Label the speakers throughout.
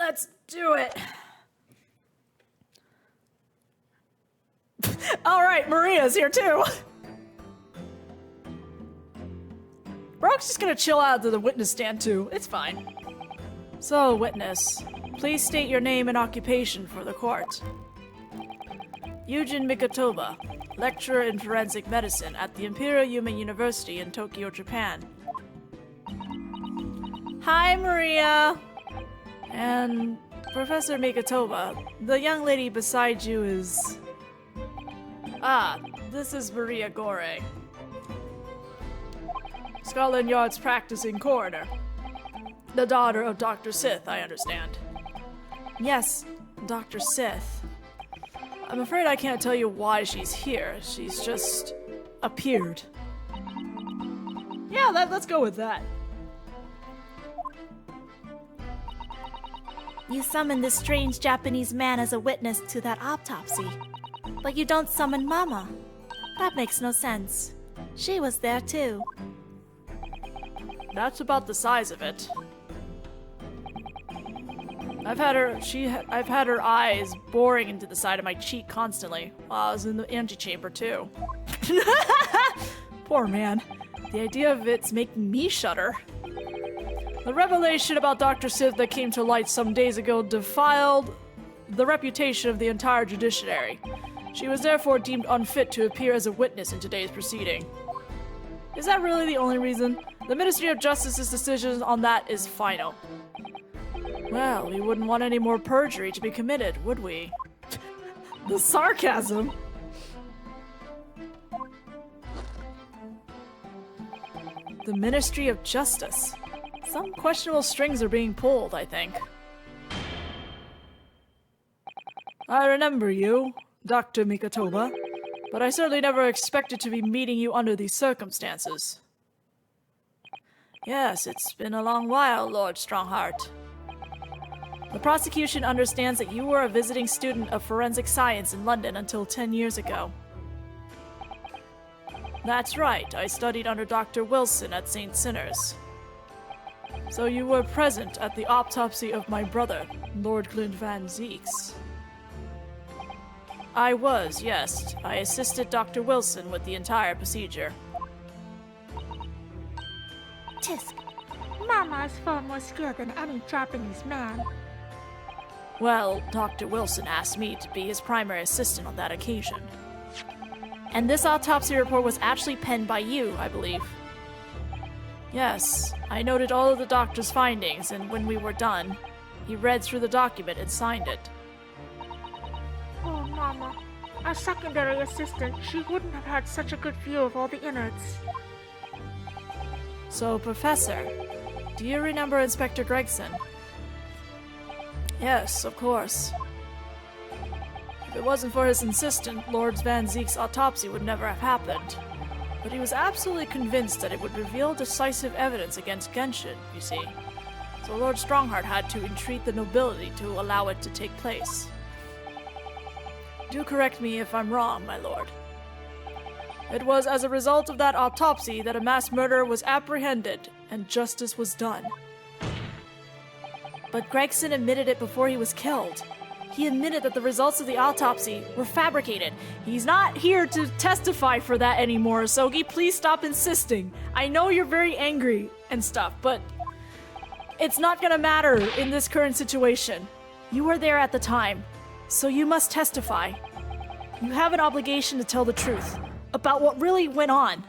Speaker 1: Let's do it. All right, Maria's here too. Brock's just gonna chill out to the witness stand too. It's fine. So, witness, please state your name and occupation for the court. Yujin Mikotoba, lecturer in forensic medicine at the Imperial Human University in Tokyo, Japan. Hi, Maria! And Professor Mikotoba, the young lady beside you is... Ah, this is Maria Gore. Scotland Yard's practicing coroner. The daughter of Dr. Sith, I understand. Yes, Dr. Sith. I'm afraid I can't tell you why she's here. She's just appeared. Yeah, let's go with that.
Speaker 2: You summoned this strange Japanese man as a witness to that autopsy. But you don't summon Mama. That makes no sense. She was there too.
Speaker 1: That's about the size of it. I've had her eyes boring into the side of my cheek constantly while I was in the antechamber too. Poor man. The idea of it's making me shudder. The revelation about Dr. Sith that came to light some days ago defiled the reputation of the entire judiciary. She was therefore deemed unfit to appear as a witness in today's proceeding. Is that really the only reason? The Ministry of Justice's decision on that is final. Well, we wouldn't want any more perjury to be committed, would we? The sarcasm! The Ministry of Justice. Some questionable strings are being pulled, I think. I remember you, Dr. Mikotoba, but I certainly never expected to be meeting you under these circumstances. Yes, it's been a long while, Lord Strongheart. The prosecution understands that you were a visiting student of forensic science in London until 10 years ago. That's right, I studied under Dr. Wilson at St. Sinner's. So you were present at the autopsy of my brother, Lord Clint Van Zeeks. I was, yes. I assisted Dr. Wilson with the entire procedure.
Speaker 3: Tisk, Mama is far more skilled than any Japanese man.
Speaker 1: Well, Dr. Wilson asked me to be his primary assistant on that occasion.
Speaker 2: And this autopsy report was actually penned by you, I believe.
Speaker 1: Yes, I noted all of the doctor's findings, and when we were done, he read through the document and signed it.
Speaker 3: Oh, Mama. As secondary assistant, she wouldn't have had such a good view of all the innards.
Speaker 1: So, Professor, do you remember Inspector Gregson? Yes, of course. If it wasn't for his insistence, Lord Van Zeek's autopsy would never have happened. But he was absolutely convinced that it would reveal decisive evidence against Genshin, you see. So Lord Strongheart had to entreat the nobility to allow it to take place. Do correct me if I'm wrong, my lord. It was as a result of that autopsy that a mass murderer was apprehended and justice was done.
Speaker 2: But Gregson admitted it before he was killed. He admitted that the results of the autopsy were fabricated.
Speaker 1: He's not here to testify for that anymore, Asogi. Please stop insisting. I know you're very angry and stuff, but it's not gonna matter in this current situation. You were there at the time, so you must testify. You have an obligation to tell the truth about what really went on.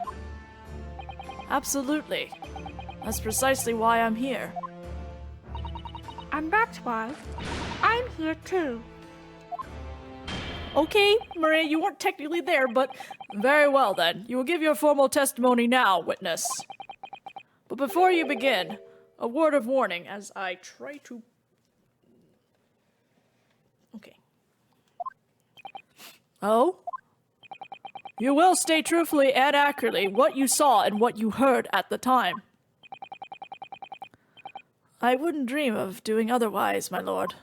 Speaker 1: Absolutely. That's precisely why I'm here.
Speaker 3: And that's why I'm here too.
Speaker 1: Okay, Maria, you weren't technically there, but very well then. You will give your formal testimony now, witness. But before you begin, a word of warning as I try to... Okay. Oh? You will state truthfully and accurately what you saw and what you heard at the time. I wouldn't dream of doing otherwise, my lord.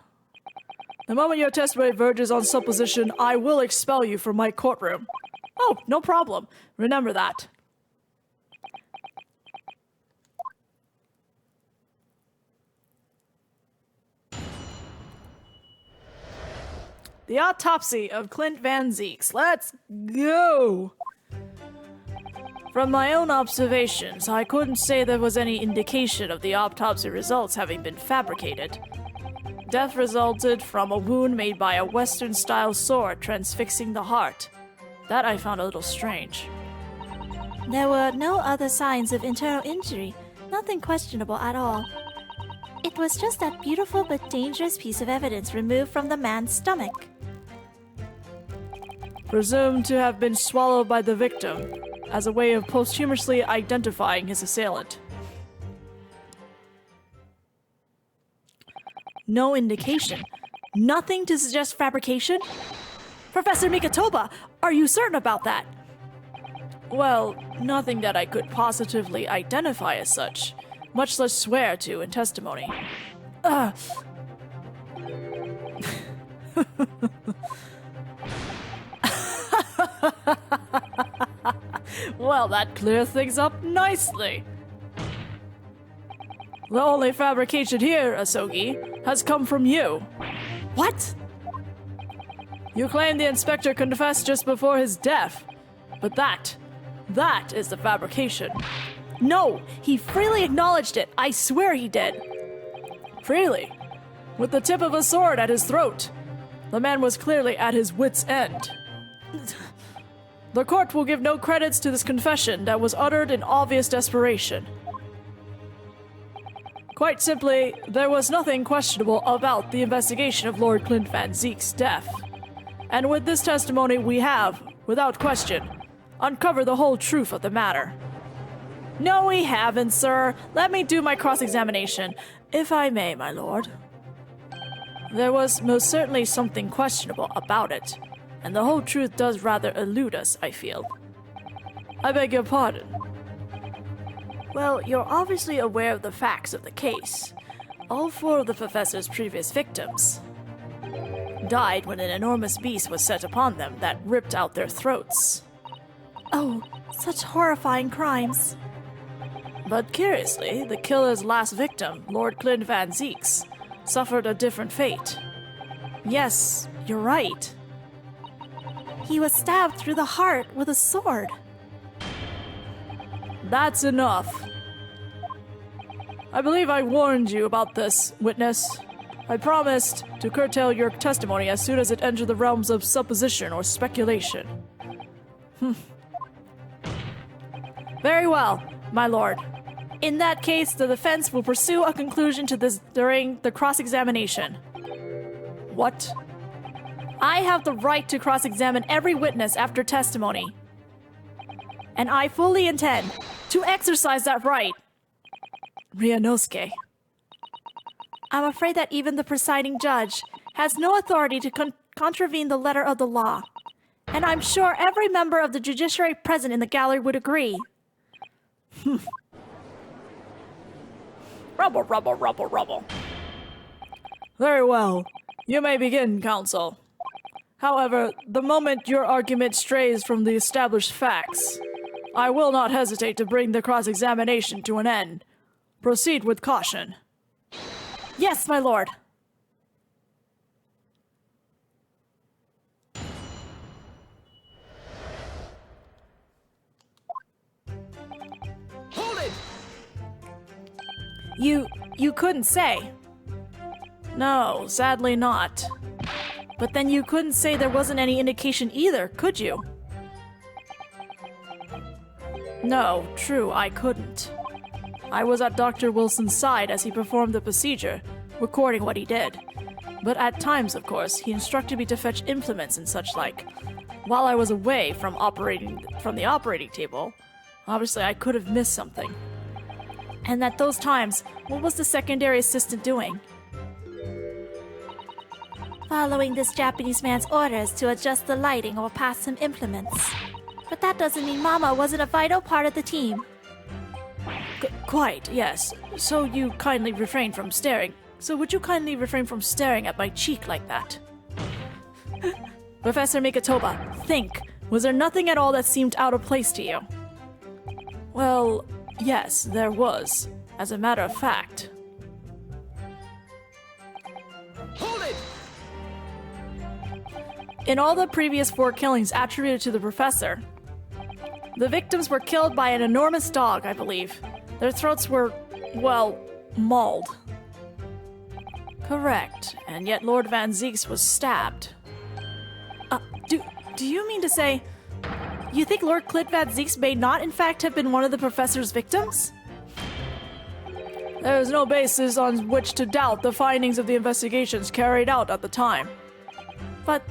Speaker 1: The moment your testimony verges on supposition, I will expel you from my courtroom. Oh, no problem. Remember that. The autopsy of Clint Van Zeeks. Let's go! From my own observations, I couldn't say there was any indication of the autopsy results having been fabricated. Death resulted from a wound made by a Western-style sword transfixing the heart. That I found a little strange.
Speaker 2: There were no other signs of internal injury, nothing questionable at all. It was just that beautiful but dangerous piece of evidence removed from the man's stomach.
Speaker 1: Presumed to have been swallowed by the victim, as a way of posthumously identifying his assailant. No indication. Nothing to suggest fabrication? Professor Mikatoba, are you certain about that? Well, nothing that I could positively identify as such, much less swear to in testimony. Well, that clears things up nicely. The only fabrication here, Asogi, has come from you. What? You claim the inspector confessed just before his death, but that is the fabrication. No, he freely acknowledged it. I swear he did. Freely? With the tip of a sword at his throat. The man was clearly at his wit's end. The court will give no credits to this confession that was uttered in obvious desperation. Quite simply, there was nothing questionable about the investigation of Lord Clint Van Zeek's death. And with this testimony we have, without question, uncovered the whole truth of the matter. No, we haven't, sir. Let me do my cross-examination, if I may, my lord. There was most certainly something questionable about it, and the whole truth does rather elude us, I feel. I beg your pardon. Well, you're obviously aware of the facts of the case. All 4 of the professor's previous victims died when an enormous beast was set upon them that ripped out their throats.
Speaker 2: Oh, such horrifying crimes.
Speaker 1: But curiously, the killer's last victim, Lord Clint Van Zeeks, suffered a different fate. Yes, you're right.
Speaker 2: He was stabbed through the heart with a sword.
Speaker 1: That's enough. I believe I warned you about this, witness. I promised to curtail your testimony as soon as it entered the realms of supposition or speculation. Very well, my lord. In that case, the defense will pursue a conclusion to this during the cross-examination. What? I have the right to cross-examine every witness after testimony. And I fully intend to exercise that right. Ryunosuke.
Speaker 2: I'm afraid that even the presiding judge has no authority to contravene the letter of the law. And I'm sure every member of the judiciary present in the gallery would agree.
Speaker 1: Rubble. Very well. You may begin, counsel. However, the moment your argument strays from the established facts, I will not hesitate to bring the cross-examination to an end. Proceed with caution.
Speaker 2: Yes, my lord.
Speaker 1: Hold it! You couldn't say. No, sadly not. But then you couldn't say there wasn't any indication either, could you? No, true, I couldn't. I was at Dr. Wilson's side as he performed the procedure, recording what he did. But at times, of course, he instructed me to fetch implements and such like. While I was away from the operating table, obviously I could have missed something. And at those times, what was the secondary assistant doing?
Speaker 2: Following this Japanese man's orders to adjust the lighting or pass some implements. But that doesn't mean Mama wasn't a vital part of the team.
Speaker 1: Quite, yes. So would you kindly refrain from staring at my cheek like that? Professor Mikatoba, think. Was there nothing at all that seemed out of place to you? Well, yes, there was. As a matter of fact. Hold it! In all the previous 4 killings attributed to the professor, the victims were killed by an enormous dog, I believe. Their throats were, well, mauled. Correct, and yet Lord Van Zieks was stabbed. Do you mean to say you think Lord Clit Van Zieks may not in fact have been one of the professor's victims? There is no basis on which to doubt the findings of the investigations carried out at the time.
Speaker 2: But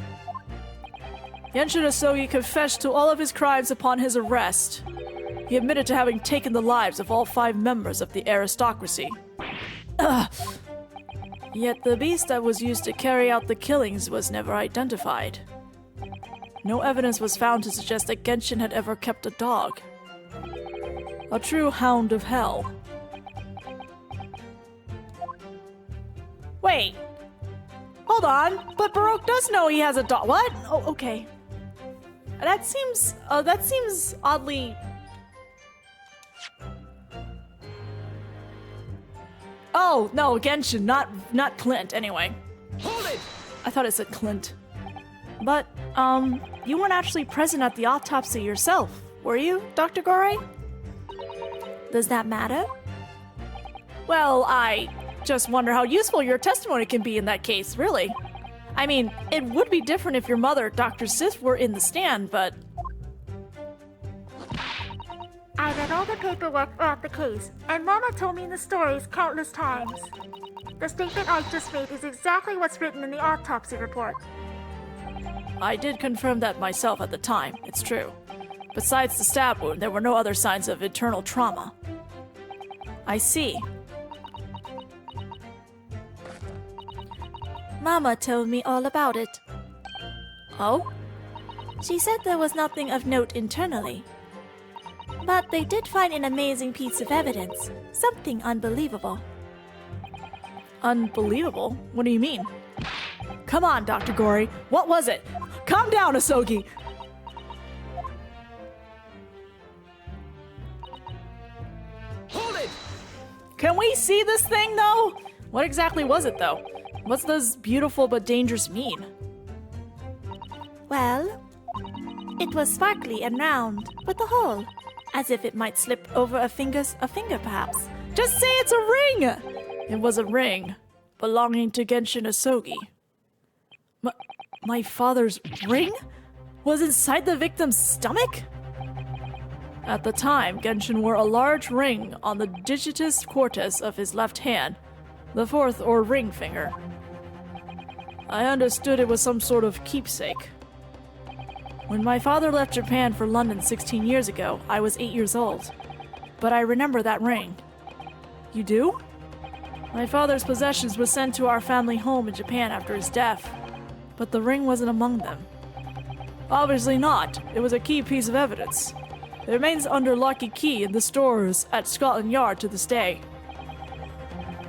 Speaker 1: Genshin Asogi confessed to all of his crimes upon his arrest. He admitted to having taken the lives of all 5 members of the aristocracy. Yet the beast that was used to carry out the killings was never identified. No evidence was found to suggest that Genshin had ever kept a dog. A true hound of hell.
Speaker 2: wait. Hold on, but Baroque does know he has a dog. What? Oh, okay. That seems oddly...
Speaker 1: Oh, no, Genshin, not Clint, anyway.
Speaker 4: Hold it!
Speaker 1: I thought it said Clint. But, you weren't actually present at the autopsy yourself, were you, Dr. Gore?
Speaker 2: Does that matter?
Speaker 1: Well, I just wonder how useful your testimony can be in that case, really. I mean, it would be different if your mother, Dr. Sith, were in the stand, but...
Speaker 3: I read all the paperwork about the case, and Mama told me the stories countless times. The statement I just made is exactly what's written in the autopsy report.
Speaker 1: I did confirm that myself at the time, it's true. Besides the stab wound, there were no other signs of internal trauma. I see.
Speaker 2: Mama told me all about it.
Speaker 1: Oh?
Speaker 2: She said there was nothing of note internally. But they did find an amazing piece of evidence. Something unbelievable.
Speaker 1: Unbelievable? What do you mean? Come on, Dr. Gore. What was it? Calm down, Asogi!
Speaker 4: Hold it!
Speaker 1: Can we see this thing, though? What exactly was it, though? What's this beautiful but dangerous mean?
Speaker 2: Well, it was sparkly and round, with a hole, as if it might slip over a finger perhaps.
Speaker 1: Just say it's a ring! It was a ring, belonging to Genshin Asogi. My father's ring? Was inside the victim's stomach? At the time, Genshin wore a large ring on the digitus quartus of his left hand, the fourth or ring finger. I understood it was some sort of keepsake. When my father left Japan for London 16 years ago, I was 8 years old. But I remember that ring. You do? My father's possessions were sent to our family home in Japan after his death, but the ring wasn't among them. Obviously not. It was a key piece of evidence. It remains under lock and key in the stores at Scotland Yard to this day.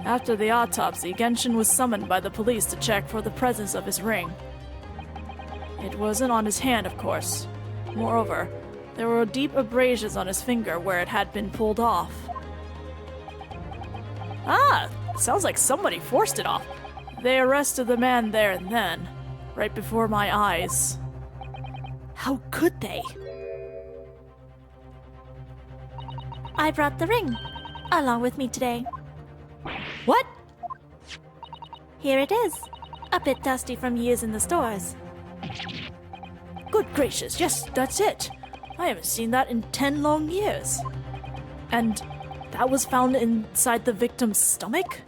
Speaker 1: After the autopsy, Genshin was summoned by the police to check for the presence of his ring. It wasn't on his hand, of course. Moreover, there were deep abrasions on his finger where it had been pulled off. Ah, sounds like somebody forced it off. They arrested the man there and then, right before my eyes. How could they?
Speaker 2: I brought the ring, along with me today.
Speaker 1: What?
Speaker 2: Here it is, a bit dusty from years in the stores.
Speaker 1: Good gracious, yes, that's it. I haven't seen that in 10 long years. And that was found inside the victim's stomach?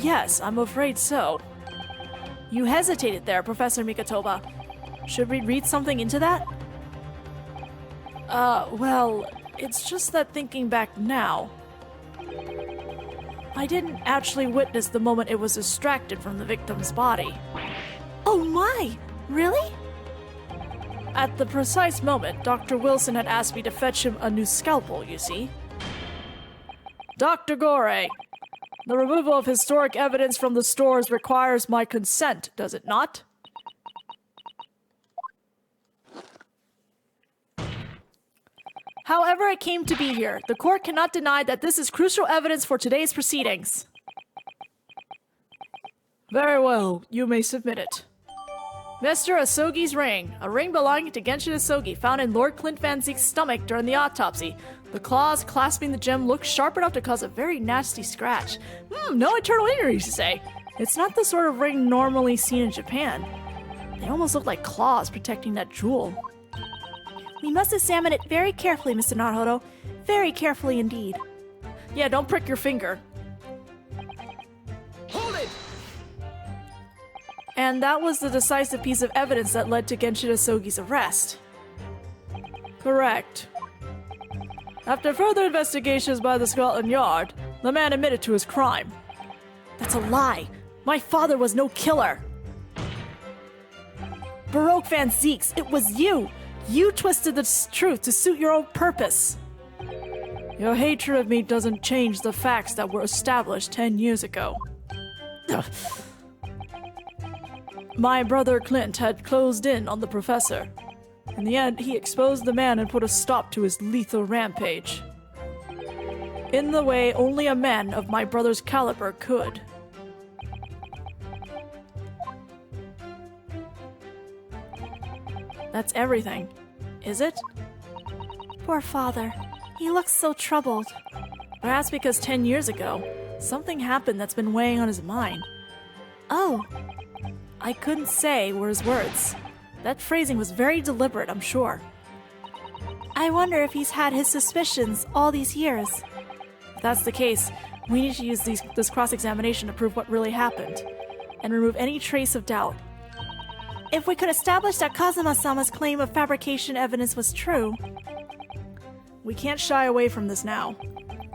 Speaker 1: Yes, I'm afraid so. You hesitated there, Professor Mikatoba. Should we read something into that? Well, it's just that thinking back now, I didn't actually witness the moment it was extracted from the victim's body.
Speaker 2: Oh my! Really?
Speaker 1: At the precise moment, Dr. Wilson had asked me to fetch him a new scalpel, you see. Dr. Gore, the removal of historic evidence from the stores requires my consent, does it not? However it came to be here, the court cannot deny that this is crucial evidence for today's proceedings. Very well, you may submit it. Mr. Asogi's ring. A ring belonging to Genshin Asogi found in Lord Clint Van Zeek's stomach during the autopsy. The claws clasping the gem look sharp enough to cause a very nasty scratch. No internal injuries, you say? It's not the sort of ring normally seen in Japan. They almost look like claws protecting that jewel.
Speaker 2: We must examine it very carefully, Mr. Naruhodo. Very carefully indeed.
Speaker 1: Yeah, don't prick your finger.
Speaker 4: Hold it!
Speaker 1: And that was the decisive piece of evidence that led to Genshin Asogi's arrest. Correct. After further investigations by the Scotland Yard, the man admitted to his crime.
Speaker 2: That's a lie. My father was no killer. Baroque Van Zeeks, it was you. You twisted the truth to suit your own purpose.
Speaker 1: Your hatred of me doesn't change the facts that were established 10 years ago. My brother Clint had closed in on the professor. In the end, he exposed the man and put a stop to his lethal rampage. In the way only a man of my brother's caliber could. That's everything, is it?
Speaker 2: Poor father. He looks so troubled.
Speaker 1: Perhaps because 10 years ago, something happened that's been weighing on his mind.
Speaker 2: Oh.
Speaker 1: I couldn't say were his words. That phrasing was very deliberate, I'm sure.
Speaker 2: I wonder if he's had his suspicions all these years.
Speaker 1: If that's the case, we need to use this cross-examination to prove what really happened, and remove any trace of doubt.
Speaker 2: If we could establish that Kazuma-sama's claim of fabrication evidence was true...
Speaker 1: We can't shy away from this now,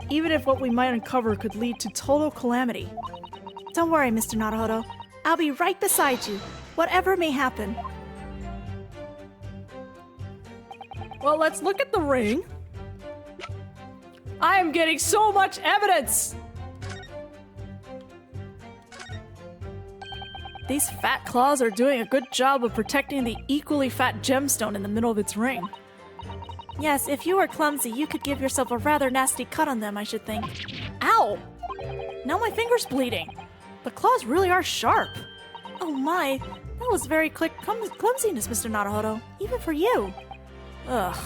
Speaker 1: even if what we might uncover could lead to total calamity.
Speaker 2: Don't worry, Mr. Naruhodo. I'll be right beside you, whatever may happen.
Speaker 1: Well, let's look at the ring. I am getting so much evidence! These fat claws are doing a good job of protecting the equally fat gemstone in the middle of its ring.
Speaker 2: Yes, if you were clumsy, you could give yourself a rather nasty cut on them, I should think.
Speaker 1: Ow! Now my finger's bleeding. The claws really are sharp.
Speaker 2: Oh my, that was very quick clumsiness, Mr. Naruhodo, even for you.
Speaker 1: Ugh.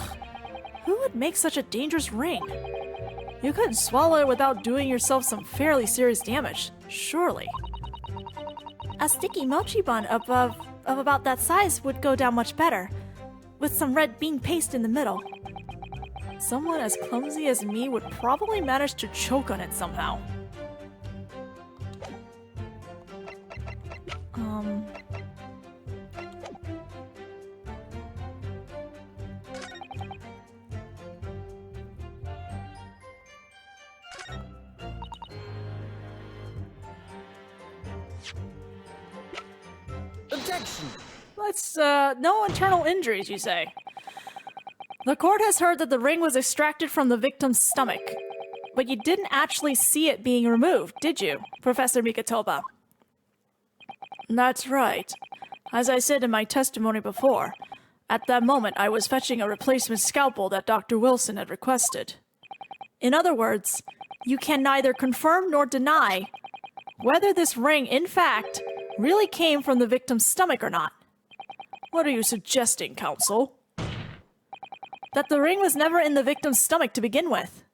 Speaker 1: Who would make such a dangerous ring? You couldn't swallow it without doing yourself some fairly serious damage, surely.
Speaker 2: A sticky mochi bun of about that size would go down much better, with some red bean paste in the middle.
Speaker 1: Someone as clumsy as me would probably manage to choke on it somehow.
Speaker 4: Objection!
Speaker 1: No internal injuries, you say? The court has heard that the ring was extracted from the victim's stomach. But you didn't actually see it being removed, did you, Professor Mikatoba? That's right. As I said in my testimony before, at that moment I was fetching a replacement scalpel that Dr. Wilson had requested. In other words, you can neither confirm nor deny whether this ring, in fact, really came from the victim's stomach or not. What are you suggesting, counsel? That the ring was never in the victim's stomach to begin with.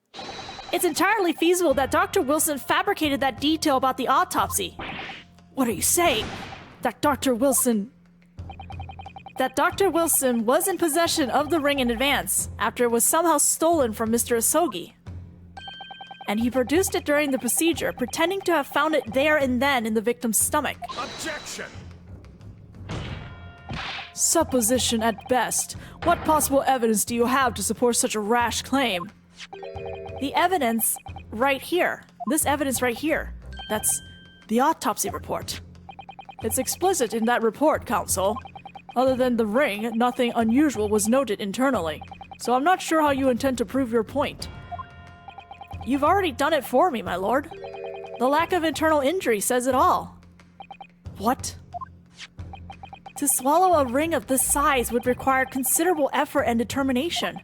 Speaker 1: It's entirely feasible that Dr. Wilson fabricated that detail about the autopsy. What are you saying? That Dr. Wilson was in possession of the ring in advance, after it was somehow stolen from Mr. Asogi. And he produced it during the procedure, pretending to have found it there and then in the victim's stomach.
Speaker 4: Objection!
Speaker 1: Supposition at best. What possible evidence do you have to support such a rash claim? The evidence right here. This evidence right here. That's the autopsy report. It's explicit in that report, counsel. Other than the ring, nothing unusual was noted internally. So I'm not sure how you intend to prove your point. You've already done it for me, my lord. The lack of internal injury says it all. What? To swallow a ring of this size would require considerable effort and determination.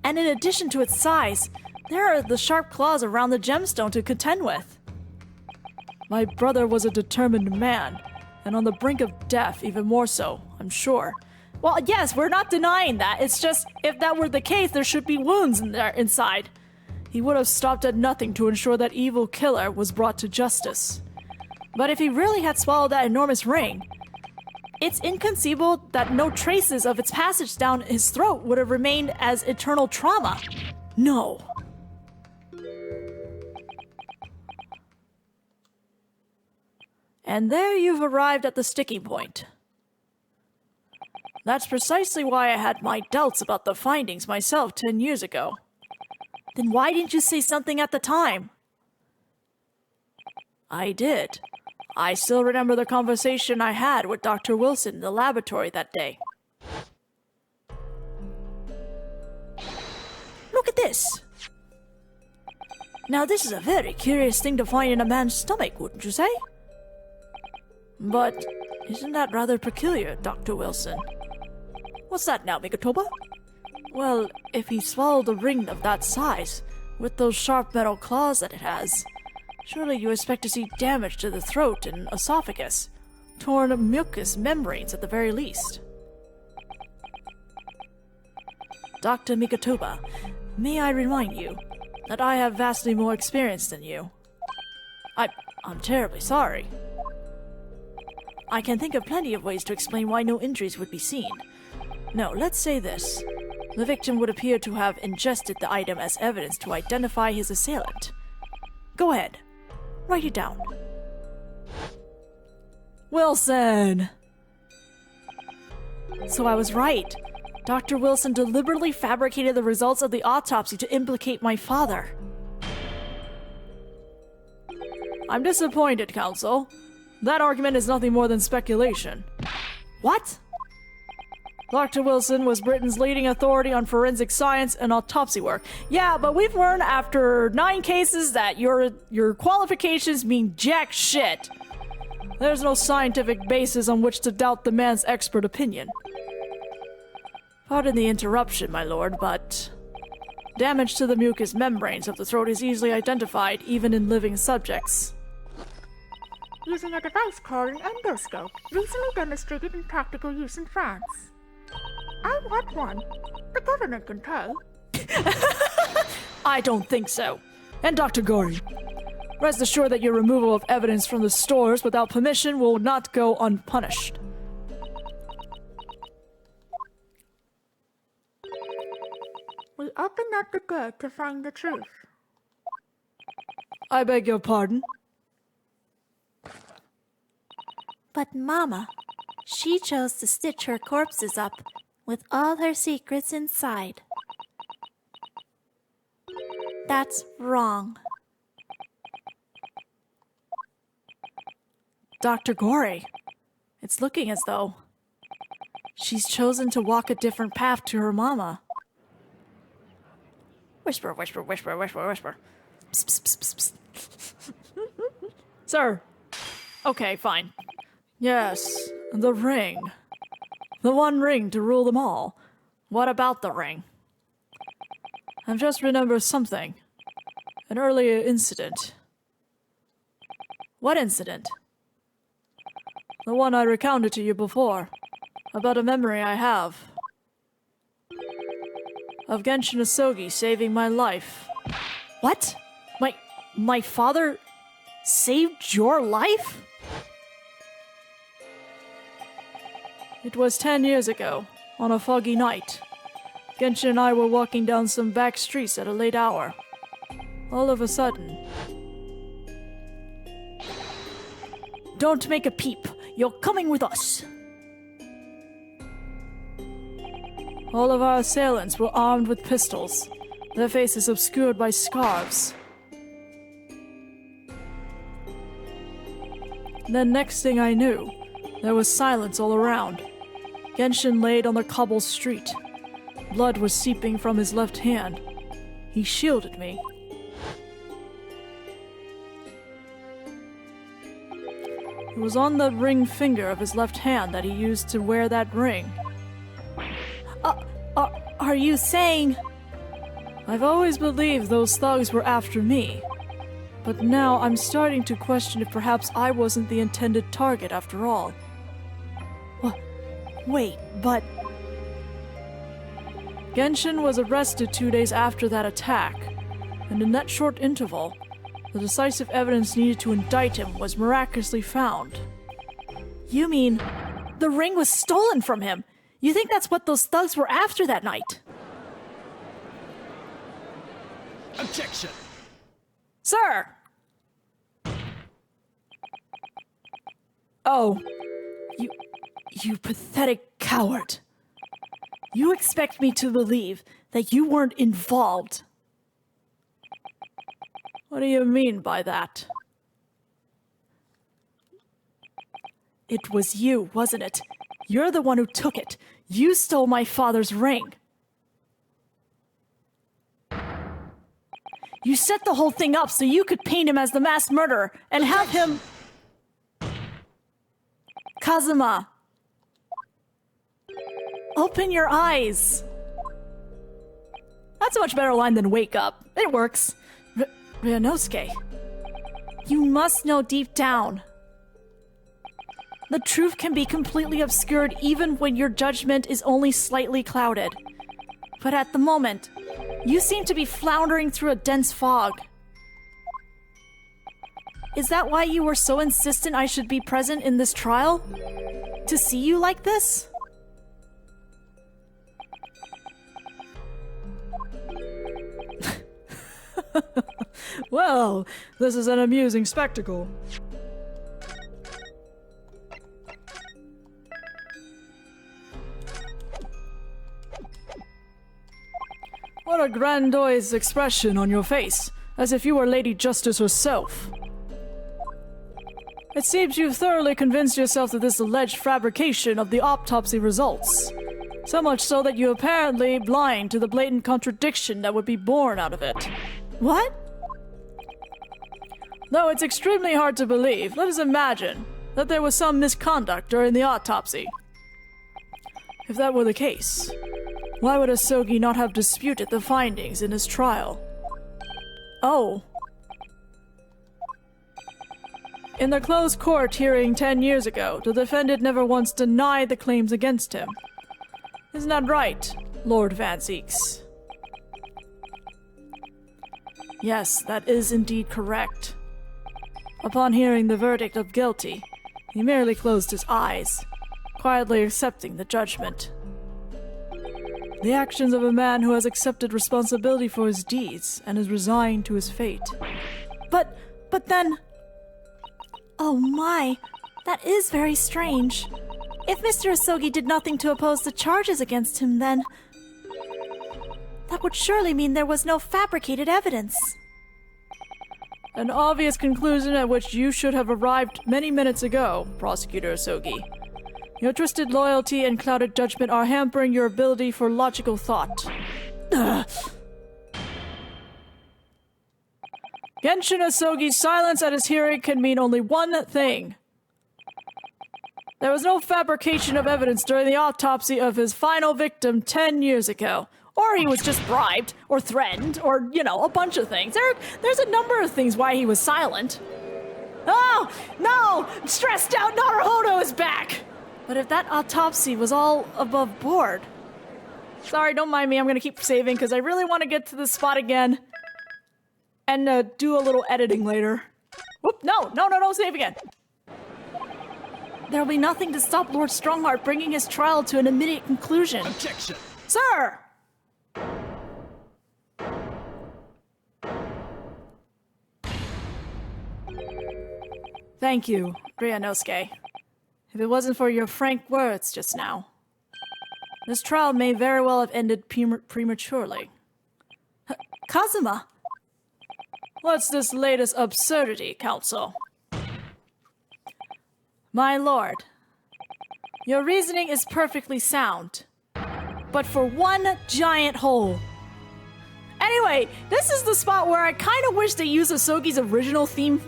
Speaker 1: And in addition to its size, there are the sharp claws around the gemstone to contend with. My brother was a determined man, and on the brink of death even more so, I'm sure.
Speaker 2: Well, yes, we're not denying that. It's just, if that were the case, there should be wounds inside.
Speaker 1: He would have stopped at nothing to ensure that evil killer was brought to justice.
Speaker 2: But if he really had swallowed that enormous ring, it's inconceivable that no traces of its passage down his throat would have remained as eternal trauma.
Speaker 1: No. And there you've arrived at the sticking point. That's precisely why I had my doubts about the findings myself 10 years ago.
Speaker 2: Then why didn't you say something at the time?
Speaker 1: I did. I still remember the conversation I had with Dr. Wilson in the laboratory that day.
Speaker 2: Look at this!
Speaker 1: Now this is a very curious thing to find in a man's stomach, wouldn't you say? But isn't that rather peculiar, Dr. Wilson?
Speaker 2: What's that now, Mikotoba?
Speaker 1: Well, if he swallowed a ring of that size, with those sharp metal claws that it has, surely you expect to see damage to the throat and esophagus, torn mucous membranes at the very least. Dr. Mikotoba, may I remind you that I have vastly more experience than you. I'm terribly sorry. I can think of plenty of ways to explain why no injuries would be seen. No, let's say this. The victim would appear to have ingested the item as evidence to identify his assailant. Go ahead. Write it down. Wilson!
Speaker 2: So I was right. Dr. Wilson deliberately fabricated the results of the autopsy to implicate my father.
Speaker 1: I'm disappointed, Counsel. That argument is nothing more than speculation.
Speaker 2: What?
Speaker 1: Dr. Wilson was Britain's leading authority on forensic science and autopsy work. Yeah, but we've learned after 9 cases that your qualifications mean jack shit. There's no scientific basis on which to doubt the man's expert opinion. Pardon the interruption, my lord, but damage to the mucous membranes of the throat is easily identified even in living subjects.
Speaker 3: Using a device called an endoscope, recently demonstrated in practical use in France. I want one. The government can pay.
Speaker 1: I don't think so. And Dr. Gori, rest assured that your removal of evidence from the stores without permission will not go unpunished.
Speaker 3: We open up the dead to find the truth.
Speaker 1: I beg your pardon?
Speaker 2: But Mama, she chose to stitch her corpses up with all her secrets inside. That's wrong.
Speaker 1: Dr. Gori, it's looking as though she's chosen to walk a different path to her mama. Whisper, whisper, whisper, whisper, whisper. Psst, psst, psst, psst. Sir. Okay, fine. Yes, the ring. The one ring to rule them all. What about the ring? I've just remembered something. An earlier incident. What incident? The one I recounted to you before. About a memory I have. Of Genshin Asogi saving my life.
Speaker 2: What? My father saved your life?
Speaker 1: It was 10 years ago, on a foggy night. Genshin and I were walking down some back streets at a late hour. All of a sudden...
Speaker 2: Don't make a peep. You're coming with us.
Speaker 1: All of our assailants were armed with pistols, their faces obscured by scarves. Then next thing I knew, there was silence all around. Genshin laid on the cobbled street. Blood was seeping from his left hand. He shielded me. It was on the ring finger of his left hand that he used to wear that ring.
Speaker 2: Are you saying...
Speaker 1: I've always believed those thugs were after me. But now I'm starting to question if perhaps I wasn't the intended target after all.
Speaker 2: Wait, but...
Speaker 1: Genshin was arrested 2 days after that attack, and in that short interval, the decisive evidence needed to indict him was miraculously found.
Speaker 2: You mean the ring was stolen from him? You think that's what those thugs were after that night?
Speaker 4: Objection!
Speaker 1: Sir! Oh,
Speaker 2: You pathetic coward. You expect me to believe that you weren't involved?
Speaker 1: what do you mean by that?
Speaker 2: It was you, wasn't it? You're the one who took it. You stole my father's ring. You set the whole thing up so you could paint him as the mass murderer and have him... Kazuma! Open your eyes!
Speaker 1: That's a much better line than wake up. It works.
Speaker 2: Ryanosuke, you must know deep down. The truth can be completely obscured even when your judgment is only slightly clouded. But at the moment, you seem to be floundering through a dense fog. Is that why you were so insistent I should be present in this trial? To see you like this?
Speaker 1: Well, this is an amusing spectacle. What a grandiose expression on your face, as if you were Lady Justice herself. It seems you've thoroughly convinced yourself that this alleged fabrication of the autopsy results. So much so that you're apparently blind to the blatant contradiction that would be born out of it.
Speaker 2: What?
Speaker 1: Though it's extremely hard to believe, let us imagine that there was some misconduct during the autopsy. If that were the case, why would Asogi not have disputed the findings in his trial?
Speaker 2: Oh.
Speaker 1: In the closed court hearing 10 years ago, the defendant never once denied the claims against him. Isn't that right, Lord Van Zieks?
Speaker 2: Yes, that is indeed correct.
Speaker 1: Upon hearing the verdict of guilty, he merely closed his eyes, quietly accepting the judgment. The actions of a man who has accepted responsibility for his deeds and is resigned to his fate.
Speaker 2: But then... Oh my, that is very strange. If Mr. Asogi did nothing to oppose the charges against him, then... that would surely mean there was no fabricated evidence.
Speaker 1: An obvious conclusion at which you should have arrived many minutes ago, Prosecutor Asogi. Your twisted loyalty and clouded judgment are hampering your ability for logical thought. Genshin Asogi's silence at his hearing can mean only one thing. There was no fabrication of evidence during the autopsy of his final victim 10 years ago. Or he was just bribed, or threatened, or, a bunch of things. There's a number of things why he was silent. Oh, no! Stressed out Naruhodo is back!
Speaker 2: But if that autopsy was all above board...
Speaker 1: Sorry, don't mind me. I'm gonna keep saving, because I really want to get to this spot again. And do a little editing later. Whoop, no, save again.
Speaker 2: There'll be nothing to stop Lord Strongheart bringing his trial to an immediate conclusion.
Speaker 4: Objection!
Speaker 1: Sir! Thank you, Ryanosuke. If it wasn't for your frank words just now, this trial may very well have ended prematurely.
Speaker 2: Kazuma!
Speaker 1: What's this latest absurdity, Counsel? My lord, your reasoning is perfectly sound, but for one giant hole. Anyway, this is the spot where I kind of wish they used Asogi's original theme,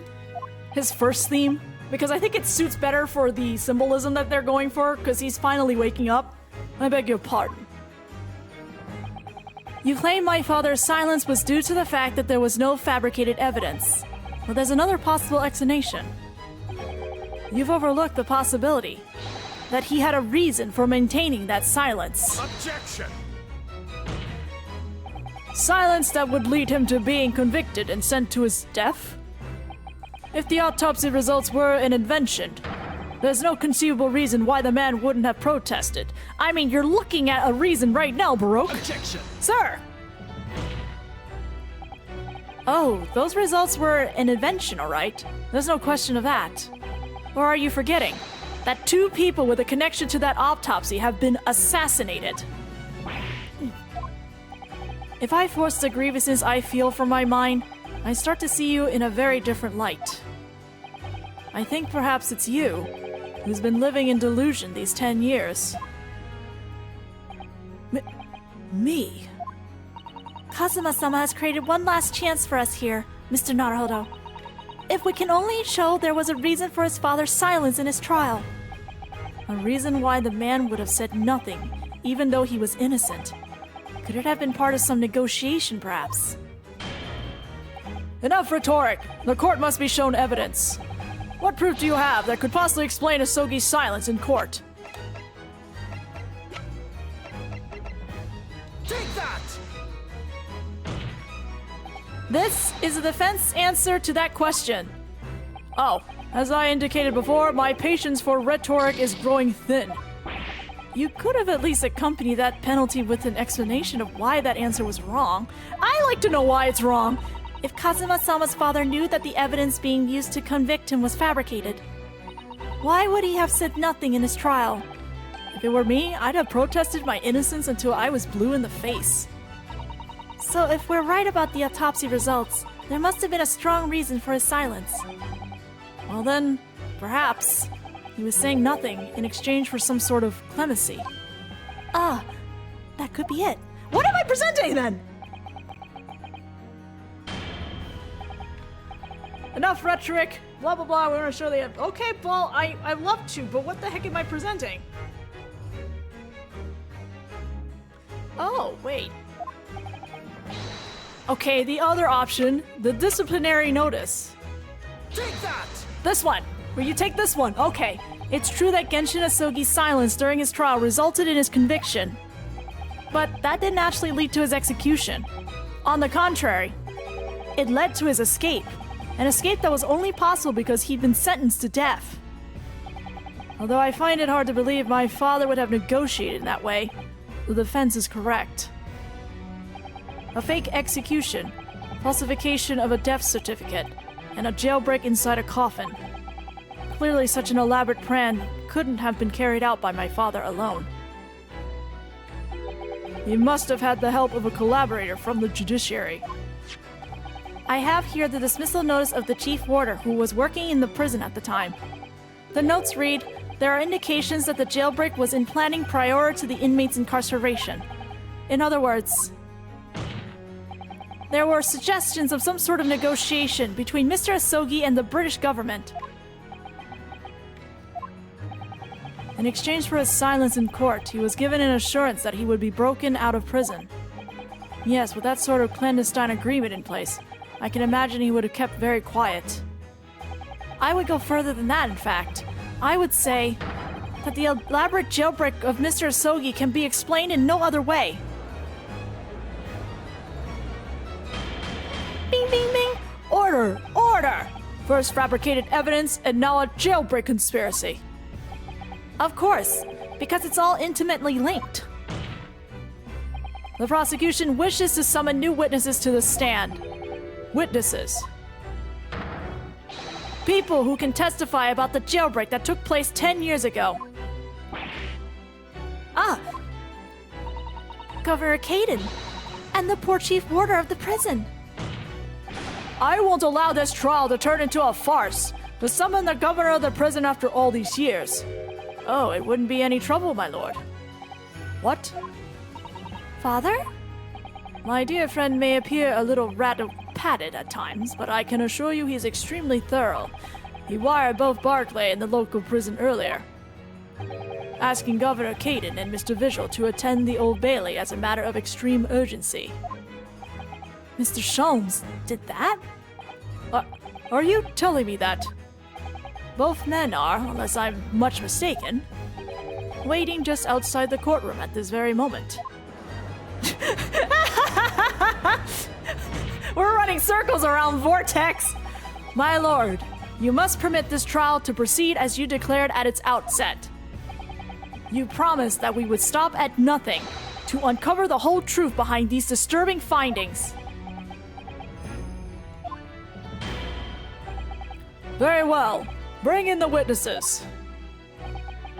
Speaker 1: his first theme, because I think it suits better for the symbolism that they're going for, because he's finally waking up. I beg your pardon.
Speaker 2: You claim my father's silence was due to the fact that there was no fabricated evidence. Well, there's another possible explanation. You've overlooked the possibility that he had a reason for maintaining that silence.
Speaker 4: Objection!
Speaker 1: Silence that would lead him to being convicted and sent to his death? If the autopsy results were an invention, there's no conceivable reason why the man wouldn't have protested. I mean, you're looking at a reason right now, Baroque.
Speaker 4: Objection!
Speaker 1: Sir!
Speaker 2: Oh, those results were an invention, all right? There's no question of that. Or are you forgetting that 2 people with a connection to that autopsy have been assassinated? If I force the grievances I feel from my mind, I start to see you in a very different light. I think perhaps it's you who's been living in delusion these 10 years. Me?
Speaker 3: Kazuma-sama has created one last chance for us here, Mr. Naruhodo. If we can only show there was a reason for his father's silence in his trial.
Speaker 2: A reason why the man would have said nothing, even though he was innocent. Could it have been part of some negotiation, perhaps?
Speaker 1: Enough rhetoric. The court must be shown evidence. What proof do you have that could possibly explain Asogi's silence in court?
Speaker 4: Take that!
Speaker 1: This is the defense answer to that question. Oh, as I indicated before, my patience for rhetoric is growing thin.
Speaker 2: You could have at least accompanied that penalty with an explanation of why that answer was wrong. I like to know why it's wrong.
Speaker 3: If Kazuma-sama's father knew that the evidence being used to convict him was fabricated, why would he have said nothing in his trial?
Speaker 2: If it were me, I'd have protested my innocence until I was blue in the face.
Speaker 3: So if we're right about the autopsy results, there must have been a strong reason for his silence.
Speaker 2: Well then, perhaps he was saying nothing in exchange for some sort of clemency.
Speaker 3: Ah, that could be it.
Speaker 1: What am I presenting then? Enough rhetoric. Blah blah blah. We're gonna show the. Okay, well, I'd love to, but what the heck am I presenting? Oh wait. Okay, the other option, the disciplinary notice.
Speaker 4: Take that!
Speaker 1: This one. Will you take this one? Okay. It's true that Genshin Asogi's silence during his trial resulted in his conviction. But that didn't actually lead to his execution. On the contrary, it led to his escape. An escape that was only possible because he'd been sentenced to death. Although I find it hard to believe my father would have negotiated in that way, the defense is correct. A fake execution, falsification of a death certificate, and a jailbreak inside a coffin. Clearly such an elaborate plan couldn't have been carried out by my father alone. He must have had the help of a collaborator from the judiciary.
Speaker 2: I have here the dismissal notice of the chief warder who was working in the prison at the time. The notes read, there are indications that the jailbreak was in planning prior to the inmate's incarceration. In other words, there were suggestions of some sort of negotiation between Mr. Asogi and the British government. In exchange for his silence in court, he was given an assurance that he would be broken out of prison. Yes, with that sort of clandestine agreement in place, I can imagine he would have kept very quiet. I would go further than that, in fact. I would say that the elaborate jailbreak of Mr. Asogi can be explained in no other way.
Speaker 1: Bing, bing, bing! Order! Order! First fabricated evidence, and now a jailbreak conspiracy.
Speaker 2: Of course, because it's all intimately linked.
Speaker 1: The prosecution wishes to summon new witnesses to the stand. Witnesses. People who can testify about the jailbreak that took place 10 years ago.
Speaker 2: Ah!
Speaker 3: Governor Caden, and the poor chief warder of the prison.
Speaker 1: I won't allow this trial to turn into a farce. To summon the governor of the prison after all these years. Oh, it wouldn't be any trouble, my lord. What?
Speaker 3: Father?
Speaker 1: My dear friend may appear a little padded at times, but I can assure you he's extremely thorough. He wired both Barclay and the local prison earlier, asking Governor Caden and Mr. Visual to attend the Old Bailey as a matter of extreme urgency.
Speaker 2: Mr. Sholmes did that?
Speaker 1: Are you telling me that both men are, unless I'm much mistaken, waiting just outside the courtroom at this very moment? We're running circles around Vortex! My lord, you must permit this trial to proceed as you declared at its outset. You promised that we would stop at nothing to uncover the whole truth behind these disturbing findings. Very well. Bring in the witnesses.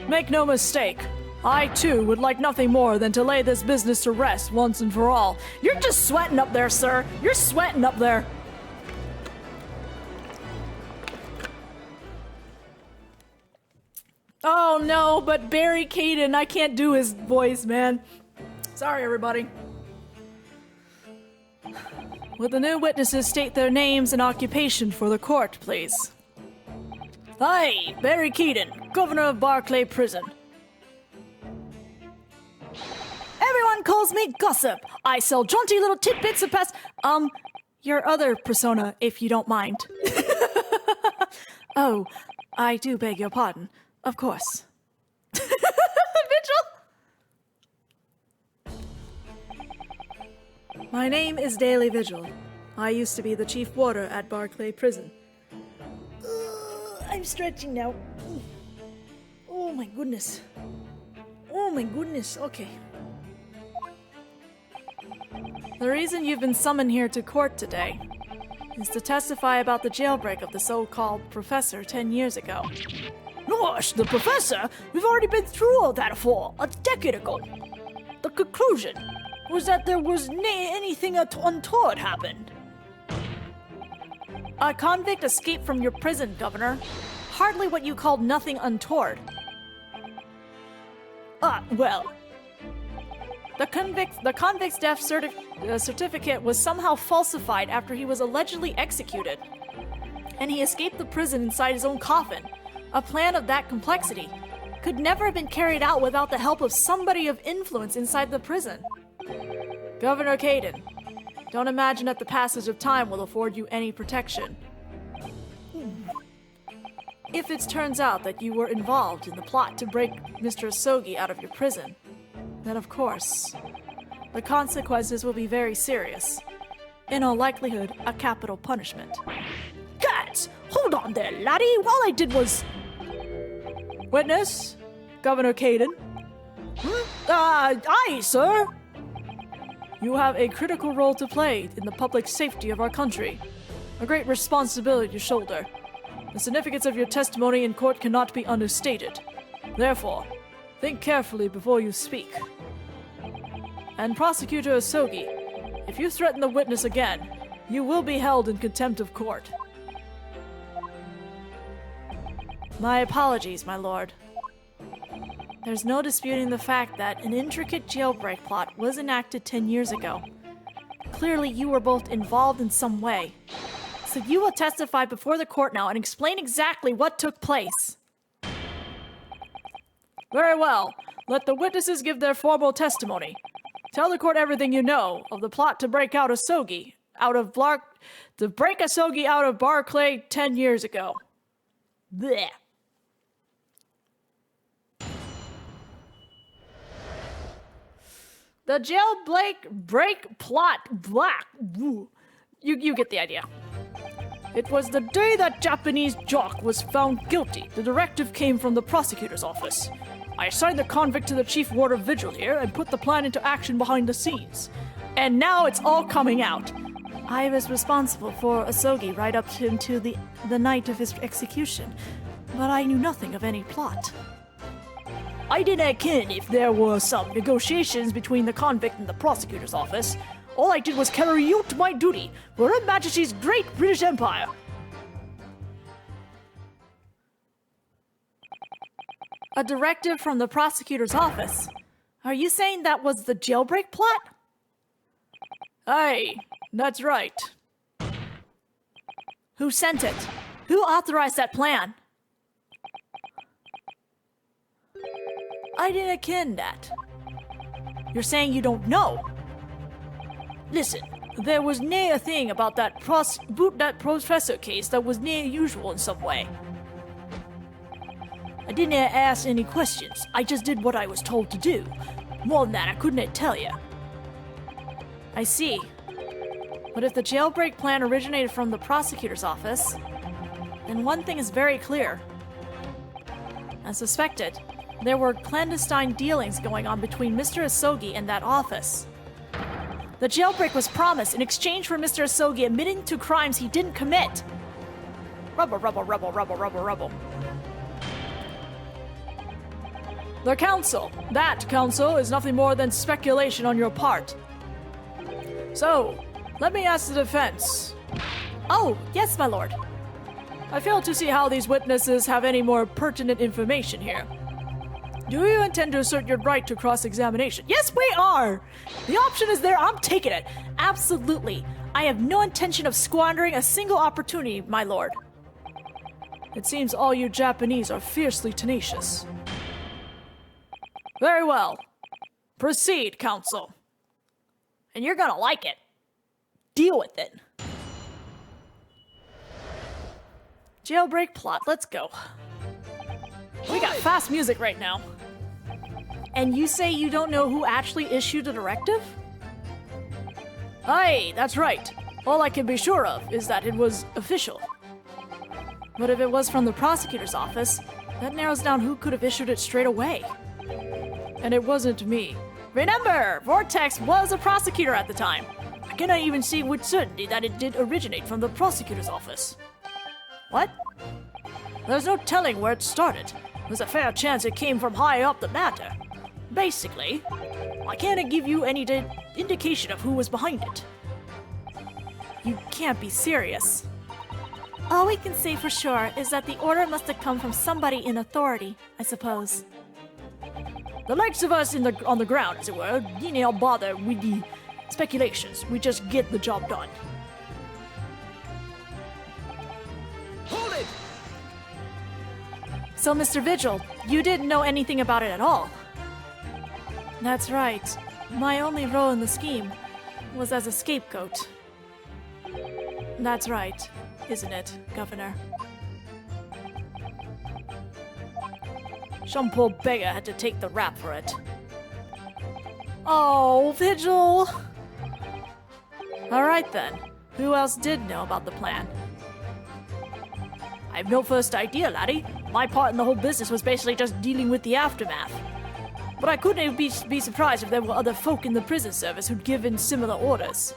Speaker 1: Make no mistake, I too would like nothing more than to lay this business to rest once and for all. You're just sweating up there, sir. You're sweating up there. Oh no, but Barry Caden, I can't do his voice, man. Sorry, everybody. Would the new witnesses state their names and occupation for the court, please? Hi, Barry Keaton, Governor of Barclay Prison. Everyone calls me Gossip. I sell jaunty little tidbits of past... your other persona, if you don't mind. Oh, I do beg your pardon. Of course. Vigil? My name is Daily Vigil. I used to be the chief warder at Barclay Prison. I'm stretching now. Oh my goodness. Oh my goodness, okay. The reason you've been summoned here to court today is to testify about the jailbreak of the so-called professor 10 years ago. Gosh, the professor? We've already been through all that for a decade ago. The conclusion was that there was anything untoward happened. A convict escaped from your prison, Governor. Hardly what you called nothing untoward. Well. The convict's death certificate was somehow falsified after he was allegedly executed. And he escaped the prison inside his own coffin. A plan of that complexity could never have been carried out without the help of somebody of influence inside the prison. Governor Caden, don't imagine that the passage of time will afford you any protection. If it turns out that you were involved in the plot to break Mr. Asogi out of your prison, then of course, the consequences will be very serious. In all likelihood, a capital punishment. Guys, hold on there, laddie. All I did was... Witness, Governor Caden. Aye, sir. You have a critical role to play in the public safety of our country. A great responsibility to shoulder. The significance of your testimony in court cannot be understated. Therefore, think carefully before you speak. And Prosecutor Asogi, if you threaten the witness again, you will be held in contempt of court. My apologies, my lord. There's no disputing the fact that an intricate jailbreak plot was enacted 10 years ago. Clearly, you were both involved in some way. So you will testify before the court now and explain exactly what took place. Very well. Let the witnesses give their formal testimony. Tell the court everything you know of the plot to break out Asogi out of Barclay 10 years ago. Blech. The jailbreak plot. Black. You get the idea. It was the day that Japanese jock was found guilty. The directive came from the prosecutor's office. I assigned the convict to the chief warder Vigil here and put the plan into action behind the scenes. And now it's all coming out. I was responsible for Asogi right up to the night of his execution, but I knew nothing of any plot. I didn't ken if there were some negotiations between the convict and the prosecutor's office. All I did was carry out my duty for Her Majesty's great British Empire. A directive from the prosecutor's office? Are you saying that was the jailbreak plot? Aye, that's right. Who sent it? Who authorized that plan? I didn't ken that. You're saying you don't know? Listen, there was nae a thing about that professor case that was nae usual in some way. I didn't ask any questions. I just did what I was told to do. More than that, I couldn't tell you.
Speaker 2: I see. But if the jailbreak plan originated from the prosecutor's office, then one thing is very clear. As suspected, there were clandestine dealings going on between Mr. Asogi and that office. The jailbreak was promised in exchange for Mr. Asogi admitting to crimes he didn't commit.
Speaker 1: Rubble. The council. That, council, is nothing more than speculation on your part. So, let me ask the defense.
Speaker 2: Oh, yes, my lord.
Speaker 1: I fail to see how these witnesses have any more pertinent information here. Do you intend to assert your right to cross-examination?
Speaker 2: Yes, we are! The option is there, I'm taking it. Absolutely. I have no intention of squandering a single opportunity, my lord.
Speaker 1: It seems all you Japanese are fiercely tenacious. Very well. Proceed, counsel.
Speaker 2: And you're gonna like it. Deal with it. Jailbreak plot, let's go.
Speaker 1: We got fast music right now.
Speaker 2: And you say you don't know who actually issued the directive?
Speaker 1: Aye, that's right. All I can be sure of is that it was official.
Speaker 2: But if it was from the prosecutor's office, that narrows down who could have issued it straight away.
Speaker 1: And it wasn't me.
Speaker 2: Remember, Vortex was a prosecutor at the time. I cannot even see with certainty that it did originate from the prosecutor's office.
Speaker 1: What? There's no telling where it started. There's a fair chance it came from high up the matter. Basically, I can't give you any indication of who was behind it.
Speaker 2: You can't be serious. All we can say for sure is that the order must have come from somebody in authority, I suppose.
Speaker 1: The likes of us on the ground, as it were, need not bother with the speculations. We just get the job done.
Speaker 4: Hold it!
Speaker 2: So, Mr. Vigil, you didn't know anything about it at all.
Speaker 1: That's right. My only role in the scheme was as a scapegoat. That's right, isn't it, Governor? Some poor beggar had to take the rap for it.
Speaker 2: Oh, Vigil!
Speaker 1: Alright then, who else did know about the plan? I have no first idea, laddie. My part in the whole business was basically just dealing with the aftermath. But I couldn't be surprised if there were other folk in the prison service who'd given similar orders.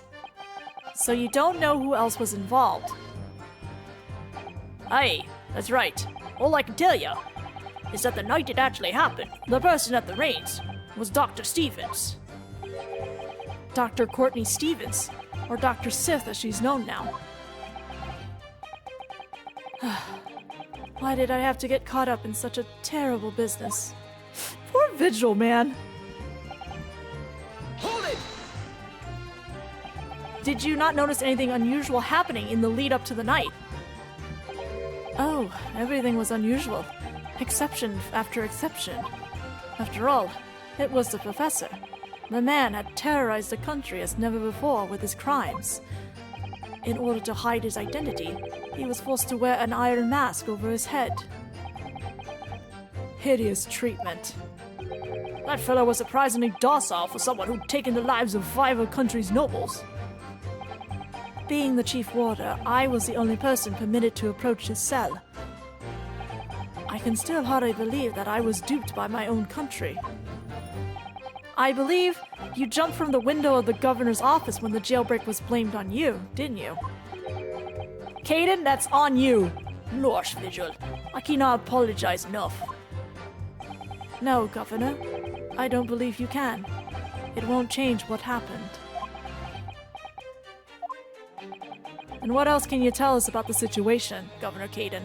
Speaker 2: So you don't know who else was involved?
Speaker 1: Aye, that's right. All I can tell you is that the night it actually happened, the person at the reins was Dr. Stevens.
Speaker 2: Dr. Courtney Stevens, or Dr. Sith as she's known now. Why did I have to get caught up in such a terrible business?
Speaker 1: Poor Vigil, man.
Speaker 4: Hold it!
Speaker 2: Did you not notice anything unusual happening in the lead up to the night?
Speaker 1: Oh, everything was unusual. Exception after exception. After all, it was the professor. The man had terrorized the country as never before with his crimes. In order to hide his identity, he was forced to wear an iron mask over his head. Hideous treatment. That fellow was surprisingly docile for someone who'd taken the lives of 5 of the country's nobles. Being the chief warder, I was the only person permitted to approach his cell. I can still hardly believe that I was duped by my own country.
Speaker 2: I believe you jumped from the window of the governor's office when the jailbreak was blamed on you, didn't you?
Speaker 1: Caden, that's on you. Lorsh, Vigil. I cannot apologize enough.
Speaker 2: No, Governor. I don't believe you can. It won't change what happened.
Speaker 1: And what else can you tell us about the situation, Governor Caden?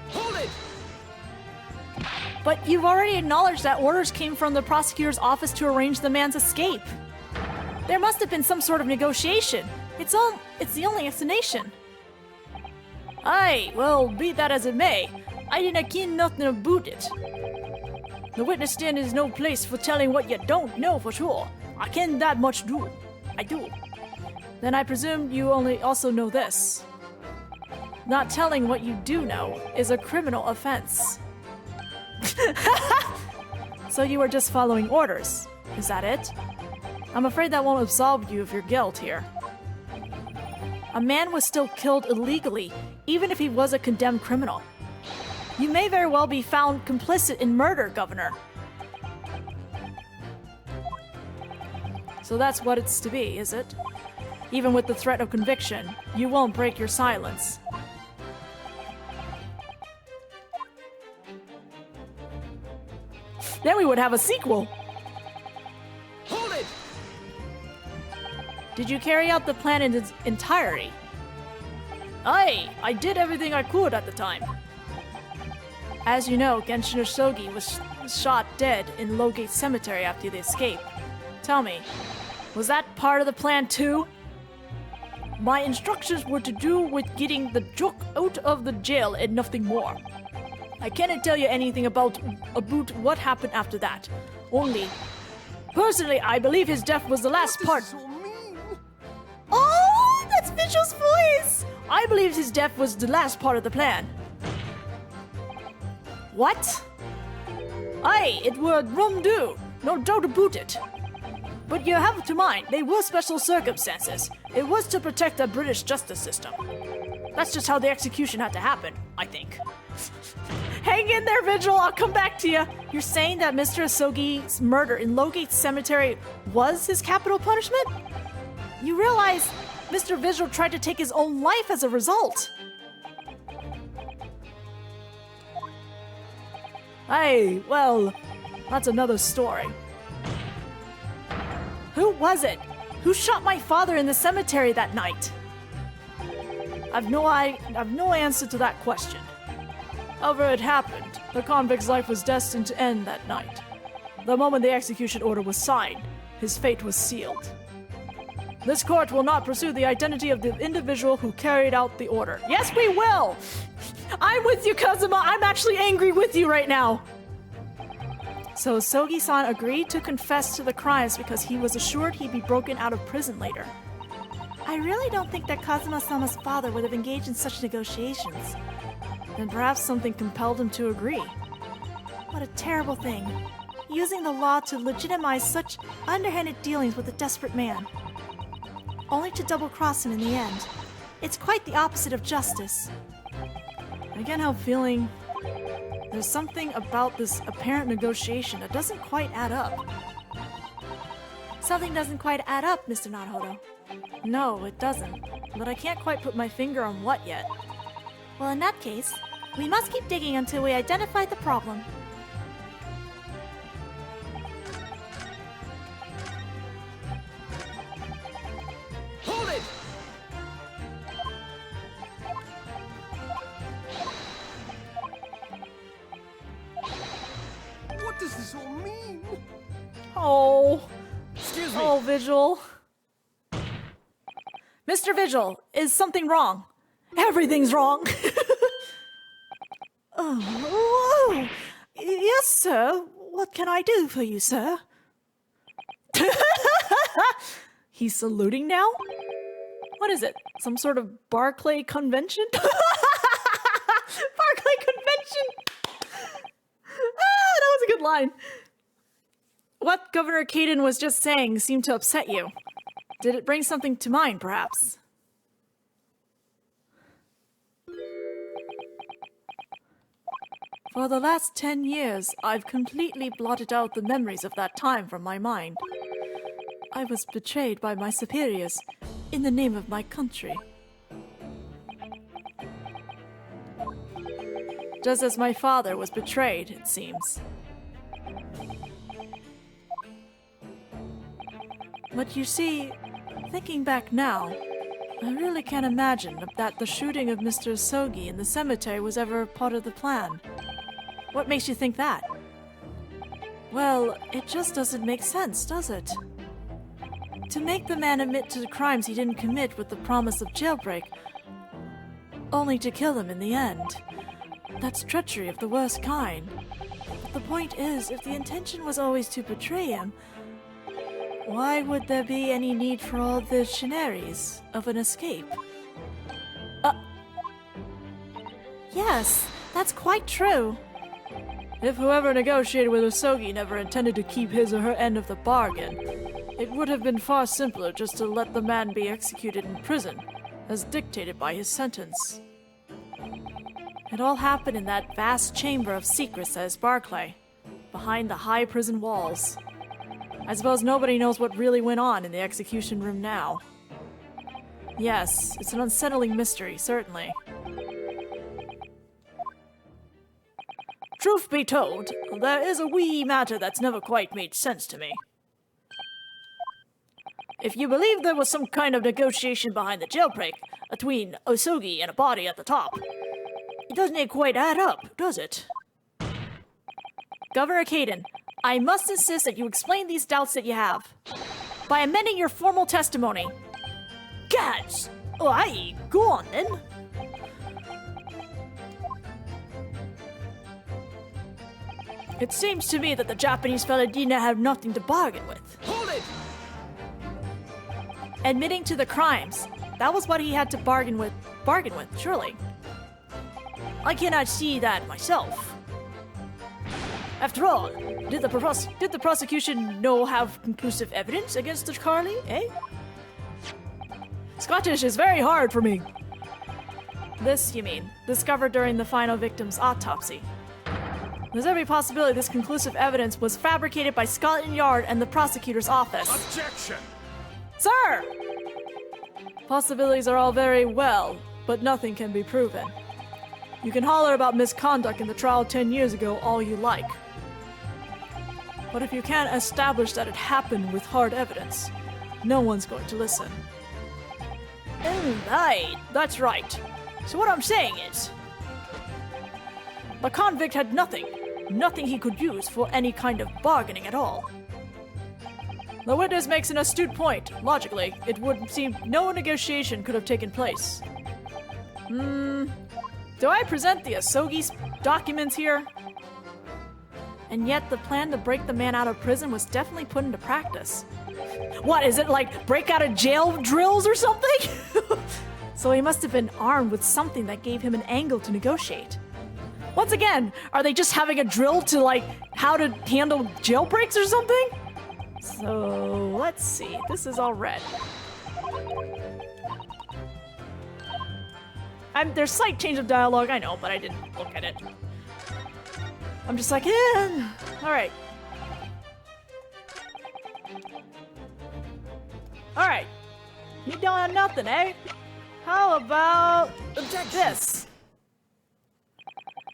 Speaker 4: Hold it!
Speaker 2: But you've already acknowledged that orders came from the prosecutor's office to arrange the man's escape. There must have been some sort of negotiation. It's the only explanation.
Speaker 1: Aye, well, be that as it may, I didn't ken nothing about it. The witness stand is no place for telling what you don't know for sure. I can that much do. I do. Then I presume you also know this. Not telling what you do know is a criminal offense. So you were just following orders. Is that it? I'm afraid that won't absolve you of your guilt here. A man was still killed illegally, even if he was a condemned criminal. You may very well be found complicit in murder, Governor. So that's what it's to be, is it? Even with the threat of conviction, you won't break your silence. Then we would have a sequel!
Speaker 4: Hold it!
Speaker 1: Did you carry out the plan in its entirety? Aye, I did everything I could at the time. As you know, Genshin Asogi was shot dead in Lowgate Cemetery after the escape. Tell me, was that part of the plan too? My instructions were to do with getting the joke out of the jail and nothing more. I cannot tell you anything about what happened after that. Only, personally, I believe his death was the last part. Oh, that's Vigil's voice! I believe his death was the last part of the plan. What? Aye, it were rum do. No doubt about it. But you have to mind, they were special circumstances. It was to protect the British justice system. That's just how the execution had to happen, I think. Hang in there, Vigil, I'll come back to you. You're saying that Mr. Asogi's murder in Lowgate Cemetery was his capital punishment? You realize Mr. Vigil tried to take his own life as a result. Hey, well, that's another story. Who was it? Who shot my father in the cemetery that night? I've no answer to that question. However it happened, the convict's life was destined to end that night. The moment the execution order was signed, his fate was sealed. This court will not pursue the identity of the individual who carried out the order. Yes, we will! I'm with you, Kazuma! I'm actually angry with you right now! So Asogi-san agreed to confess to the crimes because he was assured he'd be broken out of prison later. I really don't think that Kazuma-sama's father would have engaged in such negotiations. Then perhaps something compelled him to agree. What a terrible thing. Using the law to legitimize such underhanded dealings with a desperate man. Only to double-cross him in the end. It's quite the opposite of justice. I can't help feeling there's something about this apparent negotiation that doesn't quite add up. Something doesn't quite add up, Mr. Naruhodo. No, it doesn't. But I can't quite put my finger on what yet. Well, in that case, we must keep digging until we identify the problem.
Speaker 4: Hold it! What does this all mean?
Speaker 1: Oh.
Speaker 4: Excuse me.
Speaker 1: Oh, Vigil. Mr. Vigil, is something wrong? Everything's wrong.
Speaker 2: Oh, yes, sir. What can I do for you, sir?
Speaker 1: He's saluting now? What is it? Some sort of Barclay convention? Barclay convention! That was a good line. What Governor Caden was just saying seemed to upset you. Did it bring something to mind, perhaps? For the last 10 years, I've completely blotted out the memories of that time from my mind. I was betrayed by my superiors in the name of my country. Just as my father was betrayed, it seems. But you see, thinking back now, I really can't imagine that the shooting of Mr. Asogi in the cemetery was ever part of the plan. What makes you think that? Well, it just doesn't make sense, does it? To make the man admit to the crimes he didn't commit with the promise of jailbreak, only to kill him in the end. That's treachery of the worst kind.
Speaker 2: The point is, if the intention was always to betray him, why would there be any need for all the chicaneries of an escape? Yes, that's quite true.
Speaker 1: If whoever negotiated with Asogi never intended to keep his or her end of the bargain, it would have been far simpler just to let the man be executed in prison, as dictated by his sentence.
Speaker 2: It all happened in that vast chamber of secrets, says Barclay, behind the high prison walls. I suppose nobody knows what really went on in the execution room now. Yes, it's an unsettling mystery, certainly.
Speaker 1: Truth be told, there is a wee matter that's never quite made sense to me. If you believe there was some kind of negotiation behind the jailbreak between Asogi and a body at the top, it doesn't quite add up, does it?
Speaker 2: Governor Caden, I must insist that you explain these doubts that you have by amending your formal testimony.
Speaker 1: Gads! Aye, go on then. It seems to me that the Japanese fella didn't have nothing to bargain with.
Speaker 4: Hold it!
Speaker 2: Admitting to the crimes, that was what he had to bargain with, surely.
Speaker 1: I cannot see that myself. After all, did the prosecution no have conclusive evidence against the Carly, eh? Scottish is very hard for me.
Speaker 2: This, you mean, discovered during the final victim's autopsy. There's every possibility this conclusive evidence was fabricated by Scotland Yard and the prosecutor's office.
Speaker 4: Objection!
Speaker 1: Sir! Possibilities are all very well, but nothing can be proven. You can holler about misconduct in the trial 10 years ago all you like. But if you can't establish that it happened with hard evidence, no one's going to listen. Aye, that's right. So what I'm saying is, the convict had nothing he could use for any kind of bargaining at all. The witness makes an astute point. Logically, it would seem no negotiation could have taken place. Do I present the Asogi's documents here?
Speaker 2: And yet the plan to break the man out of prison was definitely put into practice.
Speaker 1: What, is it like break out of jail drills or something?
Speaker 2: So he must have been armed with something that gave him an angle to negotiate.
Speaker 1: Once again, are they just having a drill to like how to handle jailbreaks or something?
Speaker 2: So let's see, this is all red.
Speaker 1: There's slight change of dialogue, I know, but I didn't look at it. I'm just like, alright. Alright. You don't have nothing, eh? How about this?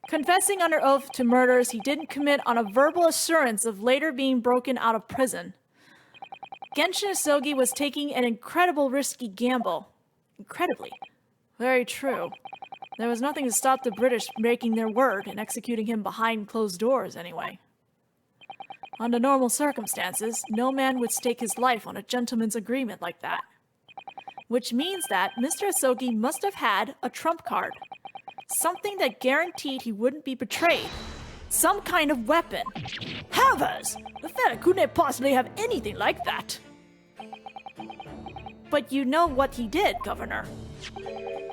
Speaker 2: Confessing under oath to murders he didn't commit on a verbal assurance of later being broken out of prison. Genshin Asogi was taking an incredible risky gamble. Incredibly. Very true. There was nothing to stop the British breaking their word and executing him behind closed doors anyway. Under normal circumstances, no man would stake his life on a gentleman's agreement like that. Which means that Mr. Asogi must have had a trump card. Something that guaranteed he wouldn't be betrayed. Some kind of weapon.
Speaker 1: Heavens! The fella couldn't possibly have anything like that.
Speaker 2: But you know what he did, Governor.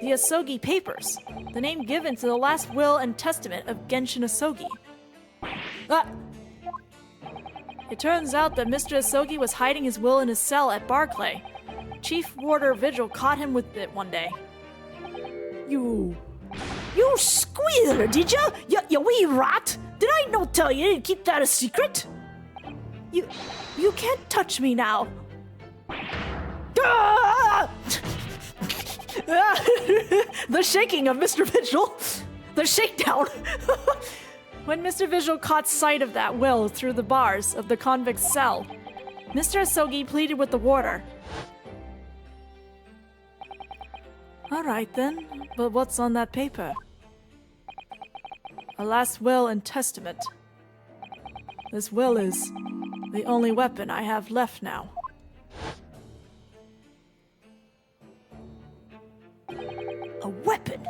Speaker 2: The Asogi Papers. The name given to the last will and testament of Genshin Asogi. It turns out that Mr. Asogi was hiding his will in his cell at Barclay. Chief Warder Vigil caught him with it one day.
Speaker 1: You squealer, did ya? You wee rat! Did I not tell you to keep that a secret? You can't touch me now. Ah! The shaking of Mr. Vigil. The shakedown.
Speaker 2: When Mr. Vigil caught sight of that will through the bars of the convict's cell, Mr. Asogi pleaded with the warder.
Speaker 1: All right then, but what's on that paper? A last will and testament. This will is the only weapon I have left now. A weapon?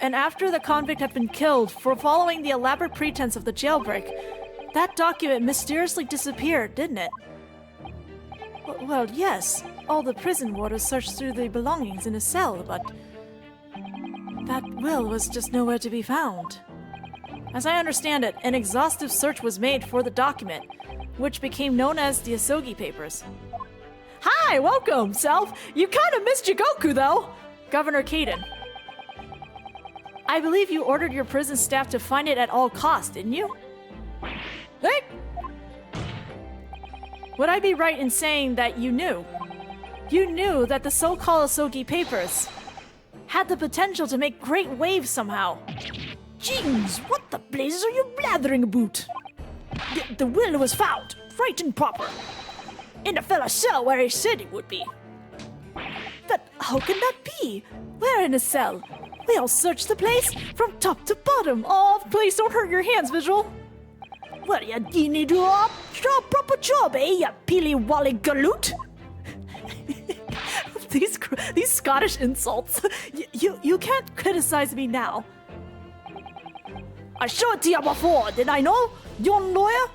Speaker 2: And after the convict had been killed for following the elaborate pretense of the jailbreak, that document mysteriously disappeared, didn't it? Well, yes. All the prison warders searched through the belongings in a cell, but that will was just nowhere to be found. As I understand it, an exhaustive search was made for the document, which became known as the Asogi Papers. Hi, welcome, Self! You kinda missed Jigoku, though! Governor Kaden. I believe you ordered your prison staff to find it at all costs, didn't you? Hey! Would I be right in saying that you knew? You knew that the so-called Asogi Papers had the potential to make great waves somehow. Jeez, what the blazes are you blathering about? The will was found, right and proper, in the fella's cell where he said it would be. But how can that be? We're in a cell. We all searched the place from top to bottom. Oh, please don't hurt your hands, Visual. Well, you need to a proper job, eh, you peely-wally galoot? These Scottish insults. You can't criticize me now. I showed it to you before, didn't I know? Young lawyer?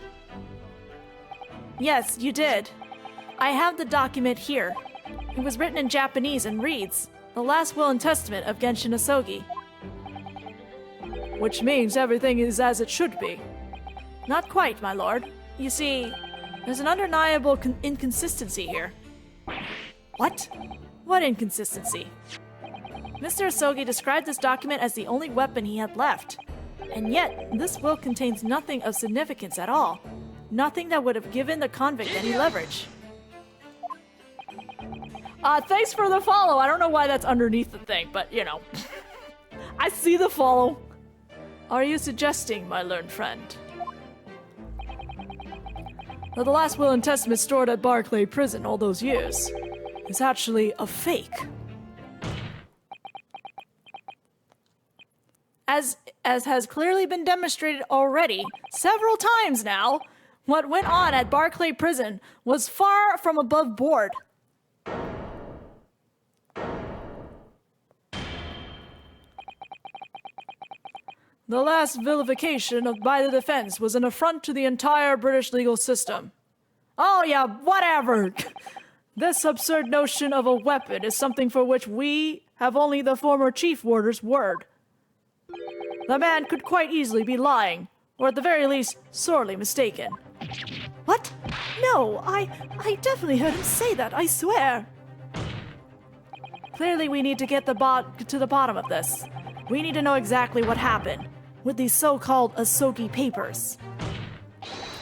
Speaker 2: Yes, you did. I have the document here. It was written in Japanese and reads, "The Last Will and Testament of Genshin Asogi." Which means everything is as it should be. Not quite, my lord. You see, there's an undeniable inconsistency here. What? What inconsistency? Mr. Asogi described this document as the only weapon he had left. And yet, this will contains nothing of significance at all. Nothing that would have given the convict any leverage. Thanks for the follow. I don't know why that's underneath the thing, but, you know. I see the follow. Are you suggesting, my learned friend, that the last will and testament stored at Barclay Prison all those years is actually a fake? As has clearly been demonstrated already several times now, what went on at Barclay Prison was far from above board. The last vilification by the defense was an affront to the entire British legal system. Oh yeah, whatever! This absurd notion of a weapon is something for which we have only the former chief warder's word. The man could quite easily be lying, or at the very least, sorely mistaken. What? No, I definitely heard him say that, I swear. Clearly we need to get to the bottom of this. We need to know exactly what happened with these so-called Asogi Papers.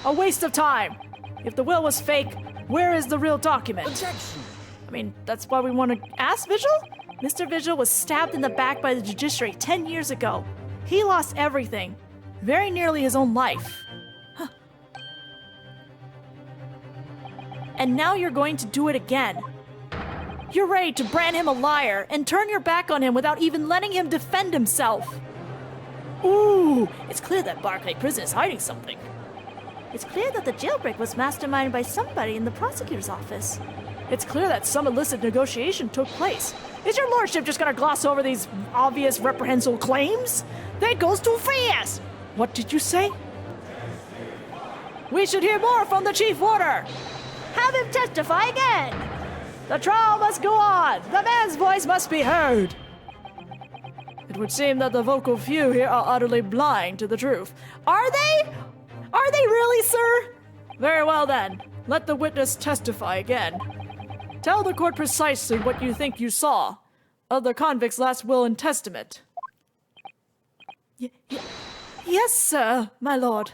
Speaker 2: A waste of time. If the will was fake, where is the real document?
Speaker 4: Objection!
Speaker 2: I mean, that's why we want to ask Vigil? Mr. Vigil was stabbed in the back by the judiciary 10 years ago. He lost everything. Very nearly his own life. Huh. And now you're going to do it again. You're ready to brand him a liar and turn your back on him without even letting him defend himself. Ooh, it's clear that Barclay Prison is hiding something. It's clear that the jailbreak was masterminded by somebody in the prosecutor's office. It's clear that some illicit negotiation took place. Is your lordship just gonna gloss over these obvious reprehensible claims? That goes too fast! What did you say? We should hear more from the chief warder! Have him testify again! The trial must go on! The man's voice must be heard! It would seem that the vocal few here are utterly blind to the truth. Are they? Are they really, sir? Very well then. Let the witness testify again. Tell the court precisely what you think you saw of the convict's last will and testament. Yes, sir, my lord.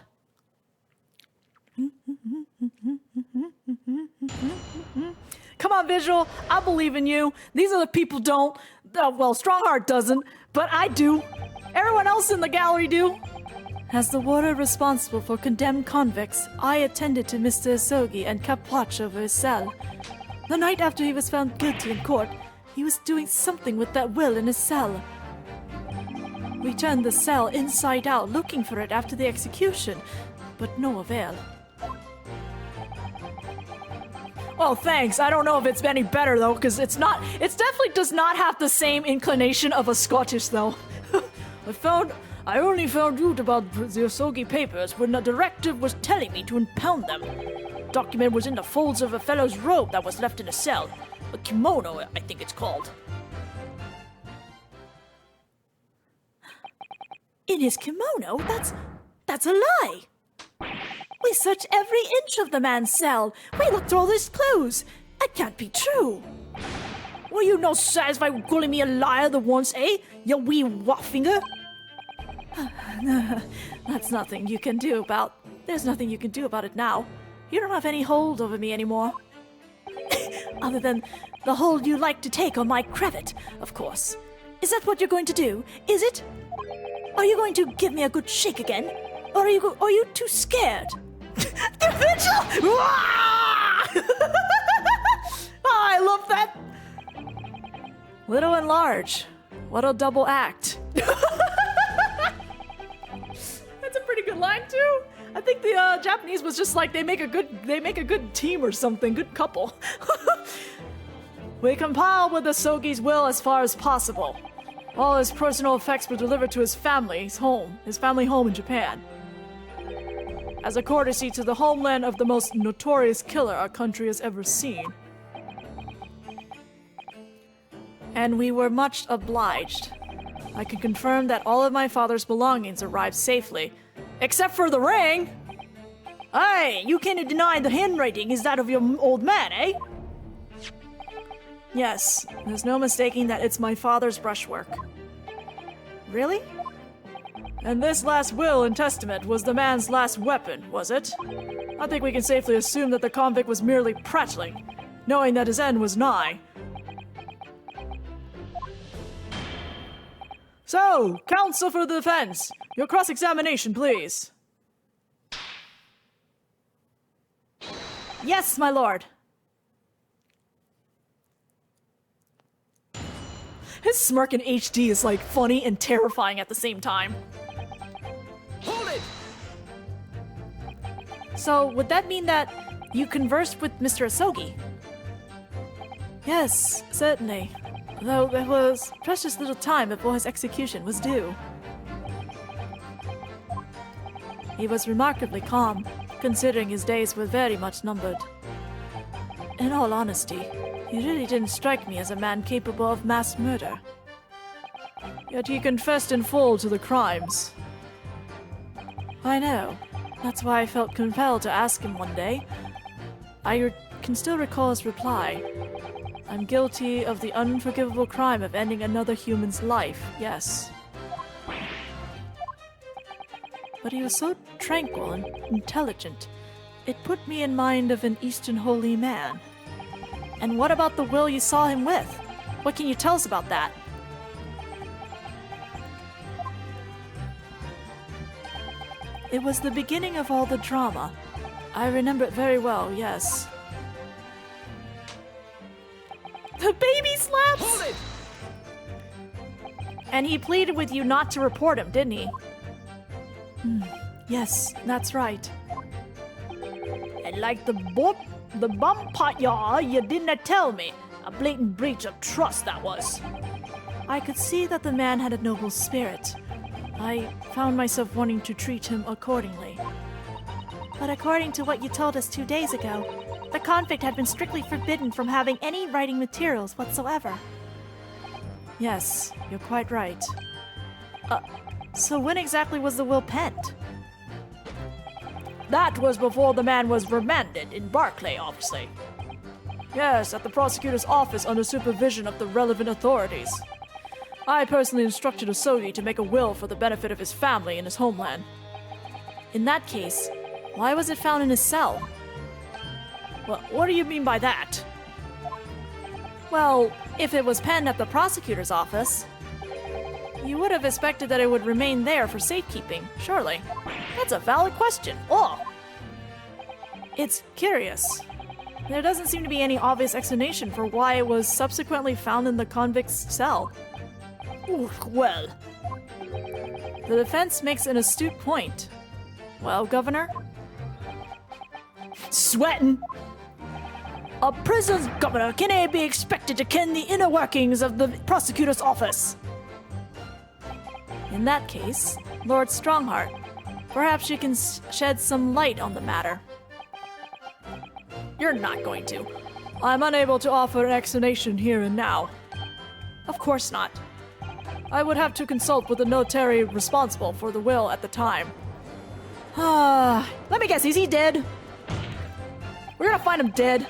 Speaker 2: Come on, Visual. I believe in you. These other people don't. Well, Strongheart doesn't, but I do. Everyone else in the gallery do. As the warder responsible for condemned convicts, I attended to Mr. Asogi and kept watch over his cell. The night after he was found guilty in court, he was doing something with that will in his cell. We turned the cell inside out looking for it after the execution, but no avail. Well, thanks. I don't know if it's any better, though, because it's definitely does not have the same inclination of a Scottish, though.
Speaker 1: I only found out about the Asogi papers when the directive was telling me to impound them. The document was in the folds of a fellow's robe that was left in a cell. A kimono, I think it's called.
Speaker 2: In his kimono? That's a lie! We searched every inch of the man's cell. We looked through all his clothes. It can't be true.
Speaker 1: Were you not satisfied with calling me a liar the once, eh? You wee whatfinger?
Speaker 2: There's nothing you can do about it now. You don't have any hold over me anymore. Other than the hold you like to take on my credit, of course. Is that what you're going to do? Is it? Are you going to give me a good shake again? Or are you too scared?
Speaker 1: The vigil! I love that!
Speaker 2: Little and large. What a double act.
Speaker 1: That's a pretty good line too. I think the Japanese was just like they make a good team or something, good couple. We compiled with Asogi's will as far as possible. All his personal effects were delivered to his family home in Japan. As a courtesy to the homeland of the most notorious killer our country has ever seen. And we were much obliged. I can confirm that all of my father's belongings arrived safely, except for the ring! Hey, you can't deny the handwriting is that of your old man, eh?
Speaker 2: Yes, there's no mistaking that it's my father's brushwork. Really?
Speaker 1: And this last will and testament was the man's last weapon, was it? I think we can safely assume that the convict was merely prattling, knowing that his end was nigh. So, counsel for the defense, your cross-examination, please.
Speaker 2: Yes, my lord.
Speaker 1: His smirk in HD is like funny and terrifying at the same time.
Speaker 4: Hold it!
Speaker 2: So, would that mean that you conversed with Mr. Asogi?
Speaker 1: Yes, certainly. Though there was precious little time before his execution was due. He was remarkably calm, considering his days were very much numbered. In all honesty, he really didn't strike me as a man capable of mass murder. Yet he confessed in full to the crimes. I know. That's why I felt compelled to ask him one day. I can still recall his reply. I'm guilty of the unforgivable crime of ending another human's life, yes. But he was so tranquil and intelligent, it put me in mind of an Eastern holy man.
Speaker 2: And what about the will you saw him with? What can you tell us about that?
Speaker 1: It was the beginning of all the drama. I remember it very well, yes. The baby slaps!
Speaker 4: Hold it!
Speaker 2: And he pleaded with you not to report him, didn't he?
Speaker 1: Yes, that's right.
Speaker 5: And like the bum pot you didn't tell me. A blatant breach of trust that was.
Speaker 1: I could see that the man had a noble spirit. I found myself wanting to treat him accordingly.
Speaker 2: But according to what you told us 2 days ago, the convict had been strictly forbidden from having any writing materials whatsoever.
Speaker 1: Yes, you're quite right. So when exactly was the will penned?
Speaker 5: That was before the man was remanded in Barclay, obviously.
Speaker 1: Yes, at the prosecutor's office under supervision of the relevant authorities. I personally instructed Asogi to make a will for the benefit of his family in his homeland.
Speaker 2: In that case, why was it found in his cell?
Speaker 5: Well, what do you mean by that?
Speaker 2: Well, if it was penned at the prosecutor's office, you would have expected that it would remain there for safekeeping, surely.
Speaker 5: That's a valid question. Oh!
Speaker 1: It's curious. There doesn't seem to be any obvious explanation for why it was subsequently found in the convict's cell.
Speaker 5: Ooh, well...
Speaker 1: The defense makes an astute point. Well, Governor?
Speaker 5: Sweating! A prison's governor can be expected to ken the inner workings of the prosecutor's office.
Speaker 2: In that case, Lord Strongheart, perhaps you can shed some light on the matter.
Speaker 1: You're not going to. I'm unable to offer an explanation here and now.
Speaker 2: Of course not.
Speaker 1: I would have to consult with the notary responsible for the will at the time.
Speaker 2: Let me guess, is he dead? We're gonna find him dead.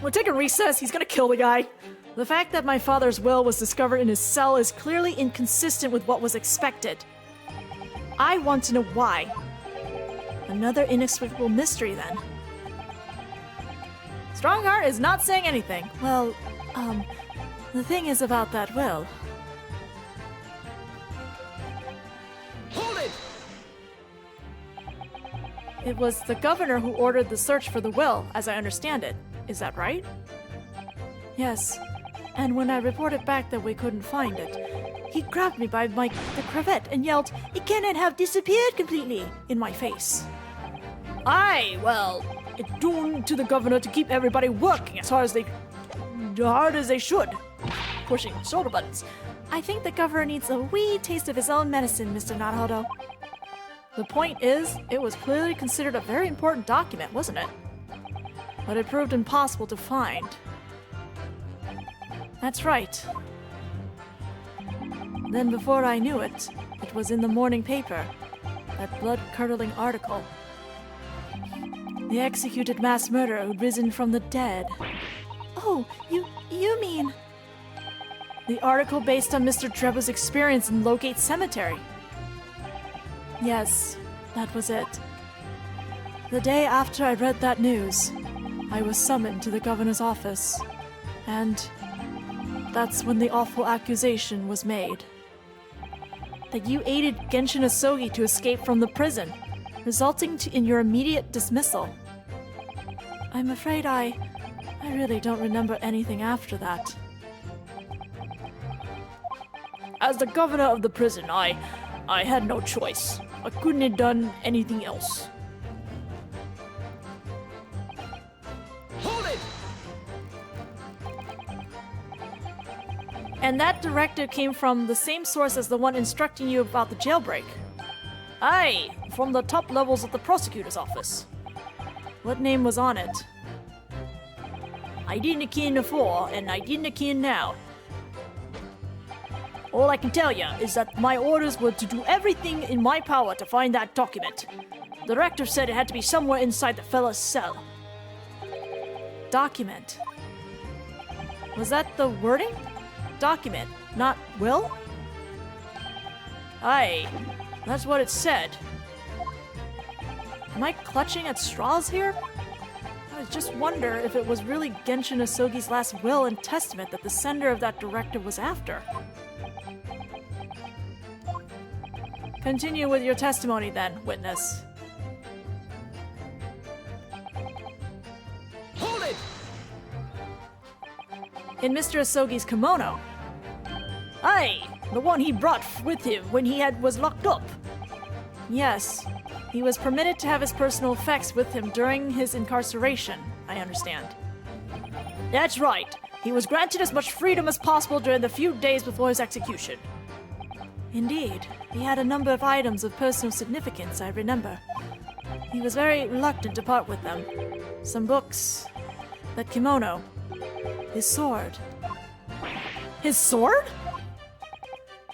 Speaker 1: We'll take a recess, he's gonna kill the guy.
Speaker 2: The fact that my father's will was discovered in his cell is clearly inconsistent with what was expected. I want to know why. Another inexplicable mystery, then.
Speaker 1: Strongheart is not saying anything.
Speaker 2: Well, the thing is about that will.
Speaker 4: Hold it!
Speaker 1: It was the governor who ordered the search for the will, as I understand it. Is that right?
Speaker 2: Yes. And when I reported back that we couldn't find it, he grabbed me by the cravat and yelled, "It cannot have disappeared completely," in my face.
Speaker 1: Aye, well, it's due to the governor to keep everybody working as hard as they should. Pushing shoulder buttons.
Speaker 2: I think the governor needs a wee taste of his own medicine, Mr. Naruhodo.
Speaker 1: The point is, it was clearly considered a very important document, wasn't it? But it proved impossible to find.
Speaker 2: That's right. Then before I knew it, it was in the morning paper. That blood-curdling article. The executed mass murderer who'd risen from the dead. Oh, you mean...
Speaker 1: The article based on Mr. Trevor's experience in Logate Cemetery.
Speaker 2: Yes, that was it. The day after I read that news, I was summoned to the governor's office. And that's when the awful accusation was made.
Speaker 1: That you aided Genshin Asogi to escape from the prison, resulting in your immediate dismissal.
Speaker 2: I'm afraid I really don't remember anything after that.
Speaker 1: As the governor of the prison, I had no choice. I couldn't have done anything else.
Speaker 4: Hold it!
Speaker 1: And that directive came from the same source as the one instructing you about the jailbreak. Aye, from the top levels of the prosecutor's office.
Speaker 2: What name was on it?
Speaker 1: I didn't ken before, and I didn't ken now. All I can tell you is that my orders were to do everything in my power to find that document. The director said it had to be somewhere inside the fella's cell.
Speaker 2: Document. Was that the wording? Document, not will?
Speaker 1: Aye, that's what it said.
Speaker 2: Am I clutching at straws here? I just wonder if it was really Genshin Asogi's last will and testament that the sender of that directive was after.
Speaker 1: Continue with your testimony then, witness.
Speaker 4: Hold it!
Speaker 1: In Mr. Asogi's kimono. Aye, the one he brought with him when he was locked up.
Speaker 2: Yes, he was permitted to have his personal effects with him during his incarceration, I understand.
Speaker 1: That's right. He was granted as much freedom as possible during the few days before his execution.
Speaker 2: Indeed, he had a number of items of personal significance, I remember. He was very reluctant to part with them. Some books, that kimono, his sword.
Speaker 1: His sword?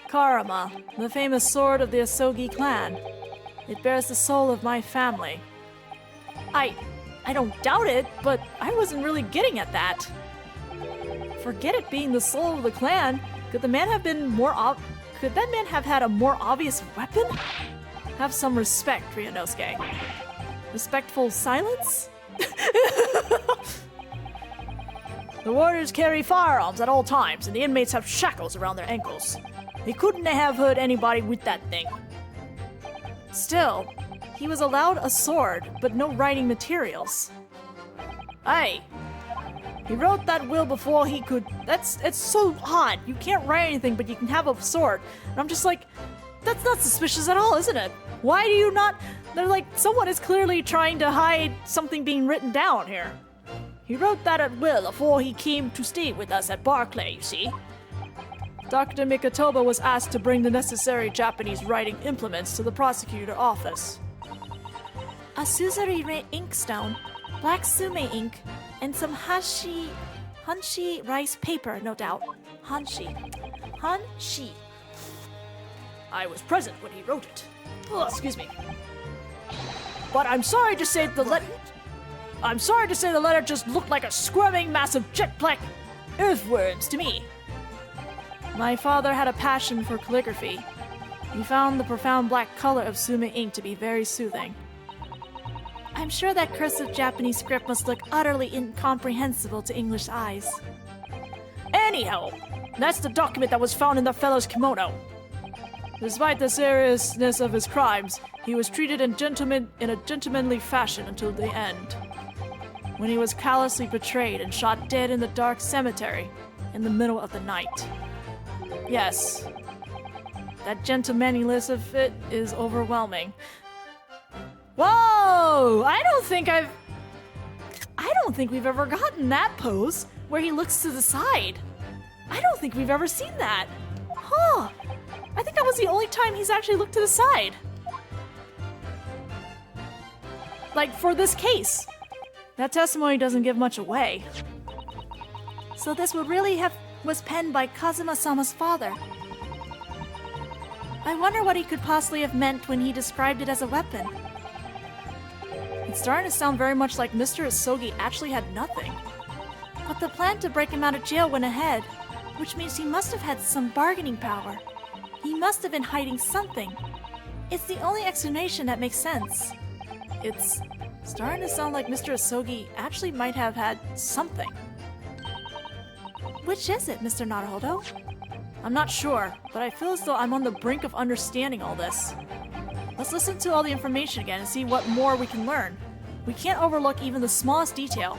Speaker 2: Karuma, the famous sword of the Asogi Clan. It bears the soul of my family.
Speaker 1: I don't doubt it, but I wasn't really getting at that.
Speaker 2: Forget it being the soul of the clan. Could the man have been more Could that man have had a more obvious weapon? Have some respect, Ryunosuke. Respectful silence?
Speaker 1: The warriors carry firearms at all times, and the inmates have shackles around their ankles. They couldn't have hurt anybody with that thing.
Speaker 2: Still, he was allowed a sword, but no writing materials.
Speaker 1: Aye. He wrote that will before he could... It's so odd. You can't write anything, but you can have a sword. And I'm just like, that's not suspicious at all, isn't it? Why do you not... They're like, someone is clearly trying to hide something being written down here. He wrote that at will before he came to stay with us at Barclay, you see. Dr. Mikotoba was asked to bring the necessary Japanese writing implements to the prosecutor office.
Speaker 2: A Suzuri inkstone, black sume ink, and some hanshi rice paper, no doubt. Hanshi.
Speaker 5: I was present when he wrote it. Excuse me. But I'm sorry to say the letter just looked like a squirming mass of jet black earthworms to me.
Speaker 1: My father had a passion for calligraphy. He found the profound black color of sume ink to be very soothing.
Speaker 2: I'm sure that cursive Japanese script must look utterly incomprehensible to English eyes.
Speaker 5: Anyhow, that's the document that was found in the fellow's kimono.
Speaker 1: Despite the seriousness of his crimes, he was treated in a gentlemanly fashion until the end, when he was callously betrayed and shot dead in the dark cemetery in the middle of the night. Yes, that gentlemanliness of it is overwhelming.
Speaker 5: Whoa! I don't think we've ever gotten that pose where he looks to the side. I don't think we've ever seen that. Huh. I think that was the only time he's actually looked to the side. Like, for this case.
Speaker 1: That testimony doesn't give much away.
Speaker 2: So this was penned by Kazuma-sama's father. I wonder what he could possibly have meant when he described it as a weapon.
Speaker 1: It's starting to sound very much like Mr. Asogi actually had nothing.
Speaker 2: But the plan to break him out of jail went ahead, which means he must have had some bargaining power. He must have been hiding something. It's the only explanation that makes sense.
Speaker 1: It's starting to sound like Mr. Asogi actually might have had something.
Speaker 2: Which is it, Mr. Naruhodo?
Speaker 1: I'm not sure, but I feel as though I'm on the brink of understanding all this. Let's listen to all the information again and see what more we can learn. We can't overlook even the smallest detail.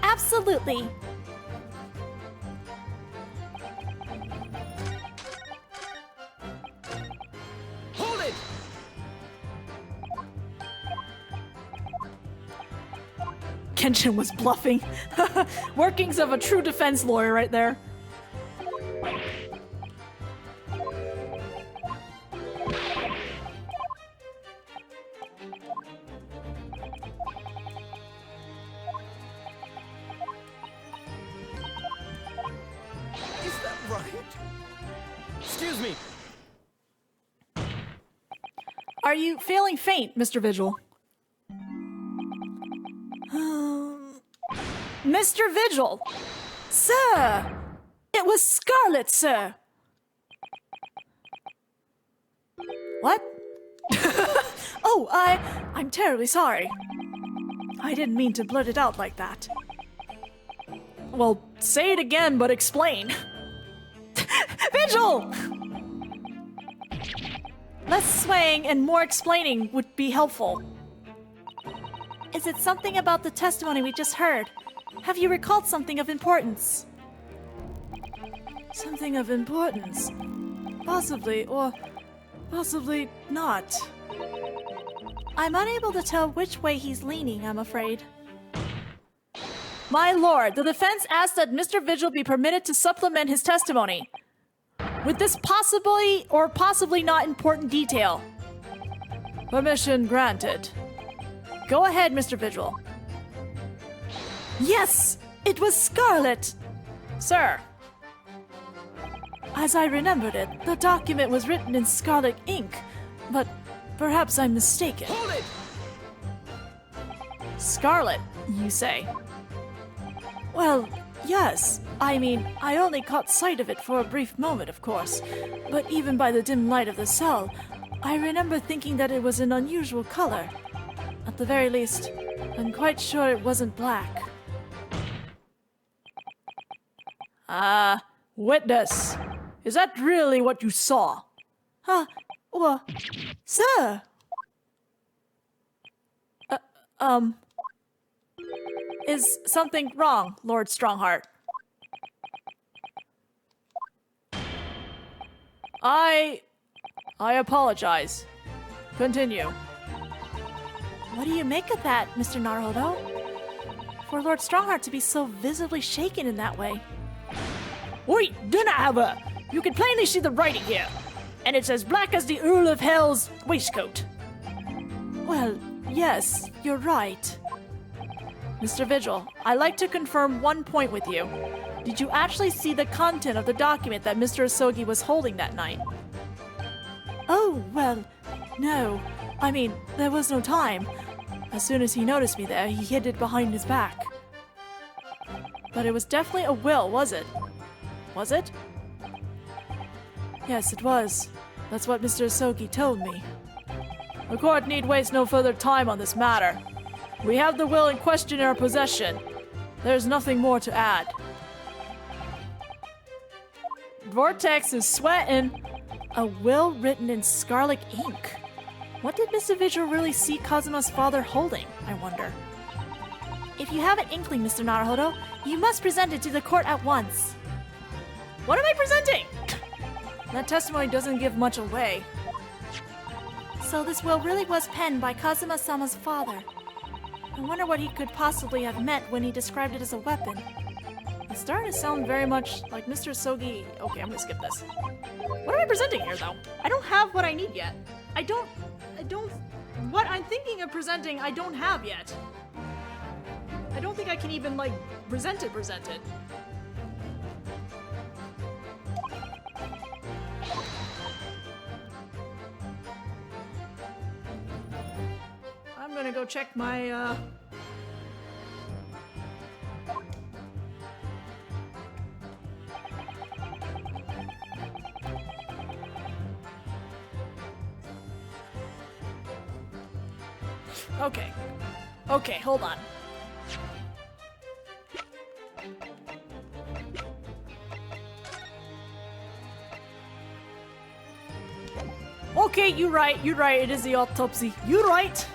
Speaker 2: Absolutely!
Speaker 4: Hold it!
Speaker 1: Kenshin was bluffing. Workings of a true defense lawyer right there.
Speaker 4: Is that right? Excuse me.
Speaker 1: Are you feeling faint, Mr. Vigil? Mr. Vigil!
Speaker 2: Sir! It was Scarlet, sir!
Speaker 1: What? Oh, I'm terribly sorry. I didn't mean to blurt it out like that. Well, say it again, but explain. Vigil! Less swaying and more explaining would be helpful.
Speaker 2: Is it something about the testimony we just heard? Have you recalled something of importance?
Speaker 1: Something of importance? Possibly, or possibly not.
Speaker 2: I'm unable to tell which way he's leaning, I'm afraid.
Speaker 1: My lord, the defense asks that Mr. Vigil be permitted to supplement his testimony with this possibly or possibly not important detail. Permission granted. Go ahead, Mr. Vigil.
Speaker 2: Yes! It was Scarlet!
Speaker 1: Sir.
Speaker 2: As I remembered it, the document was written in scarlet ink, but perhaps I'm mistaken.
Speaker 4: Hold it!
Speaker 1: Scarlet, you say?
Speaker 2: Well, yes. I mean, I only caught sight of it for a brief moment, of course. But even by the dim light of the cell, I remember thinking that it was an unusual color. At the very least, I'm quite sure it wasn't black.
Speaker 1: Witness. Is that really what you saw?
Speaker 2: Well, sir!
Speaker 1: Is something wrong, Lord Strongheart? I apologize. Continue.
Speaker 2: What do you make of that, Mr. Naruhodo? For Lord Strongheart to be so visibly shaken in that way.
Speaker 5: We do not have
Speaker 1: You can plainly see the writing here, and it's as black as the Earl of Hell's waistcoat.
Speaker 2: Well, yes, you're right.
Speaker 1: Mr. Vigil, I'd like to confirm one point with you. Did you actually see the content of the document that Mr. Asogi was holding that night?
Speaker 2: Oh, well, no. I mean, there was no time. As soon as he noticed me there, he hid it behind his back.
Speaker 1: But it was definitely a will, was it? Was it?
Speaker 2: Yes, it was. That's what Mr. Asogi told me.
Speaker 1: The court need waste no further time on this matter. We have the will in question in our possession. There's nothing more to add. Vortex is sweating.
Speaker 2: A will written in scarlet ink. What did Mr. Vigil really see Kazuma's father holding, I wonder? If you have an inkling, Mr. Naruhodo, you must present it to the court at once.
Speaker 1: What am I presenting?
Speaker 2: That testimony doesn't give much away. So this will really was penned by Kazuma-sama's father. I wonder what he could possibly have meant when he described it as a weapon.
Speaker 1: It's starting to sound very much like Mr. Asogi. Okay, I'm gonna skip this. What am I presenting here, though? I don't have what I need yet. I don't... What I'm thinking of presenting, I don't have yet. I don't think I can even, like, present it. I'm gonna go check my, Okay, hold on. Okay, you're right, it is the autopsy. You're right!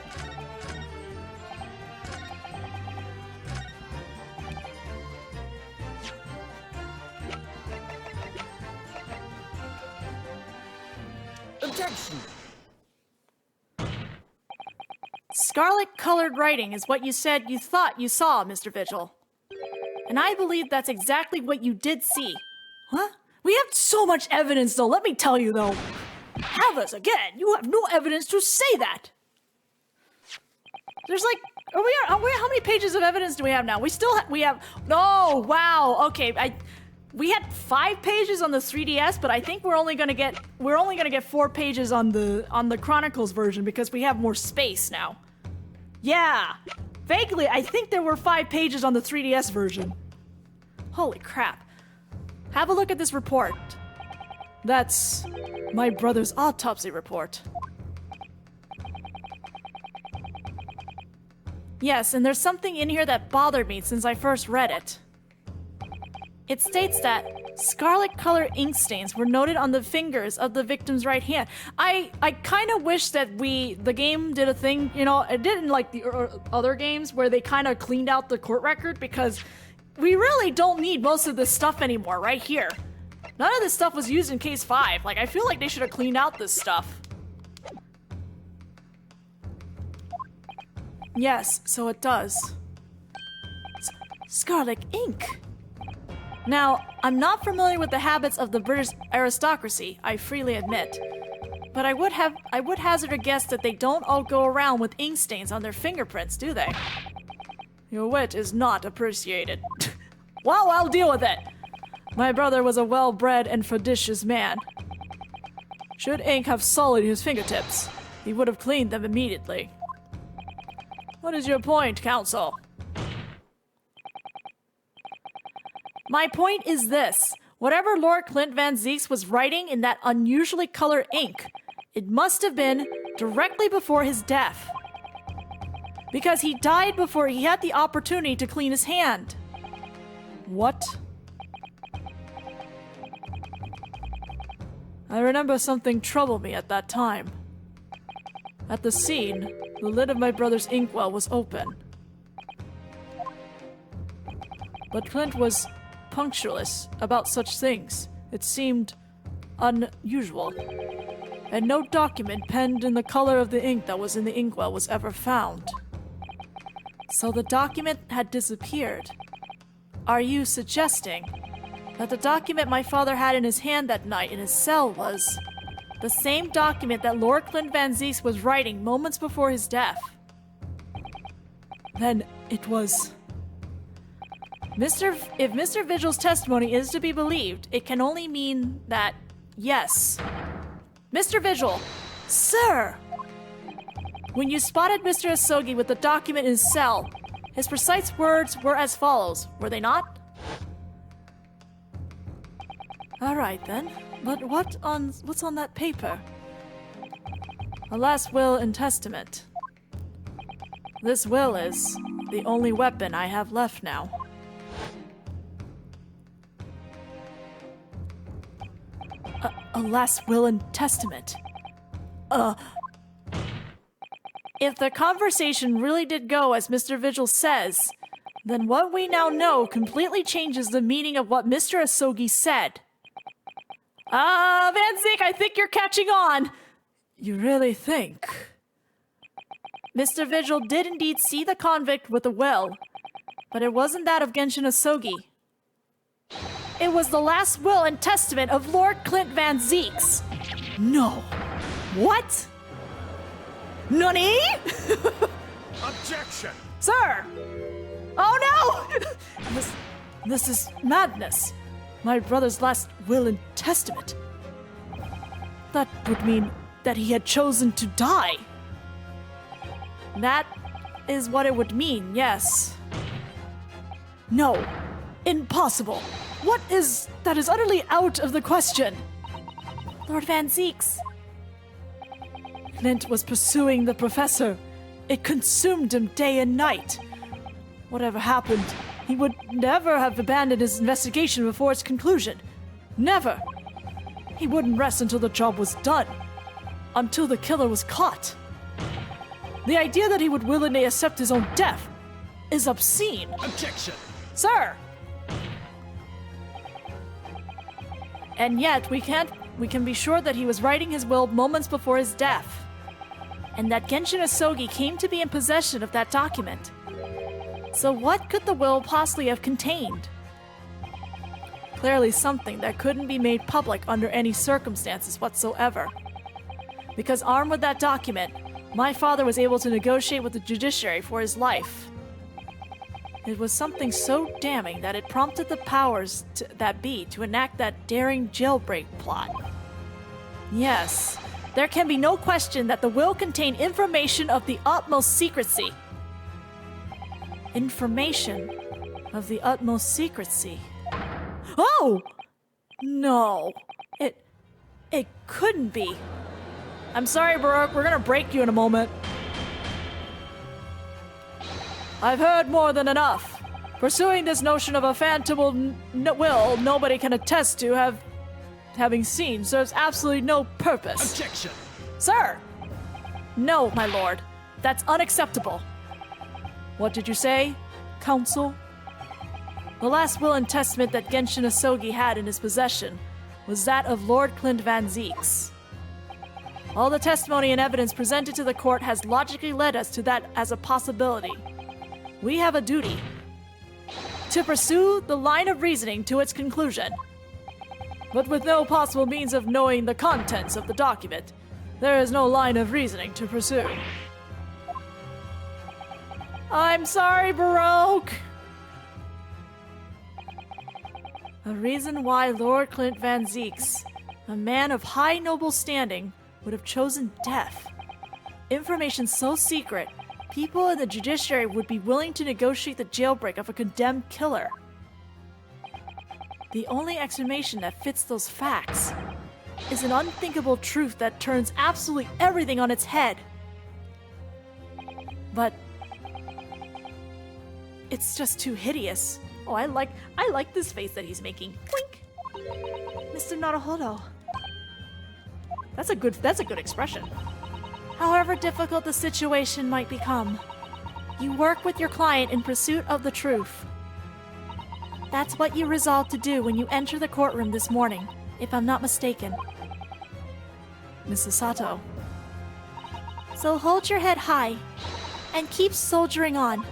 Speaker 4: Objection!
Speaker 1: Scarlet-colored writing is what you said you thought you saw, Mr. Vigil. And I believe that's exactly what you did see.
Speaker 2: Huh?
Speaker 1: We have so much evidence, though, let me tell you, though. Have us again! You have no evidence to say that! There's like... how many pages of evidence do we have now? We have... No, wow, okay, we had 5 pages on the 3DS, but I think we're only gonna get 4 pages on the Chronicles version because we have more space now. Yeah, vaguely, I think there were 5 pages on the 3DS version. Holy crap. Have a look at this report. That's my brother's autopsy report. Yes, and there's something in here that bothered me since I first read it. It states that scarlet-colored ink stains were noted on the fingers of the victim's right hand. I kind of wish that the game did a thing, you know, it didn't like the other games where they kind of cleaned out the court record because we really don't need most of this stuff anymore right here. None of this stuff was used in case 5. Like, I feel like they should have cleaned out this stuff. Yes, so it does. Scarlet ink. Now, I'm not familiar with the habits of the British aristocracy, I freely admit. But I would hazard a guess that they don't all go around with ink stains on their fingerprints, do they? Your wit is not appreciated. Well, I'll deal with it. My brother was a well-bred and fastidious man. Should ink have sullied his fingertips, he would have cleaned them immediately. What is your point, counsel? My point is this. Whatever Lord Clint Van Zieks was writing in that unusually colored ink, it must have been directly before his death. Because he died before he had the opportunity to clean his hand. What? I remember something troubled me at that time. At the scene, the lid of my brother's inkwell was open. But Clint was punctilious about such things. It seemed unusual. And no document penned in the color of the ink that was in the inkwell was ever found. So the document had disappeared. Are you suggesting
Speaker 2: that the document my father had in his hand that night in his cell was the same document that Lord Clint Van Zieks was writing moments before his death. Then it was... If Mr. Vigil's testimony is to be believed, it can only mean that, yes. Mr. Vigil! Sir! When you spotted Mr. Asogi with the document in his cell, his precise words were as follows, were they not? Alright then, but what's on that paper? A last will and testament. This will is the only weapon I have left now. A last will and testament. If the conversation really did go as Mr. Vigil says, then what we now know completely changes the meaning of what Mr. Asogi said. Van Zieks, I think you're catching on! You really think? Mr. Vigil did indeed see the convict with the will, but it wasn't that of Genshin Asogi. It was the last will and testament of Lord Clint Van Zieks. No. What? Nani?
Speaker 4: Objection!
Speaker 2: Sir! Oh no! This is madness. My brother's last will and testament. That would mean that he had chosen to die. That is what it would mean, yes. No. Impossible. That is utterly out of the question. Lord Van Zieks. Clint was pursuing the professor. It consumed him day and night. Whatever happened, he would never have abandoned his investigation before its conclusion. Never. He wouldn't rest until the job was done. Until the killer was caught. The idea that he would willingly accept his own death is obscene.
Speaker 4: Objection!
Speaker 2: Sir! And yet, we can be sure that he was writing his will moments before his death. And that Genshin Asogi came to be in possession of that document. So what could the will possibly have contained? Clearly something that couldn't be made public under any circumstances whatsoever. Because armed with that document, my father was able to negotiate with the judiciary for his life. It was something so damning that it prompted the powers that be to enact that daring jailbreak plot. Yes, there can be no question that the will contained information of the utmost secrecy. Information of the utmost secrecy. Oh! No. It couldn't be. I'm sorry, Baroque, we're gonna break you in a moment. I've heard more than enough. Pursuing this notion of a phantom will nobody can attest to having seen serves absolutely no purpose.
Speaker 4: Objection!
Speaker 2: Sir! No, my lord. That's unacceptable. What did you say, counsel? The last will and testament that Genshin Asogi had in his possession was that of Lord Clint Van Zieks. All the testimony and evidence presented to the court has logically led us to that as a possibility. We have a duty to pursue the line of reasoning to its conclusion. But with no possible means of knowing the contents of the document, there is no line of reasoning to pursue. I'm sorry, Baroque. A reason why Lord Clint Van Zieks, a man of high noble standing, would have chosen death. Information so secret, people in the judiciary would be willing to negotiate the jailbreak of a condemned killer. The only explanation that fits those facts is an unthinkable truth that turns absolutely everything on its head. But it's just too hideous. Oh, I like this face that he's making. Wink. Mr. Naruhodo. That's a good expression. However difficult the situation might become, you work with your client in pursuit of the truth. That's what you resolved to do when you entered the courtroom this morning, if I'm not mistaken. Mrs. Sato. So hold your head high, and keep soldiering on.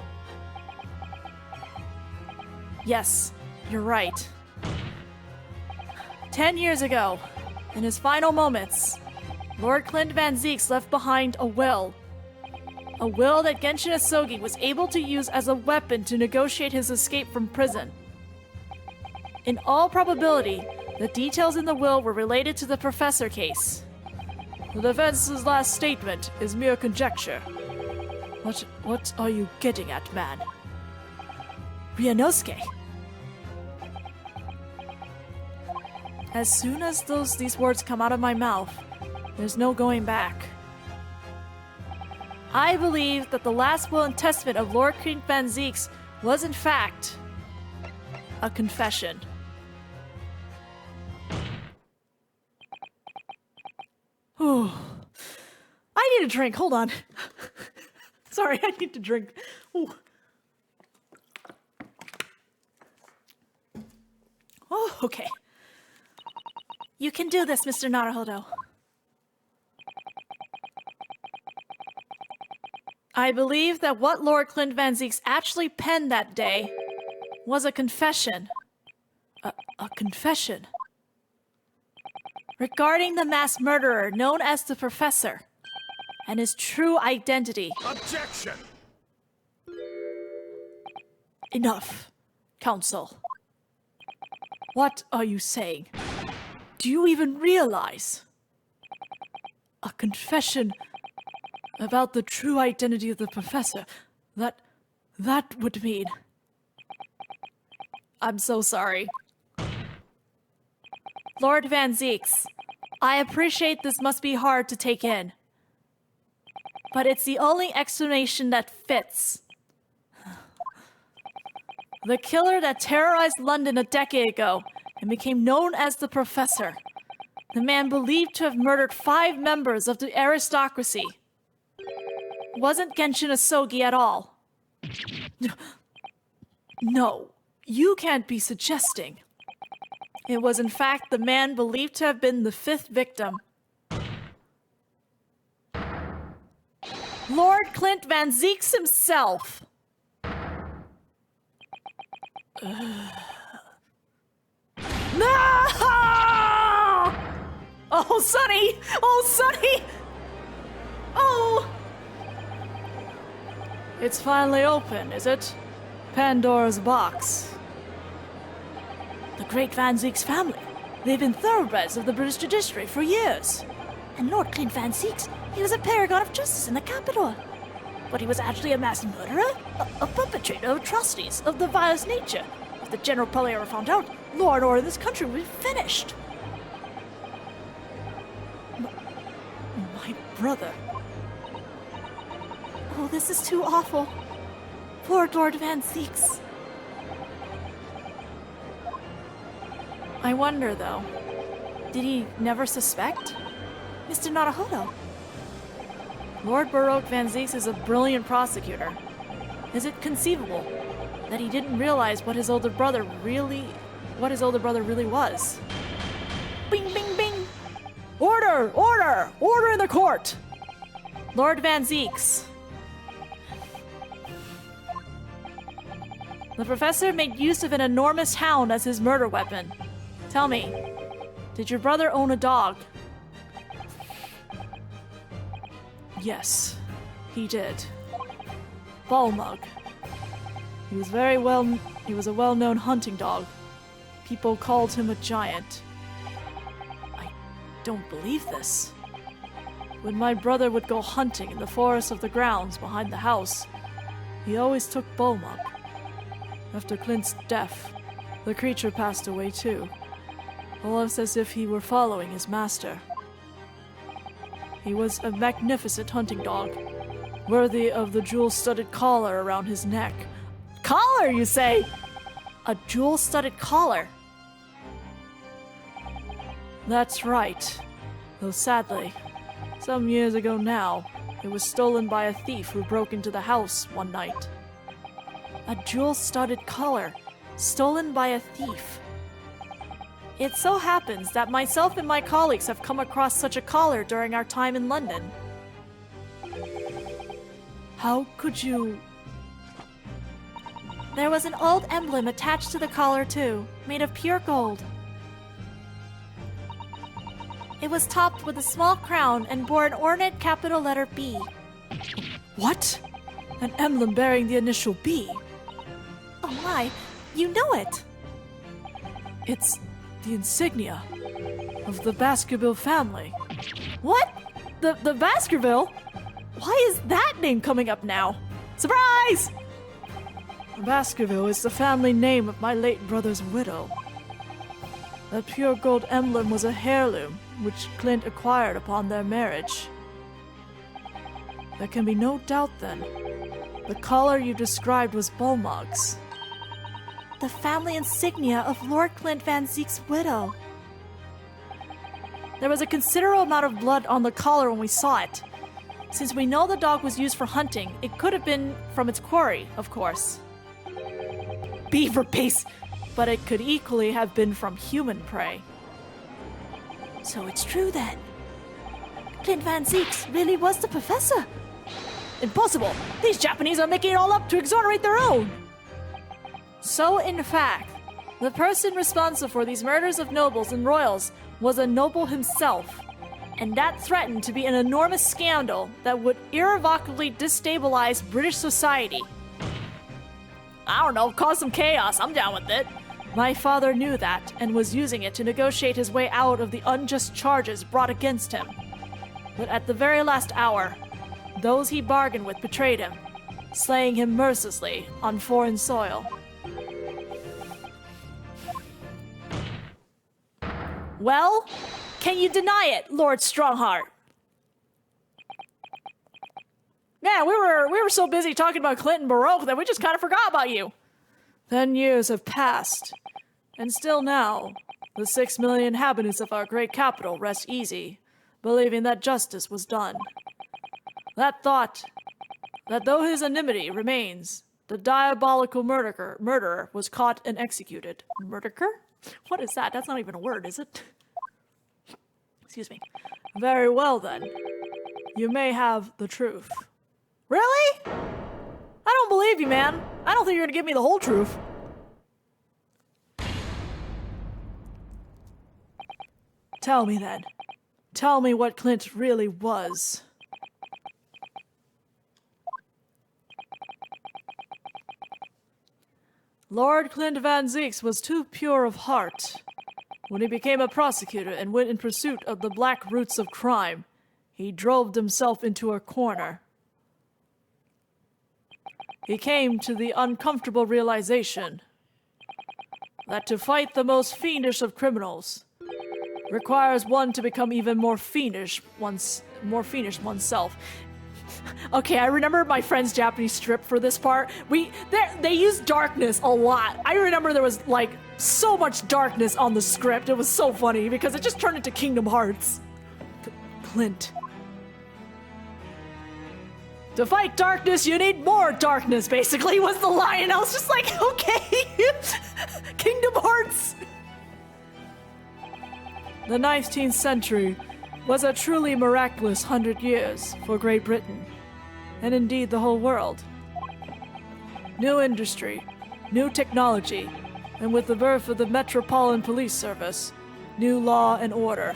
Speaker 2: Yes, you're right.
Speaker 1: 10 years ago, in his final moments, Lord Clint Van Zieks left behind a will. A will that Genshin Asogi was able to use as a weapon to negotiate his escape from prison. In all probability, the details in the will were related to the Professor case. The defense's last statement is mere conjecture. What are you getting at, man?
Speaker 2: Ryunosuke.
Speaker 1: As soon as these words come out of my mouth, there's no going back. I believe that the last will and testament of Lord Clint Van Zieks was in fact a confession.
Speaker 2: Ooh. I need a drink. Hold on. Sorry, I need to drink. Ooh. Oh, okay. You can do this, Mr. Naruhodo.
Speaker 1: I believe that what Lord Clint Van Zieks actually penned that day was a confession.
Speaker 2: A confession?
Speaker 1: Regarding the mass murderer known as the Professor and his true identity.
Speaker 4: Objection!
Speaker 2: Enough, Counsel. What are you saying? Do you even realize? A confession about the true identity of the Professor. That would mean...
Speaker 1: I'm so sorry. Lord Van Zieks, I appreciate this must be hard to take in. But it's the only explanation that fits. The killer that terrorized London a decade ago and became known as the Professor. The man believed to have murdered 5 members of the aristocracy. Wasn't Genshin Asogi at all.
Speaker 2: No, you can't be suggesting.
Speaker 1: It was in fact the man believed to have been the 5th victim. Lord Clint Van Zieks himself.
Speaker 2: No! Oh, Sonny! Oh, Sonny! Oh!
Speaker 1: It's finally open, is it? Pandora's box.
Speaker 2: The great Van Zieks family. They've been thoroughbreds of the British judiciary for years. And Lord Clint Van Zieks, he was a paragon of justice in the capital. But he was actually a mass murderer, a perpetrator of atrocities of the vilest nature. If the general public ever found out, law and order in this country would be finished. My brother. Oh, this is too awful. Poor Lord Van Zieks.
Speaker 1: I wonder, though, did he never suspect?
Speaker 2: Mr. Naruhodo.
Speaker 1: Lord Baroque Van Zieks is a brilliant prosecutor. Is it conceivable that he didn't realize what his older brother really was?
Speaker 2: Bing, bing, bing.
Speaker 1: Order! Order! Order in the court! Lord Van Zieks. The Professor made use of an enormous hound as his murder weapon. Tell me, did your brother own a dog?
Speaker 2: Yes, he did.
Speaker 1: Bullmug. He was a well-known hunting dog. People called him a giant.
Speaker 2: I don't believe this.
Speaker 1: When my brother would go hunting in the forest of the grounds behind the house, he always took Bullmug. After Clint's death, the creature passed away too, almost as if he were following his master. He was a magnificent hunting dog, worthy of the jewel-studded collar around his neck.
Speaker 2: Collar, you say?
Speaker 1: A jewel-studded collar? That's right. Though sadly, some years ago now, it was stolen by a thief who broke into the house one night. A jewel-studded collar, stolen by a thief. It so happens that myself and my colleagues have come across such a collar during our time in London.
Speaker 2: How could you...
Speaker 1: There was an old emblem attached to the collar too, made of pure gold.
Speaker 2: It was topped with a small crown and bore an ornate capital letter B.
Speaker 1: What? An emblem bearing the initial B.
Speaker 2: Oh my, you know it!
Speaker 1: It's the insignia of the Baskerville family.
Speaker 2: What? The Baskerville? Why is that name coming up now? Surprise!
Speaker 1: Baskerville is the family name of my late brother's widow. That pure gold emblem was a heirloom which Clint acquired upon their marriage. There can be no doubt then. The collar you described was Bulmog's.
Speaker 2: The family insignia of Lord Clint Van Zeek's widow. There was a considerable amount of blood on the collar when we saw it. Since we know the dog was used for hunting, it could have been from its quarry, of course.
Speaker 1: Beaver base! But it could equally have been from human prey.
Speaker 2: So it's true then. Clint Van Zeeks really was the professor.
Speaker 1: Impossible! These Japanese are making it all up to exonerate their own!
Speaker 2: So, in fact, the person responsible for these murders of nobles and royals was a noble himself, and that threatened to be an enormous scandal that would irrevocably destabilize British society.
Speaker 1: I don't know, cause some chaos, I'm down with it. My father knew that and was using it to negotiate his way out of the unjust charges brought against him. But at the very last hour, those he bargained with betrayed him, slaying him mercilessly on foreign soil.
Speaker 2: Well, can you deny it, Lord Strongheart?
Speaker 1: Man, we were so busy talking about Clinton Baroque that we just kind of forgot about you. 10 years have passed, and still now, the 6 million inhabitants of our great capital rest easy, believing that justice was done. That thought, that though his enmity remains, the diabolical murderer was caught and executed. Murderer? What is that? That's not even a word, is it? Excuse me. Very well, then. You may have the truth. Really? I don't believe you, man. I don't think you're gonna give me the whole truth. Tell me, then. Tell me what Clint really was. Lord Clint Van Zeeks was too pure of heart. When he became a prosecutor and went in pursuit of the black roots of crime, he drove himself into a corner. He came to the uncomfortable realization that to fight the most fiendish of criminals requires one to become even more fiendish oneself. Okay, I remember my friend's Japanese strip for this part. They used darkness a lot. I remember there was like so much darkness on the script. It was so funny because it just turned into Kingdom Hearts. Clint. To fight darkness, you need more darkness, basically, was the line. I was just like, okay. Kingdom Hearts. The 19th century was a truly miraculous 100 years for Great Britain, and indeed the whole world. New industry, new technology, and with the birth of the Metropolitan Police Service, new law and order.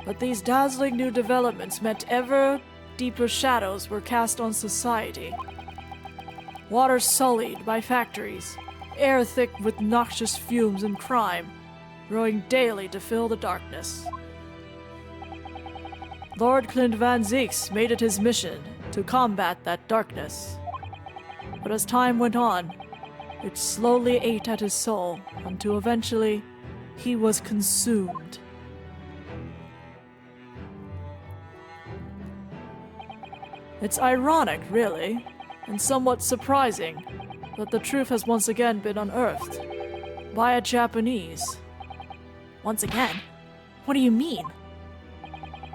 Speaker 1: But these dazzling new developments meant ever deeper shadows were cast on society. Water sullied by factories, air thick with noxious fumes and crime, growing daily to fill the darkness. Lord Clint Van Zeeks made it his mission to combat that darkness. But as time went on, it slowly ate at his soul until eventually he was consumed. It's ironic, really, and somewhat surprising that the truth has once again been unearthed by a Japanese.
Speaker 2: Once again? What do you mean?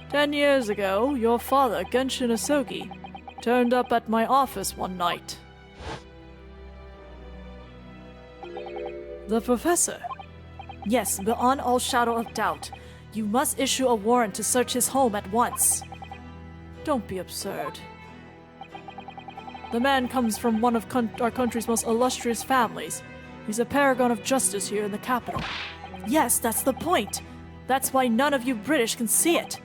Speaker 1: 10 years ago, your father, Genshin Asogi, turned up at my office one night. The professor.
Speaker 2: Yes, beyond all shadow of doubt. You must issue a warrant to search his home at once.
Speaker 1: Don't be absurd. The man comes from one of our country's most illustrious families. He's a paragon of justice here in the capital.
Speaker 2: Yes, that's the point. That's why none of you British can see it.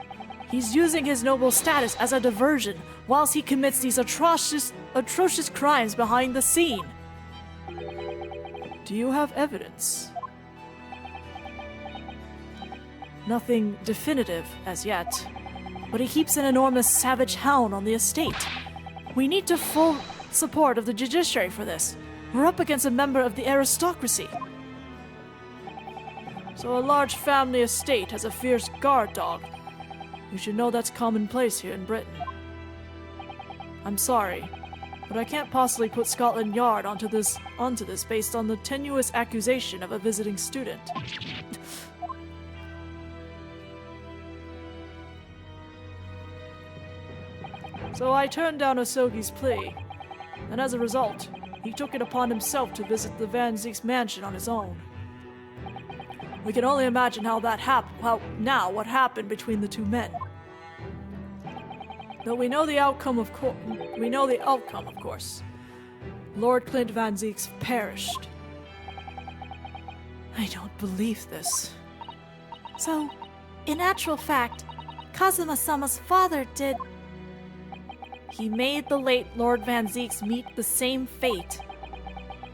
Speaker 2: He's using his noble status as a diversion whilst he commits these atrocious crimes behind the scene.
Speaker 1: Do you have evidence?
Speaker 2: Nothing definitive as yet, but he keeps an enormous savage hound on the estate. We need the full support of the judiciary for this. We're up against a member of the aristocracy.
Speaker 1: So a large family estate has a fierce guard dog. You should know that's commonplace here in Britain. I'm sorry, but I can't possibly put Scotland Yard onto this based on the tenuous accusation of a visiting student. So I turned down Asogi's plea, and as a result, he took it upon himself to visit the Van Zeek's mansion on his own. We can only imagine what happened between the two men. Though we know the outcome, of course. Lord Clint Van Zeek's perished.
Speaker 2: I don't believe this. So, in actual fact, Kazuma-sama's father did... He made the late Lord Van Zeeks meet the same fate.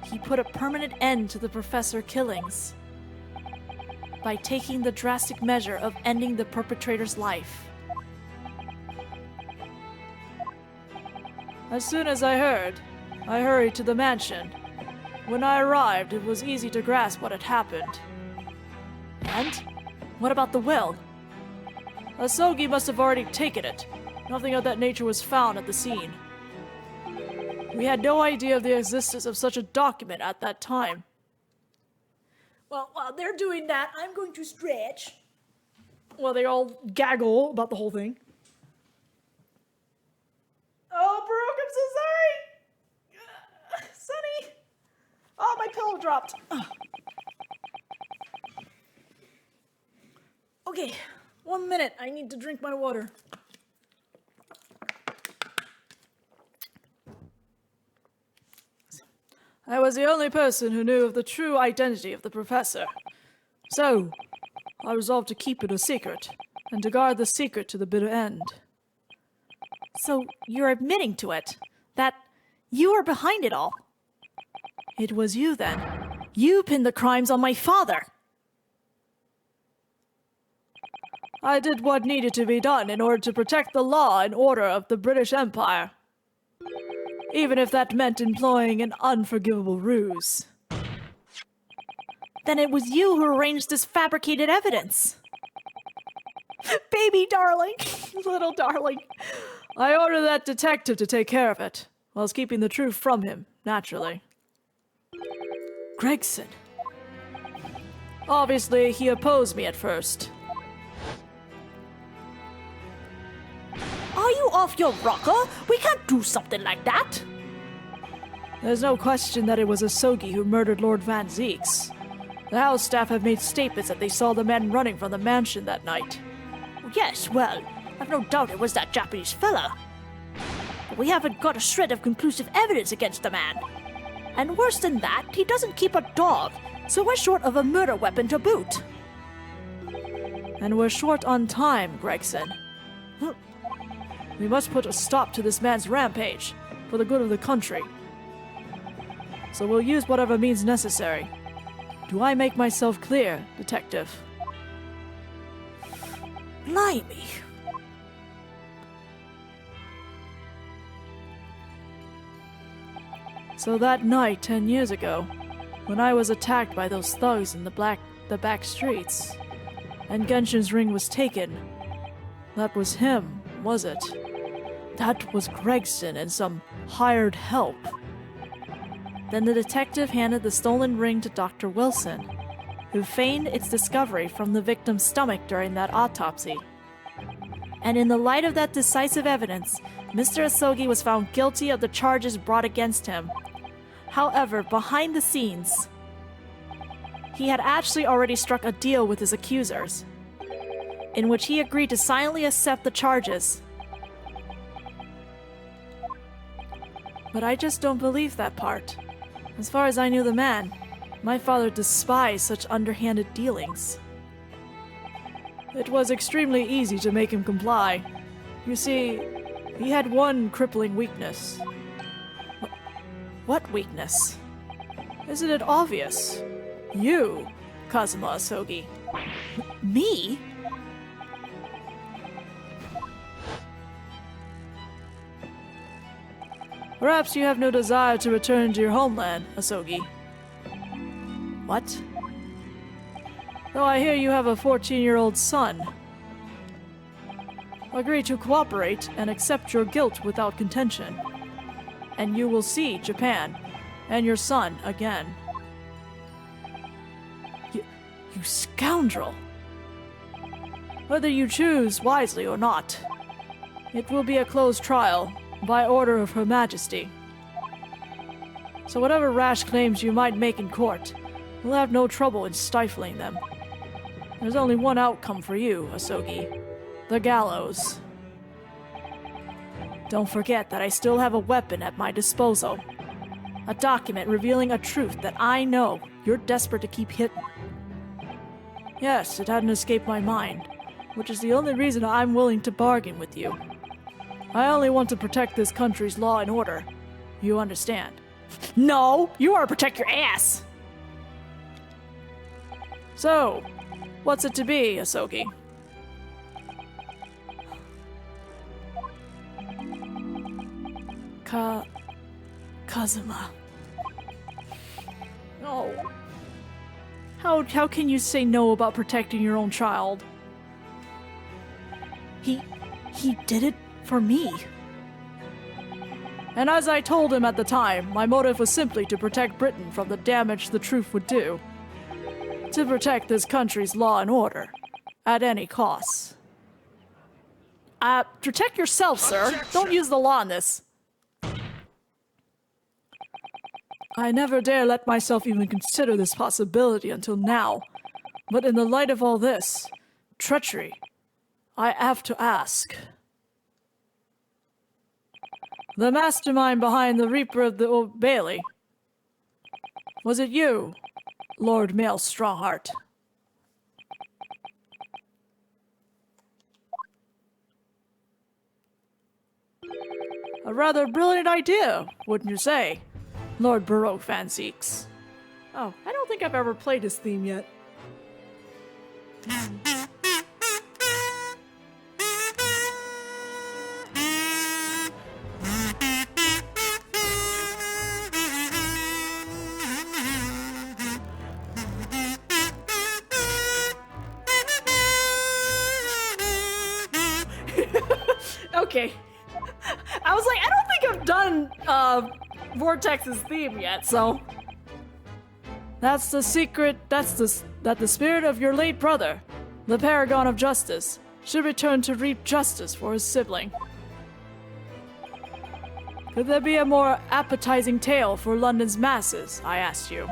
Speaker 2: He put a permanent end to the professor killings by taking the drastic measure of ending the perpetrator's life.
Speaker 1: As soon as I heard, I hurried to the mansion. When I arrived, it was easy to grasp what had happened.
Speaker 2: And? What about the will?
Speaker 1: Asogi must have already taken it. Nothing of that nature was found at the scene. We had no idea of the existence of such a document at that time.
Speaker 5: Well, while they're doing that, I'm going to stretch.
Speaker 1: Well, they all gaggle about the whole thing.
Speaker 5: Oh, Brooke, I'm so sorry! Sonny! Oh, my pillow dropped. Okay, 1 minute. I need to drink my water.
Speaker 1: I was the only person who knew of the true identity of the professor. So, I resolved to keep it a secret, and to guard the secret to the bitter end.
Speaker 2: So, you're admitting to it? That you are behind it all? It was you, then. You pinned the crimes on my father!
Speaker 1: I did what needed to be done in order to protect the law and order of the British Empire. Even if that meant employing an unforgivable ruse.
Speaker 2: Then it was you who arranged this fabricated evidence.
Speaker 5: Baby darling!
Speaker 1: Little darling. I ordered that detective to take care of it, whilst keeping the truth from him, naturally. Gregson. Obviously, he opposed me at first.
Speaker 5: Are you off your rocker? We can't do something like that.
Speaker 1: There's no question that it was Asogi who murdered Lord Van Zeeks. The house staff have made statements that they saw the men running from the mansion that night.
Speaker 5: Yes, well, I've no doubt it was that Japanese fella. But we haven't got a shred of conclusive evidence against the man. And worse than that, he doesn't keep a dog, so we're short of a murder weapon to boot.
Speaker 1: And we're short on time, Gregson. We must put a stop to this man's rampage, for the good of the country. So we'll use whatever means necessary. Do I make myself clear, Detective?
Speaker 5: Blimey.
Speaker 1: So that night 10 years ago, when I was attacked by those thugs in the back streets, and Genshin's ring was taken, that was him, was it? That was Gregson and some hired help.
Speaker 2: Then the detective handed the stolen ring to Dr. Wilson, who feigned its discovery from the victim's stomach during that autopsy. And in the light of that decisive evidence, Mr. Asogi was found guilty of the charges brought against him. However, behind the scenes, he had actually already struck a deal with his accusers, in which he agreed to silently accept the charges.
Speaker 1: But I just don't believe that part. As far as I knew the man, my father despised such underhanded dealings. It was extremely easy to make him comply. You see, he had one crippling weakness.
Speaker 2: What weakness?
Speaker 1: Isn't it obvious? You, Kazuma Asogi.
Speaker 2: Me?
Speaker 1: Perhaps you have no desire to return to your homeland, Asogi.
Speaker 2: What?
Speaker 1: Though I hear you have a 14-year-old son. Agree to cooperate and accept your guilt without contention. And you will see Japan and your son again.
Speaker 2: You scoundrel!
Speaker 1: Whether you choose wisely or not, it will be a closed trial by order of Her Majesty. So whatever rash claims you might make in court, we'll have no trouble in stifling them. There's only one outcome for you, Asogi. The gallows.
Speaker 2: Don't forget that I still have a weapon at my disposal. A document revealing a truth that I know you're desperate to keep hidden.
Speaker 1: Yes, it hadn't escaped my mind, which is the only reason I'm willing to bargain with you. I only want to protect this country's law and order. You understand?
Speaker 2: No! You want to protect your ass!
Speaker 1: So, what's it to be, Asogi?
Speaker 2: Kazuma.
Speaker 1: No. How can you say no about protecting your own child?
Speaker 2: He did it for me.
Speaker 1: And as I told him at the time, my motive was simply to protect Britain from the damage the truth would do. To protect this country's law and order, at any cost.
Speaker 2: Protect yourself, sir. Don't use the law on this.
Speaker 1: I never dare let myself even consider this possibility until now. But in the light of all this, treachery, I have to ask. The mastermind behind the Reaper of the Old Bailey. Was it you, Lord Male Strongheart? A rather brilliant idea, wouldn't you say, Lord Baroque Van Zeeks? Oh, I don't think I've ever played his theme yet. Okay. I was like, I don't think I've done Vortex's theme yet, so. That's the secret, that the spirit of your late brother, the paragon of justice, should return to reap justice for his sibling. Could there be a more appetizing tale for London's masses, I asked you?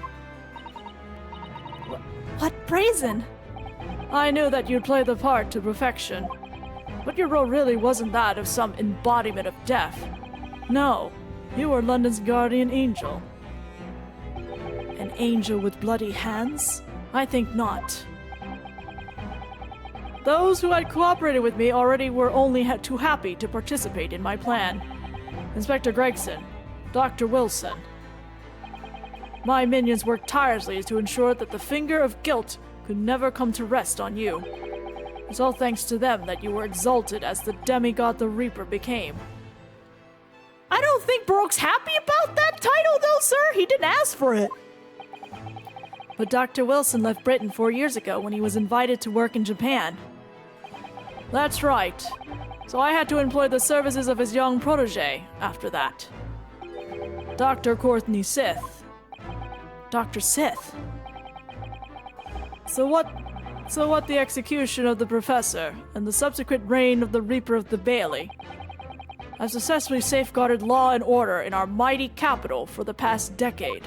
Speaker 2: What brazen?
Speaker 1: I knew that you'd play the part to perfection. But your role really wasn't that of some embodiment of death. No, you were London's guardian angel. An angel with bloody hands? I think not. Those who had cooperated with me already were only too happy to participate in my plan. Inspector Gregson, Dr. Wilson. My minions worked tirelessly to ensure that the finger of guilt could never come to rest on you. It's all thanks to them that you were exalted as the demigod the Reaper became.
Speaker 2: I don't think Baroque's happy about that title, though, sir. He didn't ask for it.
Speaker 1: But Dr. Wilson left Britain 4 years ago when he was invited to work in Japan. That's right. So I had to employ the services of his young protege after that. Dr. Courtney Sith.
Speaker 2: Dr. Sith.
Speaker 1: So what the execution of the professor and the subsequent reign of the Reaper of the Bailey have successfully safeguarded law and order in our mighty capital for the past decade.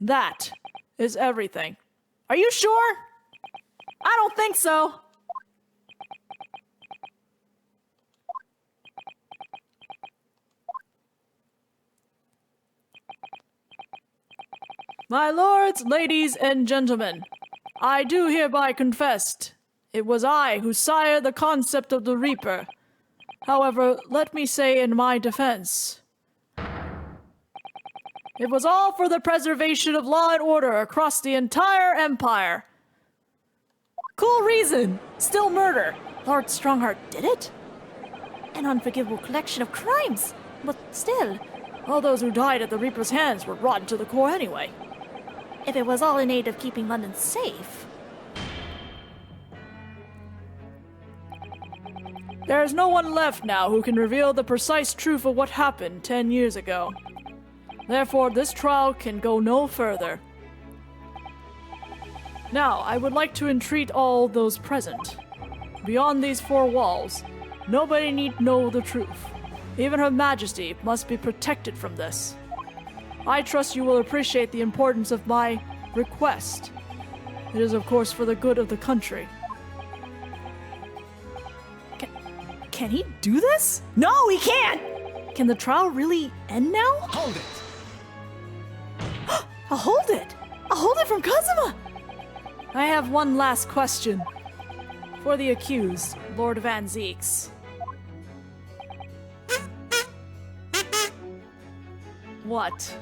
Speaker 1: That is everything.
Speaker 2: Are you sure? I don't think so.
Speaker 1: My lords, ladies, and gentlemen, I do hereby confess, it was I who sired the concept of the Reaper. However, let me say in my defense, it was all for the preservation of law and order across the entire empire.
Speaker 2: Cool reason. Still murder. Lord Strongheart did it? An unforgivable collection of crimes. But still,
Speaker 1: All those who died at the Reaper's hands were rotten to the core anyway.
Speaker 2: if it was all in aid of keeping London safe.
Speaker 1: There is no one left now who can reveal the precise truth of what happened 10 years ago. Therefore, this trial can go no further. Now, I would like to entreat all those present. Beyond these four walls, nobody need know the truth. Even Her Majesty must be protected from this. I trust you will appreciate the importance of my request. It is, of course, for the good of the country.
Speaker 2: Can he do this? No, he can't! Can the trial really end now?
Speaker 4: Hold it!
Speaker 2: I'll hold it! I'll hold it from Kazuma!
Speaker 1: I have one last question. For the accused, Lord Van Zeeks. What?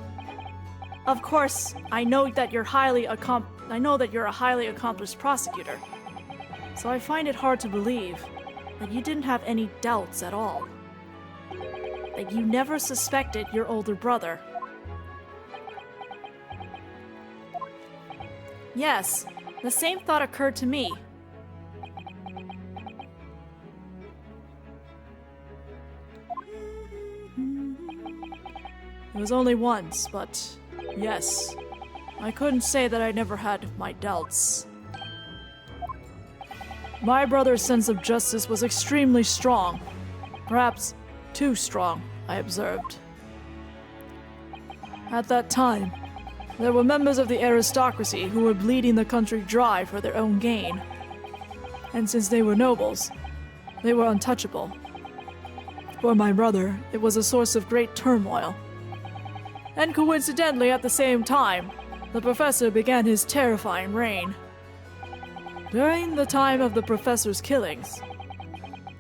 Speaker 1: Of course, I know that you're a highly accomplished prosecutor. So I find it hard to believe that you didn't have any doubts at all. That you never suspected your older brother. Yes, the same thought occurred to me. It was only once, but yes, I couldn't say that I never had my doubts. My brother's sense of justice was extremely strong. Perhaps too strong, I observed. At that time, there were members of the aristocracy who were bleeding the country dry for their own gain. And since they were nobles, they were untouchable. For my brother, it was a source of great turmoil. And coincidentally, at the same time, the professor began his terrifying reign. During the time of the professor's killings,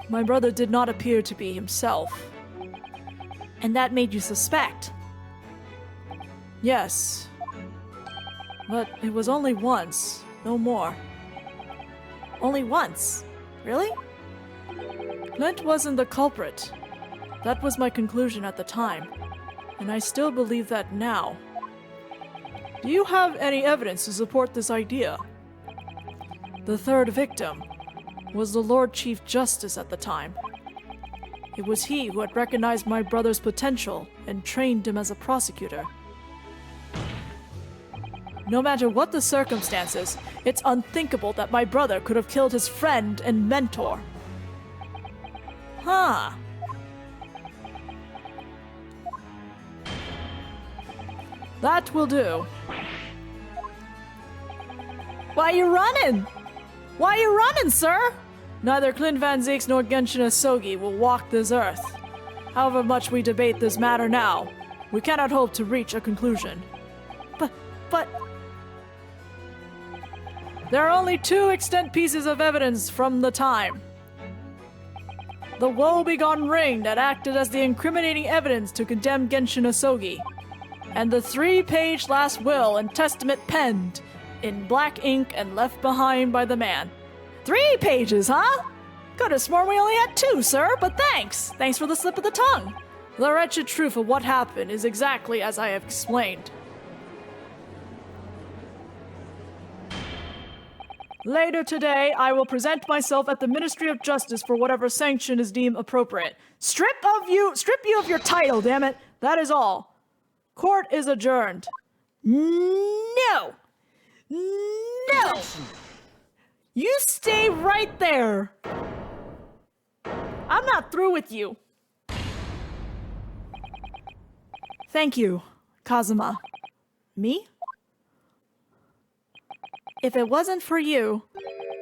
Speaker 1: my brother did not appear to be himself.
Speaker 2: And that made you suspect?
Speaker 1: Yes. But it was only once, no more.
Speaker 2: Only once? Really?
Speaker 1: Clint wasn't the culprit. That was my conclusion at the time, and I still believe that now. Do you have any evidence to support this idea? The third victim was the Lord Chief Justice at the time. It was he who had recognized my brother's potential and trained him as a prosecutor. No matter what the circumstances, it's unthinkable that my brother could have killed his friend and mentor. Huh. That will do.
Speaker 2: Why are you running? Why are you running, sir?
Speaker 1: Neither Clint Van Zeeks nor Genshin Asogi will walk this earth. However much we debate this matter now, we cannot hope to reach a conclusion.
Speaker 2: But...
Speaker 1: There are only two extant pieces of evidence from the time. The woe-begone ring that acted as the incriminating evidence to condemn Genshin Asogi, and the 3-page last will and testament penned in black ink and left behind by the man.
Speaker 2: 3 pages, huh? Could have sworn we only had 2, sir, but thanks. Thanks for the slip of the tongue.
Speaker 1: The wretched truth of what happened is exactly as I have explained. Later today, I will present myself at the Ministry of Justice for whatever sanction is deemed appropriate. Strip you of your title, damn it! That is all. Court is adjourned.
Speaker 2: No! No! You stay right there! I'm not through with you.
Speaker 1: Thank you, Kazuma.
Speaker 2: Me?
Speaker 1: If it wasn't for you,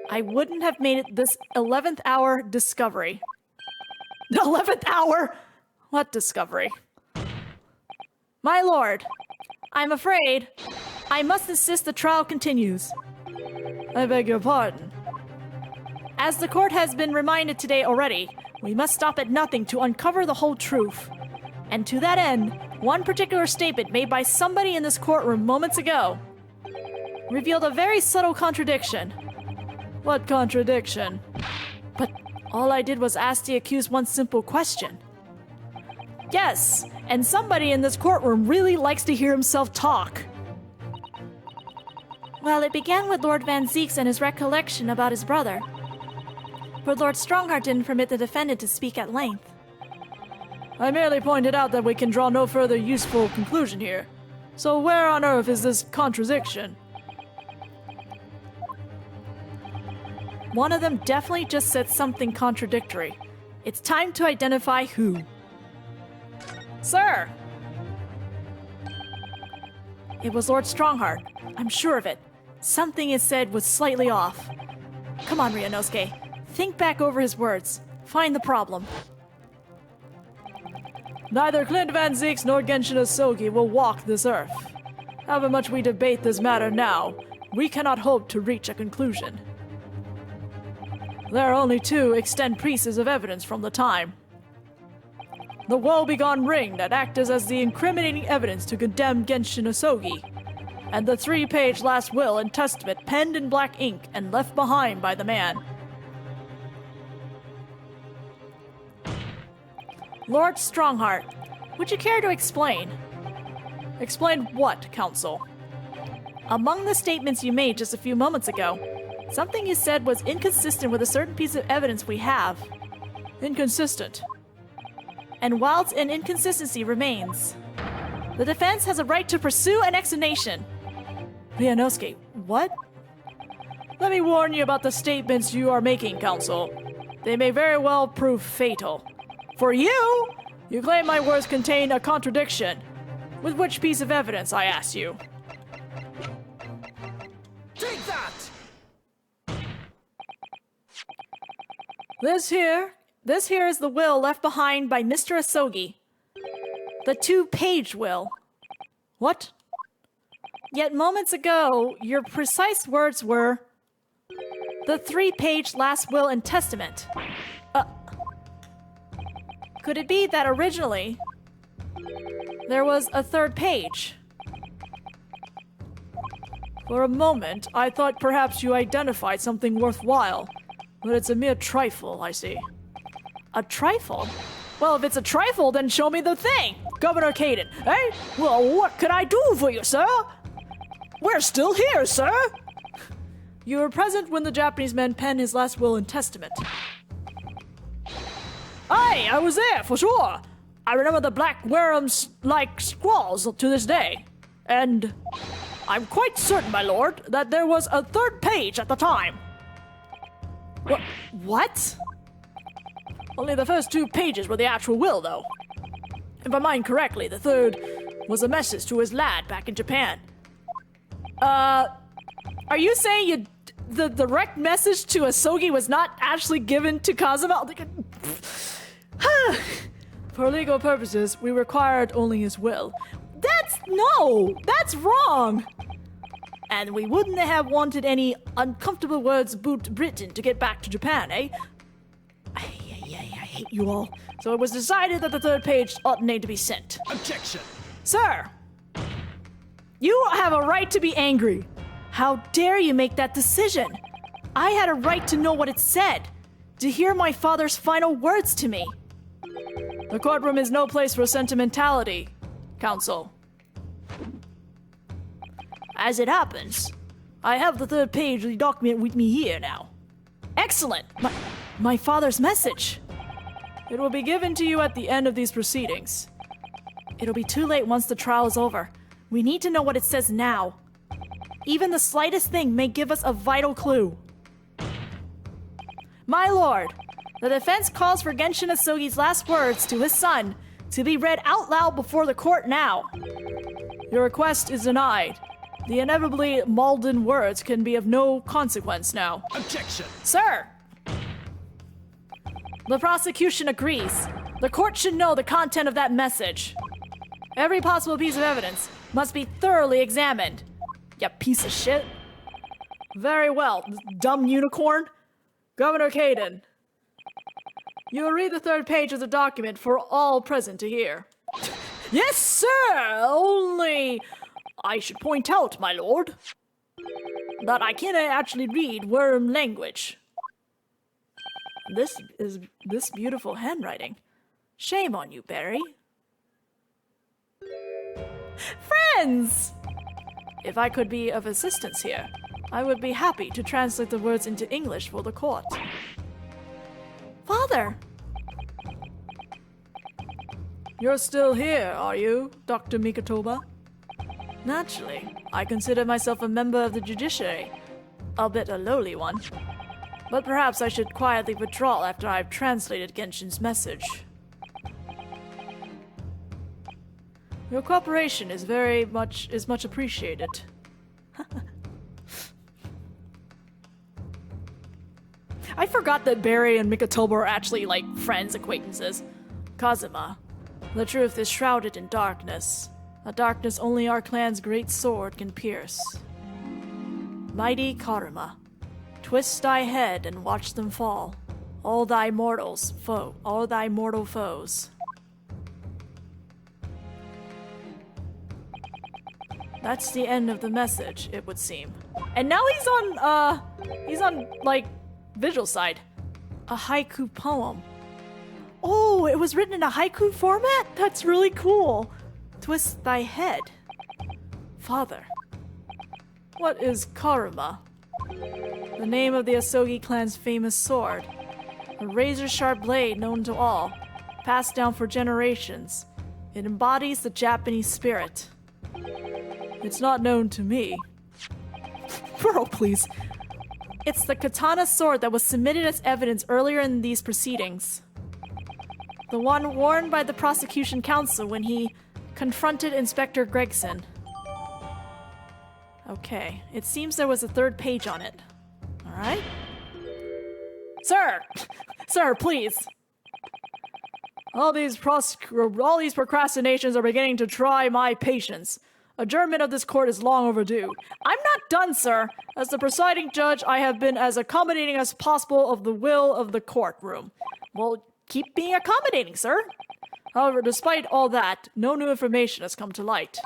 Speaker 1: I wouldn't have made it this 11th hour discovery.
Speaker 2: The 11th hour?
Speaker 1: What discovery? My lord, I'm afraid I must insist the trial continues. I beg your pardon.
Speaker 2: As the court has been reminded today already, we must stop at nothing to uncover the whole truth. And to that end, one particular statement made by somebody in this courtroom moments ago revealed a very subtle contradiction.
Speaker 1: What contradiction?
Speaker 2: But all I did was ask the accused one simple question. Yes, and somebody in this courtroom really likes to hear himself talk. Well, it began with Lord Van Zeeks and his recollection about his brother. But Lord Strongheart didn't permit the defendant to speak at length.
Speaker 1: I merely pointed out that we can draw no further useful conclusion here. So where on earth is this contradiction?
Speaker 2: One of them definitely just said something contradictory. It's time to identify who. Sir! It was Lord Strongheart. I'm sure of it. Something he said was slightly off. Come on, Ryunosuke. Think back over his words. Find the problem.
Speaker 1: Neither Clint Van Zeeks nor Genshin Asogi will walk this earth. However much we debate this matter now, we cannot hope to reach a conclusion. There are only two extant pieces of evidence from the time. The woe-begone ring that acted as the incriminating evidence to condemn Genshin Asogi, and the 3-page last will and testament penned in black ink and left behind by the man.
Speaker 2: Lord Strongheart, would you care to explain?
Speaker 1: Explain what, Counsel?
Speaker 2: Among the statements you made just a few moments ago, something you said was inconsistent with a certain piece of evidence we have.
Speaker 1: Inconsistent.
Speaker 2: And whilst an inconsistency remains, the defense has a right to pursue an explanation.
Speaker 1: Ryunosuke, what? Let me warn you about the statements you are making, Counsel. They may very well prove fatal. For you! You claim my words contain a contradiction. With which piece of evidence, I ask you?
Speaker 4: Take that!
Speaker 1: This here
Speaker 2: is the will left behind by Mr. Asogi. The 2-page will.
Speaker 1: What?
Speaker 2: Yet moments ago, your precise words were the 3-page last will and testament. Could it be that originally there was a 3rd page?
Speaker 1: For a moment, I thought perhaps you identified something worthwhile, but it's a mere trifle, I see.
Speaker 2: A trifle? Well, if it's a trifle, then show me the thing!
Speaker 1: Governor Caden, eh? Well, what can I do for you, sir? We're still here, sir! You were present when the Japanese man penned his last will and testament. Aye, I was there, for sure. I remember the black worms-like scrawls to this day. And I'm quite certain, my lord, that there was a 3rd page at the time.
Speaker 2: What?
Speaker 1: Only the first 2 pages were the actual will, though. If I mind correctly, the 3rd was a message to his lad back in Japan.
Speaker 2: Are you saying the direct message to Asogi was not actually given to Kazuma?
Speaker 1: For legal purposes, we required only his will.
Speaker 2: That's wrong!
Speaker 1: And we wouldn't have wanted any uncomfortable words written to get back to Japan, eh? I hate you all. So it was decided that the 3rd page ought need to be sent.
Speaker 4: Objection!
Speaker 2: Sir! You have a right to be angry. How dare you make that decision? I had a right to know what it said, to hear my father's final words to me.
Speaker 1: The courtroom is no place for sentimentality, Counsel. As it happens, I have the 3rd page of the document with me here now.
Speaker 2: Excellent! My father's message.
Speaker 1: It will be given to you at the end of these proceedings.
Speaker 2: It'll be too late once the trial is over. We need to know what it says now. Even the slightest thing may give us a vital clue. My lord, the defense calls for Genshin Asogi's last words to his son to be read out loud before the court now.
Speaker 1: Your request is denied. The inevitably maudlin words can be of no consequence now.
Speaker 4: Objection!
Speaker 2: Sir! The prosecution agrees. The court should know the content of that message. Every possible piece of evidence must be thoroughly examined. You piece of shit.
Speaker 1: Very well, dumb unicorn. Governor Caden, you will read the third page of the document for all present to hear. Yes, sir! Only I should point out, my lord, that I cannot actually read worm language. This beautiful handwriting. Shame on you, Barry.
Speaker 2: Friends!
Speaker 1: If I could be of assistance here, I would be happy to translate the words into English for the court.
Speaker 2: Father!
Speaker 1: You're still here, are you, Dr. Mikatoba? Naturally, I consider myself a member of the judiciary, albeit a lowly one. But perhaps I should quietly withdraw after I've translated Genshin's message. Your cooperation is much appreciated.
Speaker 2: I forgot that Barry and Mikatoba are actually, like, friends, acquaintances.
Speaker 1: Kazuma, the truth is shrouded in darkness, a darkness only our clan's great sword can pierce. Mighty Karuma, twist thy head and watch them fall, all thy mortal foes. That's the end of the message, it would seem.
Speaker 2: And now he's on, like, visual side.
Speaker 1: A haiku poem.
Speaker 2: Oh, it was written in a haiku format? That's really cool.
Speaker 1: Twist thy head. Father, what is Karuma? The name of the Asogi clan's famous sword. A razor-sharp blade known to all, passed down for generations. It embodies the Japanese spirit. It's not known to me.
Speaker 2: Bro, please.
Speaker 1: It's the katana sword that was submitted as evidence earlier in these proceedings. The one worn by the prosecution counsel when he confronted Inspector Gregson. Okay, it seems there was a third page on it. Alright?
Speaker 2: Sir! Sir, please.
Speaker 1: All these procrastinations are beginning to try my patience. Adjournment of this court is long overdue.
Speaker 2: I'm not done, sir.
Speaker 1: As the presiding judge, I have been as accommodating as possible of the will of the courtroom.
Speaker 2: Well, keep being accommodating, sir.
Speaker 1: However, despite all that, no new information has come to light.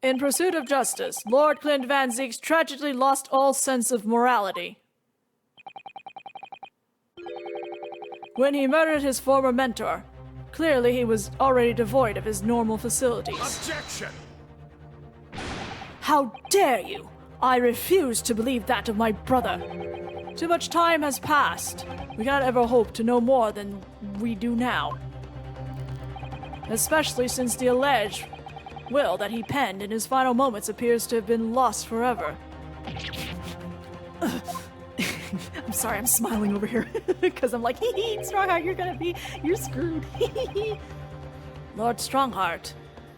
Speaker 1: In pursuit of justice, Lord Clint Van Zieks tragically lost all sense of morality. When he murdered his former mentor, clearly he was already devoid of his normal facilities.
Speaker 4: Objection!
Speaker 1: How dare you! I refuse to believe that of my brother. Too much time has passed. We cannot ever hope to know more than we do now. Especially since the alleged will that he penned in his final moments appears to have been lost forever.
Speaker 2: I'm sorry, I'm smiling over here because I'm like, hee Strongheart, you're screwed.
Speaker 1: Lord Strongheart,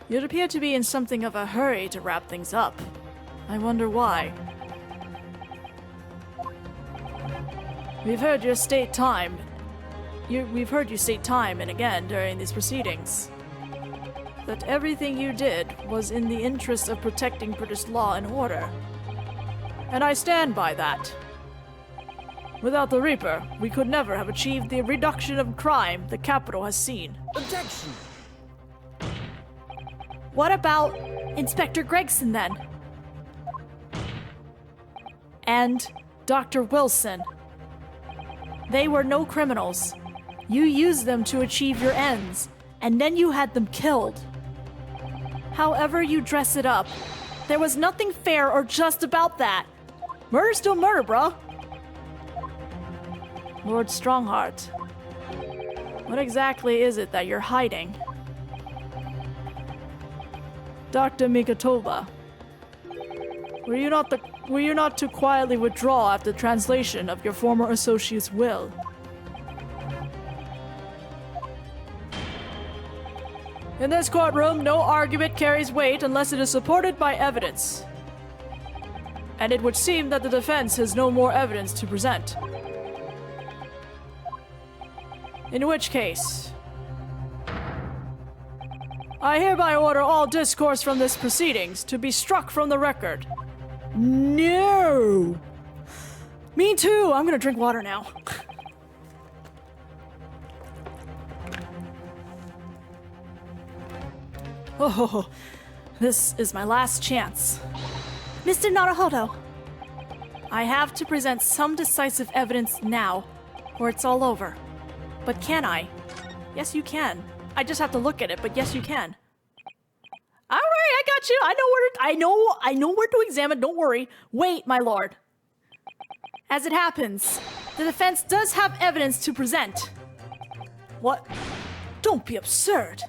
Speaker 1: you appear to be in something of a hurry to wrap things up. I wonder why. We've heard you state time and again during these proceedings that everything you did was in the interest of protecting British law and order. And I stand by that. Without the Reaper, we could never have achieved the reduction of crime the capital has seen.
Speaker 4: Objection!
Speaker 2: What about Inspector Gregson, then?
Speaker 1: And Dr. Wilson. They were no criminals. You used them to achieve your ends, and then you had them killed. However you dress it up,
Speaker 2: there was nothing fair or just about that. Murder's still murder, bruh.
Speaker 1: Lord Strongheart, what exactly is it that you're hiding? Dr. Mikatoba, were you not to quietly withdraw after translation of your former associate's will? In this courtroom, no argument carries weight unless it is supported by evidence. And it would seem that the defense has no more evidence to present. In which case, I hereby order all discourse from this proceedings to be struck from the record. No! Me too! I'm gonna drink water now. Oh, this is my last chance.
Speaker 2: Mr. Naruhodo,
Speaker 1: I have to present some decisive evidence now, or it's all over. But can I? Yes, you can. I just have to look at it, but yes, you can. All right, I got you. I know where to examine. Don't worry. Wait, my lord. As it happens, the defense does have evidence to present. What? Don't be absurd.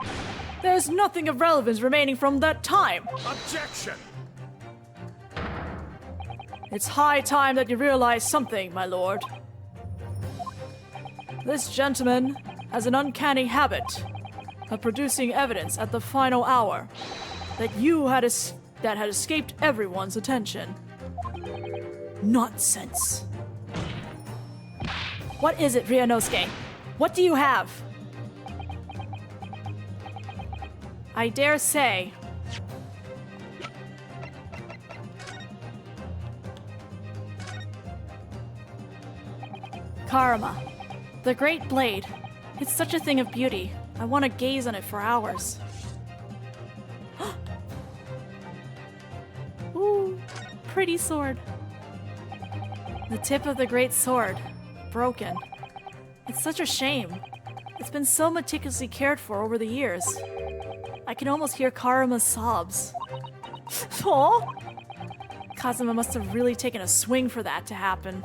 Speaker 1: There's nothing of relevance remaining from that time.
Speaker 4: Objection!
Speaker 1: It's high time that you realize something, my lord. This gentleman has an uncanny habit of producing evidence at the final hour that had escaped everyone's attention. Nonsense. What is it, Ryunosuke? What do you have? I dare say. Karuma, the great blade. It's such a thing of beauty. I want to gaze on it for hours. Ooh, pretty sword. The tip of the great sword, broken. It's such a shame. It's been so meticulously cared for over the years. I can almost hear Karuma's sobs. Aw! Kazuma must have really taken a swing for that to happen.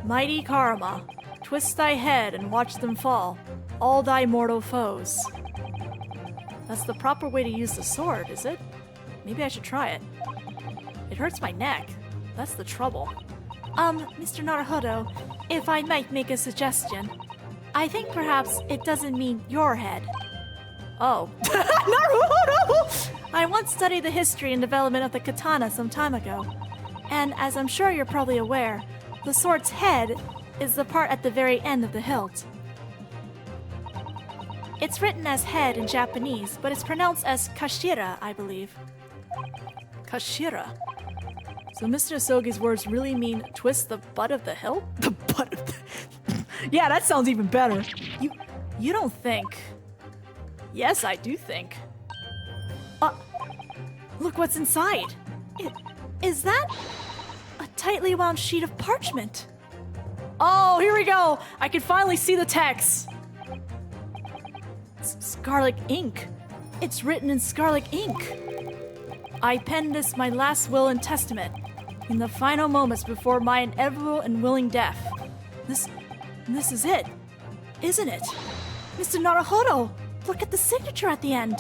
Speaker 1: Mighty Karuma, twist thy head and watch them fall, all thy mortal foes. That's the proper way to use the sword, is it? Maybe I should try it. It hurts my neck. That's the trouble.
Speaker 2: Mr. Naruhodo, if I might make a suggestion. I think perhaps it doesn't mean your head.
Speaker 1: Oh.
Speaker 2: Naruhodo! I once studied the history and development of the katana some time ago. And as I'm sure you're probably aware, the sword's head is the part at the very end of the hilt. It's written as head in Japanese, but it's pronounced as kashira, I believe.
Speaker 1: Kashira. So Mr. Asogi's words really mean twist the butt of the hilt? The butt of the... Yeah, that sounds even better. You don't think... Yes, I do think.
Speaker 2: Look what's inside. Is that a tightly wound sheet of parchment?
Speaker 1: Oh, here we go! I can finally see the text! Scarlet ink. It's written in scarlet ink. I penned this my last will and testament, in the final moments before my inevitable and willing death. This is it, isn't it?
Speaker 2: Mr. Naruhodo, look at the signature at the end.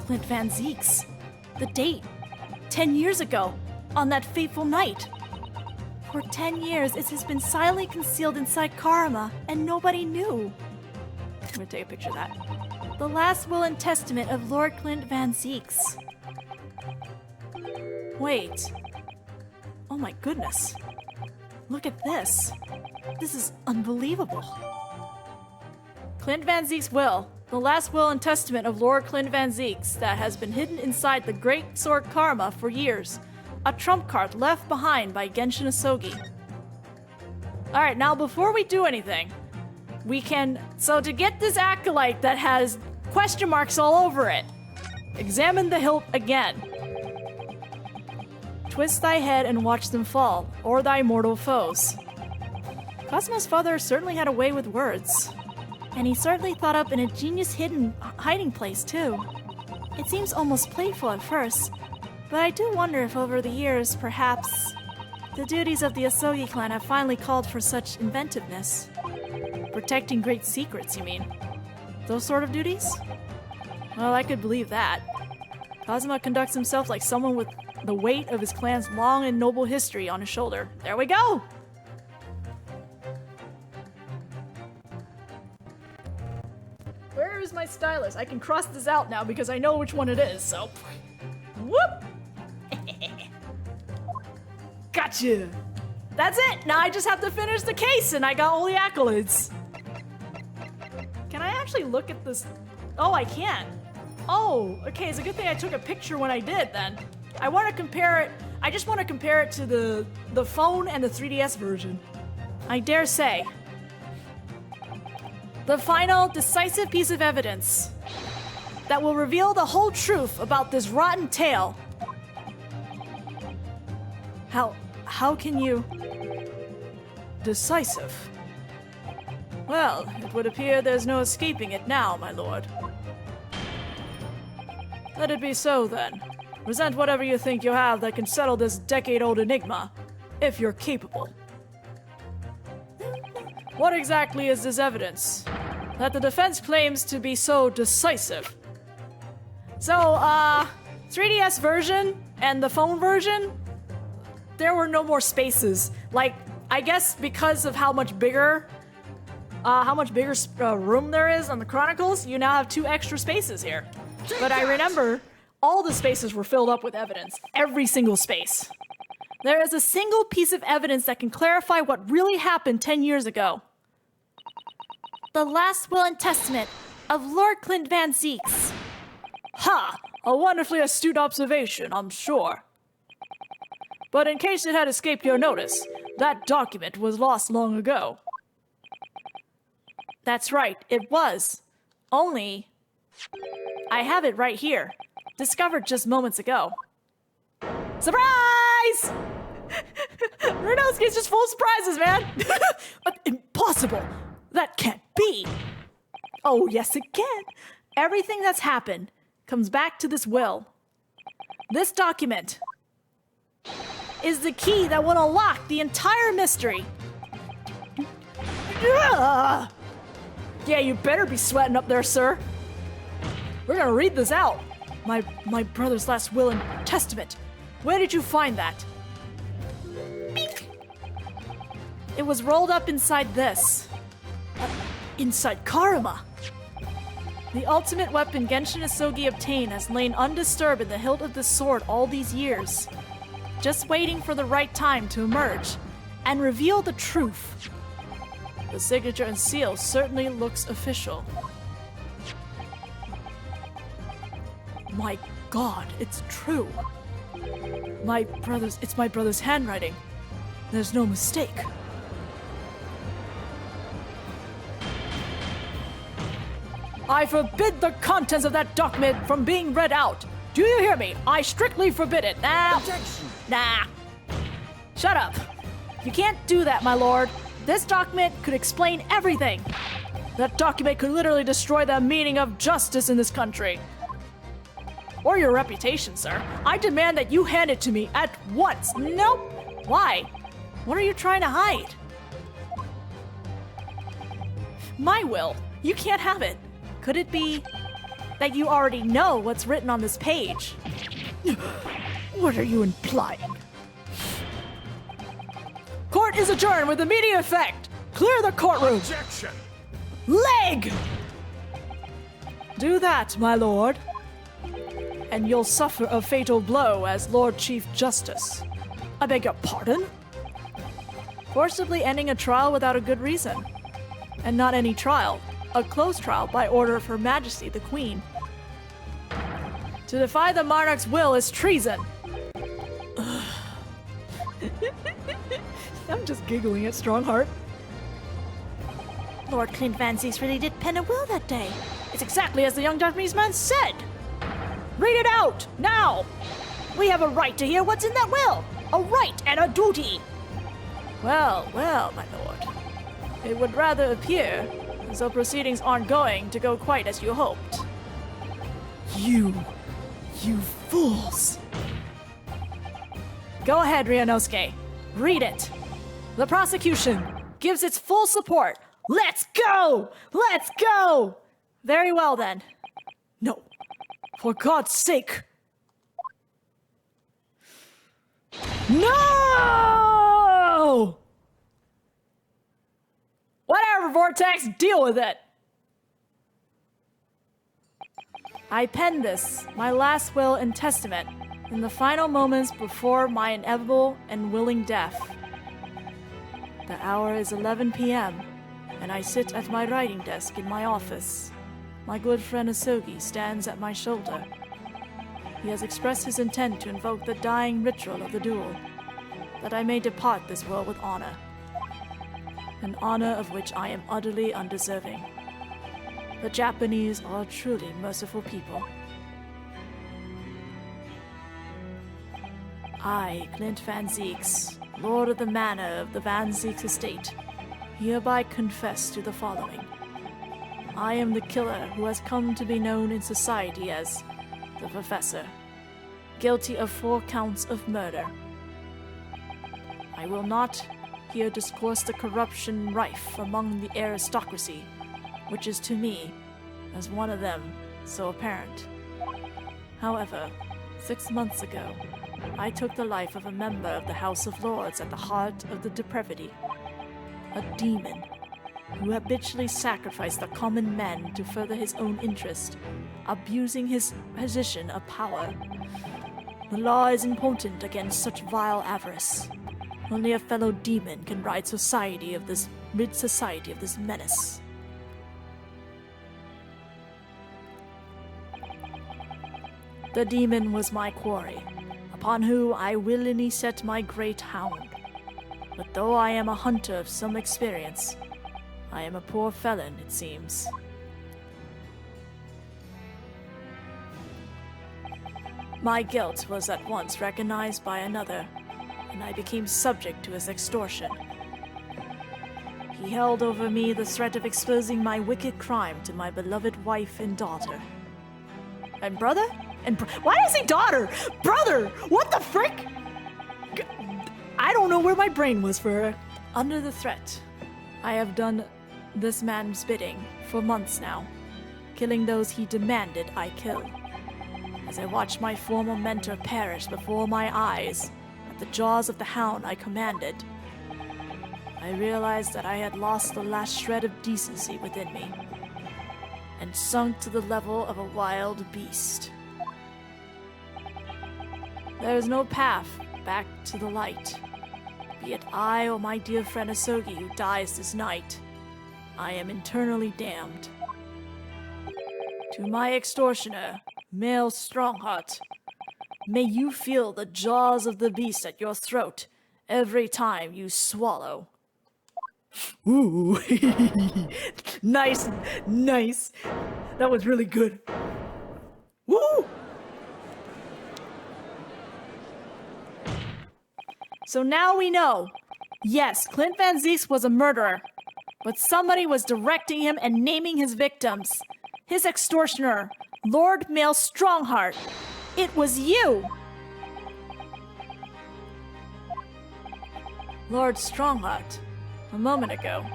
Speaker 1: Clint Van Zeek's. The date. 10 years ago, on that fateful night.
Speaker 2: For 10 years, it has been silently concealed inside Karuma, and nobody knew.
Speaker 1: I'm gonna take a picture of that.
Speaker 2: The last will and testament of Lord Clint Van Zeek's.
Speaker 1: Wait. Oh my goodness. Look at this. This is unbelievable. Clint Van Zeek's will. The last will and testament of Lord Clint Van Zeek's that has been hidden inside the great sword Karuma for years. A trump card left behind by Genshin Asogi. Alright, now before we do anything, so to get this Accolade that has question marks all over it, examine the hilt again. Twist thy head and watch them fall, or thy mortal foes. Kazuma's father certainly had a way with words.
Speaker 2: And he certainly thought up an ingenious hiding place, too. It seems almost playful at first, but I do wonder if over the years, perhaps, the duties of the Asogi clan have finally called for such inventiveness.
Speaker 1: Protecting great secrets, you mean? Those sort of duties? Well, I could believe that. Kazuma conducts himself like someone with the weight of his clan's long and noble history on his shoulder. There we go! Where is my stylus? I can cross this out now because I know which one it is, so... Whoop! Gotcha! That's it! Now I just have to finish the case and I got all the accolades. Can I actually look at this? Oh, I can. Oh, okay, it's a good thing I took a picture when I did then. I want to compare it, I just want to compare it to the phone and the 3DS version. I dare say. The final decisive piece of evidence that will reveal the whole truth about this rotten tale. How can you... Decisive? Well, it would appear there's no escaping it now, my lord. Let it be so, then. Present whatever you think you have that can settle this decade-old enigma, if you're capable. What exactly is this evidence that the defense claims to be so decisive? So, 3DS version and the phone version, there were no more spaces. Like, I guess because of how much bigger room there is on the Chronicles, you now have 2 extra spaces here. But I remember all the spaces were filled up with evidence. Every single space. There is a single piece of evidence that can clarify what really happened 10 years ago.
Speaker 2: The last will and testament of Lord Clint Van Zeeks.
Speaker 1: Ha! A wonderfully astute observation, I'm sure. But in case it had escaped your notice, that document was lost long ago.
Speaker 2: That's right, it was. Only, I have it right here. Discovered just moments ago.
Speaker 1: Surprise! Renowski's just full of surprises, man! Impossible! That can't be!
Speaker 2: Oh, yes it can. Everything that's happened comes back to this will. This document is the key that will unlock the entire mystery.
Speaker 1: Yeah, you better be sweating up there, sir. We're gonna read this out. My brother's last will and testament. Where did you find that?
Speaker 2: Bink. It was rolled up inside this.
Speaker 1: Inside Karuma.
Speaker 2: The ultimate weapon Genshin Asogi obtained has lain undisturbed in the hilt of the sword all these years, just waiting for the right time to emerge and reveal the truth.
Speaker 1: The signature and seal certainly looks official. My God, it's true. It's my brother's handwriting. There's no mistake. I forbid the contents of that document from being read out. Do you hear me? I strictly forbid it.
Speaker 2: Nah. Shut up. You can't do that, my lord. This document could explain everything.
Speaker 1: That document could literally destroy the meaning of justice in this country. Or your reputation, sir. I demand that you hand it to me at once.
Speaker 2: Nope. Why? What are you trying to hide? My will. You can't have it. Could it be that you already know what's written on this page?
Speaker 1: What are you implying? Court is adjourned with immediate effect. Clear the courtroom.
Speaker 4: Objection!
Speaker 1: Leg! Do that, my lord. And you'll suffer a fatal blow as Lord Chief Justice. I beg your pardon?
Speaker 2: Forcibly ending a trial without a good reason. And not any trial. A closed trial by order of Her Majesty the Queen.
Speaker 1: To defy the monarch's will is treason. I'm just giggling at Strongheart.
Speaker 2: Lord Clint Van Zeeks really did pen a will that day.
Speaker 1: It's exactly as the young Japanese man said. Read it out, now!
Speaker 2: We have a right to hear what's in that will. A right and a duty.
Speaker 1: Well, my lord. It would rather appear as though proceedings aren't going to go quite as you hoped. You fools. Go ahead, Ryunosuke. Read it. The prosecution gives its full support. Let's go! Let's go!
Speaker 2: Very well, then.
Speaker 1: No. For God's sake. No! Whatever, Vortex, deal with it.
Speaker 2: I penned this, my last will and testament, in the final moments before my inevitable and willing death.
Speaker 1: The hour is 11 p.m., and I sit at my writing desk in my office. My good friend Asogi stands at my shoulder. He has expressed his intent to invoke the dying ritual of the duel, that I may depart this world with honor. An honor of which I am utterly undeserving. The Japanese are a truly merciful people. I, Clint Van Zieks, Lord of the Manor of the Van Zieks Estate, hereby confess to the following. I am the killer who has come to be known in society as the Professor, guilty of 4 counts of murder. I will not here discourse the corruption rife among the aristocracy, which is to me, as one of them, so apparent. However, 6 months ago, I took the life of a member of the House of Lords at the heart of the depravity. A demon who habitually sacrificed the common man to further his own interest, abusing his position of power. The law is impotent against such vile avarice. Only a fellow demon can rid society of this menace. The demon was my quarry, upon whom I willingly set my great hound. But though I am a hunter of some experience, I am a poor felon, it seems. My guilt was at once recognized by another, and I became subject to his extortion. He held over me the threat of exposing my wicked crime to my beloved wife and daughter. And brother? Why did I say daughter? Brother! What the frick? I don't know where my brain was for. Under the threat, I have done this man's bidding for months now, killing those he demanded I kill. As I watched my former mentor perish before my eyes at the jaws of the hound I commanded, I realized that I had lost the last shred of decency within me and sunk to the level of a wild beast. There is no path back to the light. Be it I or my dear friend Asogi who dies this night, I am eternally damned. To my extortioner, male Strongheart, may you feel the jaws of the beast at your throat every time you swallow. Ooh, nice. That was really good. Woo! So now we know. Yes, Clint Van Zieks was a murderer, but somebody was directing him and naming his victims. His extortioner, Lord Male Strongheart. It was you! Lord Strongheart, a moment ago,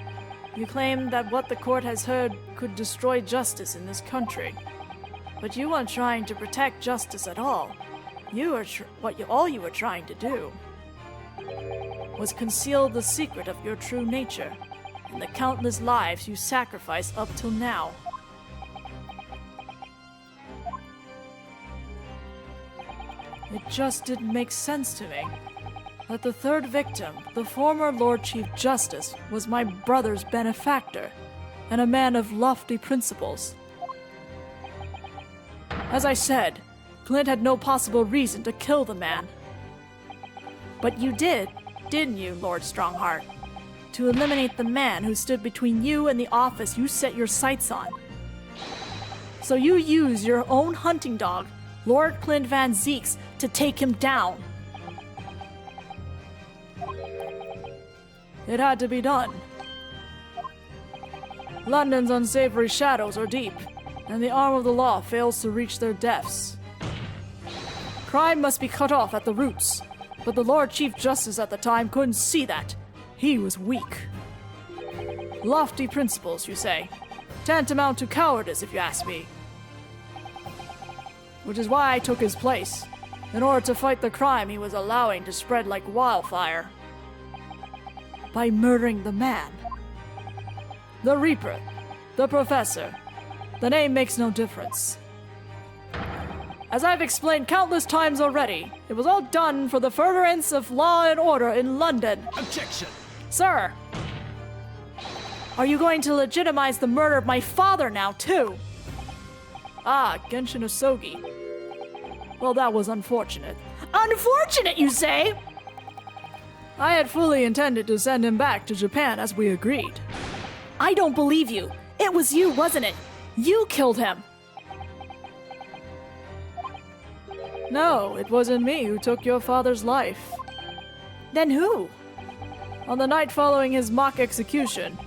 Speaker 1: you claimed that what the court has heard could destroy justice in this country. But you weren't trying to protect justice at all. All you were trying to do was conceal the secret of your true nature and the countless lives you sacrificed up till now. It just didn't make sense to me that the third victim, the former Lord Chief Justice, was my brother's benefactor and a man of lofty principles. As I said, Clint had no possible reason to kill the man. But you did, didn't you, Lord Strongheart? To eliminate the man who stood between you and the office you set your sights on. So you used your own hunting dog, Lord Clint Van Zieks, to take him down. It had to be done. London's unsavory shadows are deep, and the arm of the law fails to reach their depths. Crime must be cut off at the roots, but the Lord Chief Justice at the time couldn't see that. He was weak. Lofty principles, you say. Tantamount to cowardice, if you ask me. Which is why I took his place, in order to fight the crime he was allowing to spread like wildfire. By murdering the man. The Reaper, the Professor. The name makes no difference. As I've explained countless times already, it was all done for the furtherance of law and order in London.
Speaker 4: Objection!
Speaker 1: Sir!
Speaker 2: Are you going to legitimize the murder of my father now, too?
Speaker 1: Ah, Genshin Asogi. Well, that was unfortunate.
Speaker 2: Unfortunate, you say?
Speaker 1: I had fully intended to send him back to Japan as we agreed.
Speaker 2: I don't believe you. It was you, wasn't it? You killed him.
Speaker 1: No, it wasn't me who took your father's life.
Speaker 2: Then who?
Speaker 1: On the night following his mock execution,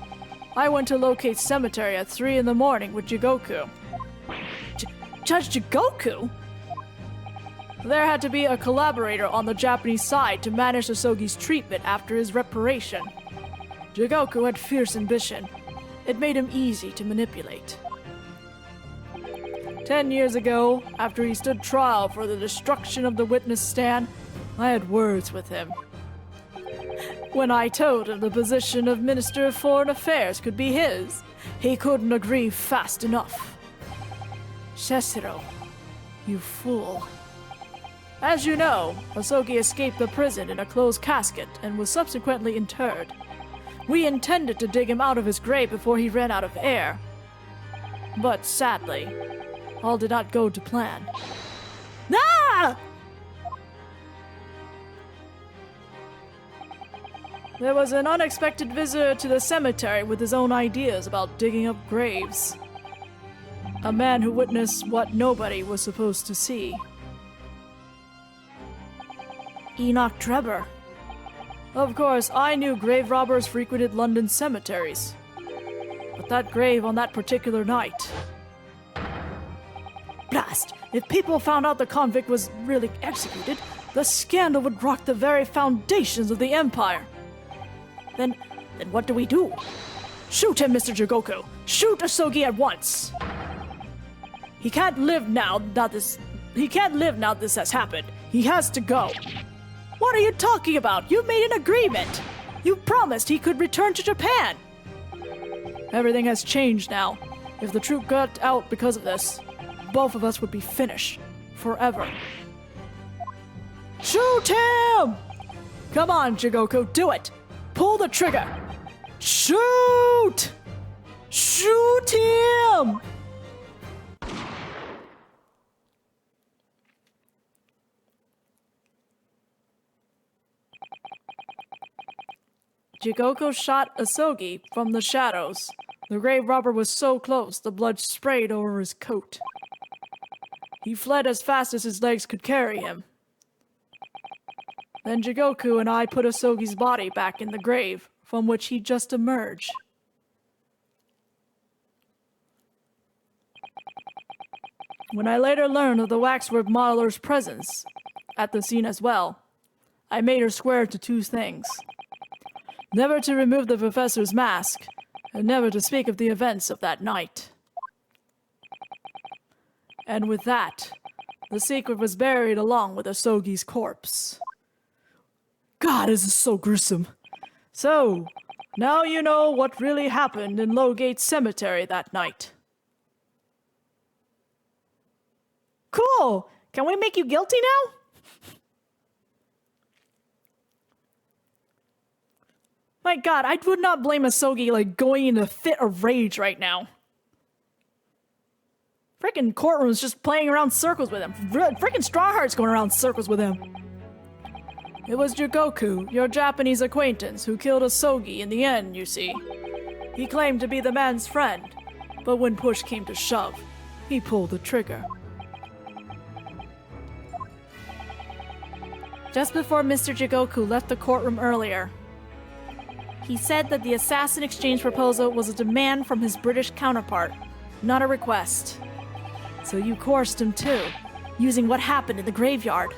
Speaker 1: I went to locate cemetery at 3 in the morning with Jigoku.
Speaker 2: Judge Jigoku?
Speaker 1: There had to be a collaborator on the Japanese side to manage Asogi's treatment after his reparation. Jigoku had fierce ambition. It made him easy to manipulate. 10 years ago, after he stood trial for the destruction of the witness stand, I had words with him. When I told him the position of Minister of Foreign Affairs could be his, he couldn't agree fast enough.
Speaker 2: Shesiro, you fool.
Speaker 1: As you know, Asogi escaped the prison in a closed casket and was subsequently interred. We intended to dig him out of his grave before he ran out of air. But sadly, all did not go to plan.
Speaker 2: Ah!
Speaker 1: There was an unexpected visitor to the cemetery with his own ideas about digging up graves. A man who witnessed what nobody was supposed to see.
Speaker 2: Enoch Drebber.
Speaker 1: Of course, I knew grave robbers frequented London cemeteries. But that grave on that particular night...
Speaker 2: Blast! If people found out the convict was really executed,
Speaker 1: the scandal would rock the very foundations of the Empire.
Speaker 2: Then what do we do?
Speaker 1: Shoot him, Mr. Jigoku! Shoot Asogi at once! He can't live now this has happened. He has to go.
Speaker 2: What are you talking about? You made an agreement. You promised he could return to Japan.
Speaker 1: Everything has changed now. If the truth got out because of this, both of us would be finished. Forever. Shoot him! Come on, Jigoku, do it! Pull the trigger! Shoot! Shoot him! Jigoku shot Asogi from the shadows. The grave robber was so close, the blood sprayed over his coat. He fled as fast as his legs could carry him. Then Jigoku and I put Asogi's body back in the grave, from which he just emerged. When I later learned of the waxwork modeler's presence at the scene as well, I made her swear to 2 things. Never to remove the professor's mask, and never to speak of the events of that night. And with that, the secret was buried along with Asogi's corpse. God, this is so gruesome. So, now you know what really happened in Lowgate Cemetery that night.
Speaker 2: Cool! Can we make you guilty now?
Speaker 1: My God, I would not blame Asogi going into a fit of rage right now. Frickin' courtroom's just playing around circles with him. Frickin' Strongheart's going around circles with him. It was Jigoku, your Japanese acquaintance, who killed Asogi in the end, you see. He claimed to be the man's friend, but when push came to shove, he pulled the trigger.
Speaker 2: Just before Mr. Jigoku left the courtroom earlier, he said that the assassin exchange proposal was a demand from his British counterpart, not a request.
Speaker 1: So you coerced him too,
Speaker 2: using what happened in the graveyard.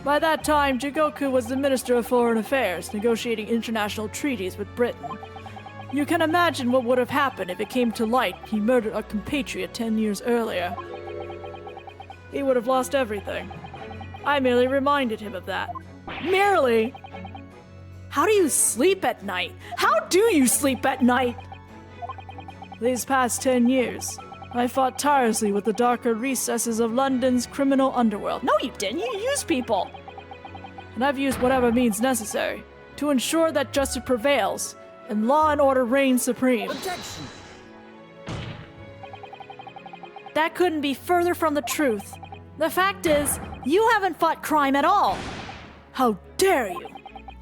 Speaker 1: By that time, Jigoku was the Minister of Foreign Affairs, negotiating international treaties with Britain. You can imagine what would have happened if it came to light he murdered a compatriot 10 years earlier. He would have lost everything. I merely reminded him of that. Merely!
Speaker 2: How do you sleep at night? How do you sleep at night?
Speaker 1: These past 10 years, I fought tirelessly with the darker recesses of London's criminal underworld.
Speaker 2: No, you didn't. You used people.
Speaker 1: And I've used whatever means necessary to ensure that justice prevails and law and order reigns supreme.
Speaker 4: Objection!
Speaker 2: That couldn't be further from the truth. The fact is, you haven't fought crime at all.
Speaker 1: How dare you!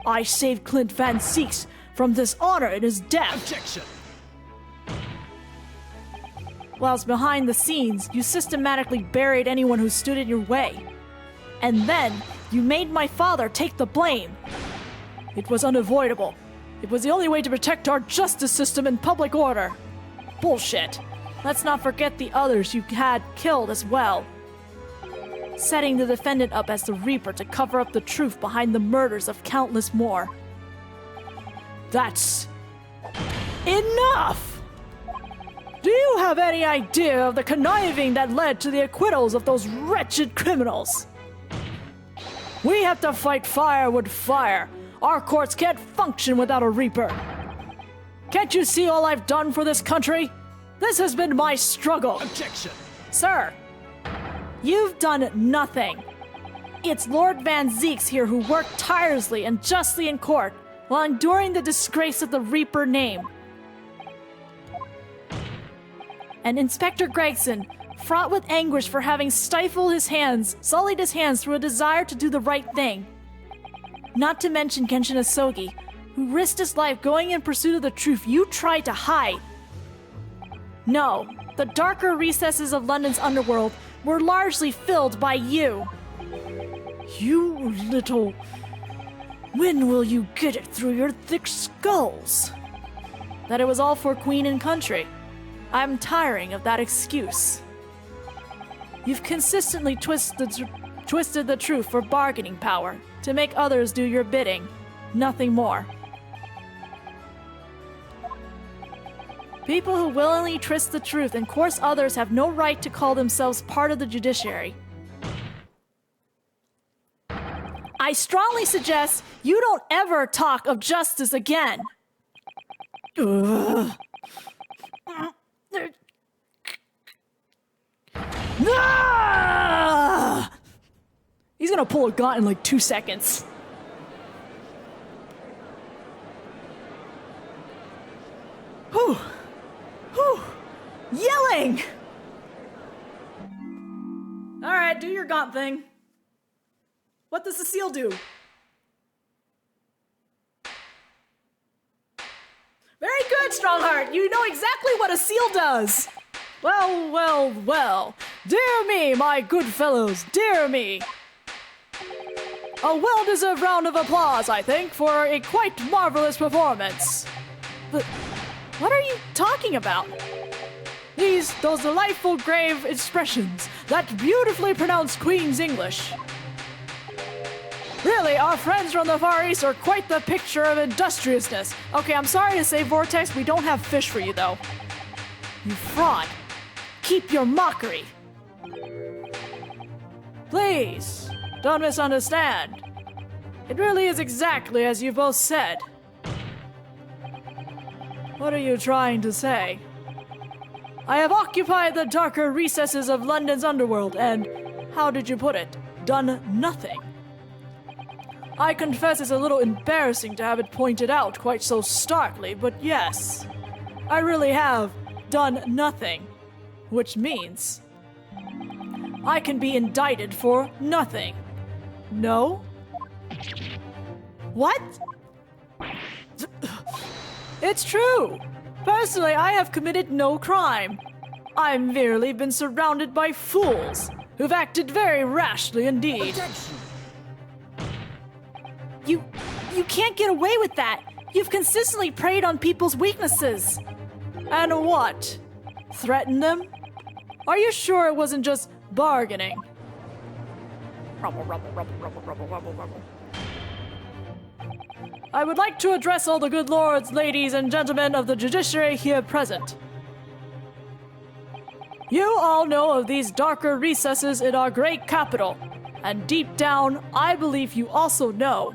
Speaker 1: I saved Clint Van Zieks from dishonor in his death.
Speaker 4: Objection!
Speaker 2: Whilst behind the scenes, you systematically buried anyone who stood in your way. And then, you made my father take the blame.
Speaker 1: It was unavoidable. It was the only way to protect our justice system and public order. Bullshit. Let's not forget the others you had killed as well.
Speaker 2: Setting the defendant up as the Reaper to cover up the truth behind the murders of countless more.
Speaker 1: That's enough! Do you have any idea of the conniving that led to the acquittals of those wretched criminals? We have to fight fire with fire. Our courts can't function without a Reaper. Can't you see all I've done for this country? This has been my struggle.
Speaker 4: Objection!
Speaker 2: Sir, you've done nothing. It's Lord Van Zieks here who worked tirelessly and justly in court while enduring the disgrace of the Reaper name. And Inspector Gregson, fraught with anguish for having sullied his hands through a desire to do the right thing. Not to mention Genshin Asogi, who risked his life going in pursuit of the truth you tried to hide. No, the darker recesses of London's underworld were largely filled by you.
Speaker 1: You little... When will you get it through your thick skulls?
Speaker 2: That it was all for Queen and country. I'm tiring of that excuse. You've consistently twisted the truth for bargaining power, to make others do your bidding, nothing more. People who willingly twist the truth and coerce others have no right to call themselves part of the judiciary. I strongly suggest you don't ever talk of justice again.
Speaker 1: Ugh. Ah! He's gonna pull a gaunt in like 2 seconds. Whew. Whew. Yelling! Alright, do your gaunt thing. What does the seal do? Very good, Strongheart! You know exactly what a seal does! Well, well, well. Dear me, my good fellows, dear me. A well-deserved round of applause, I think, for a quite marvelous performance.
Speaker 2: But what are you talking about?
Speaker 1: Those delightful grave expressions, that beautifully pronounced Queen's English. Really, our friends from the Far East are quite the picture of industriousness. Okay, I'm sorry to say, Vortex, we don't have fish for you, though. You fraud. Keep your mockery. Please, don't misunderstand. It really is exactly as you both said. What are you trying to say? I have occupied the darker recesses of London's underworld and, how did you put it, done nothing. I confess it's a little embarrassing to have it pointed out quite so starkly, but yes, I really have done nothing, which means I can be indicted for nothing. No?
Speaker 2: What?
Speaker 1: It's true. Personally, I have committed no crime. I've merely been surrounded by fools who've acted very rashly indeed.
Speaker 4: Objection!
Speaker 2: You can't get away with that. You've consistently preyed on people's weaknesses.
Speaker 1: And what? Threaten them? Are you sure it wasn't just bargaining?
Speaker 2: Rubble, rubble, rubble, rubble, rubble, rubble, rubble.
Speaker 1: I would like to address all the good lords, ladies, and gentlemen of the judiciary here present. You all know of these darker recesses in our great capital, and deep down, I believe you also know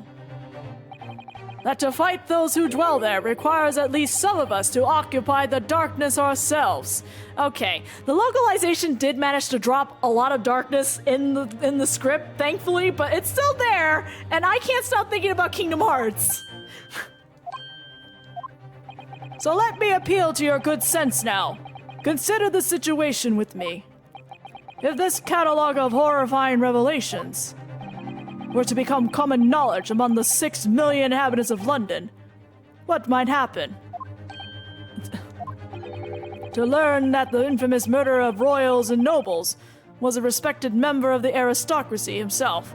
Speaker 1: that to fight those who dwell there requires at least some of us to occupy the darkness ourselves. Okay, the localization did manage to drop a lot of darkness in the script, thankfully, but it's still there, and I can't stop thinking about Kingdom Hearts. So let me appeal to your good sense now. Consider the situation with me. If this catalog of horrifying revelations were to become common knowledge among the 6 million inhabitants of London, what might happen? To learn that the infamous murderer of royals and nobles was a respected member of the aristocracy himself.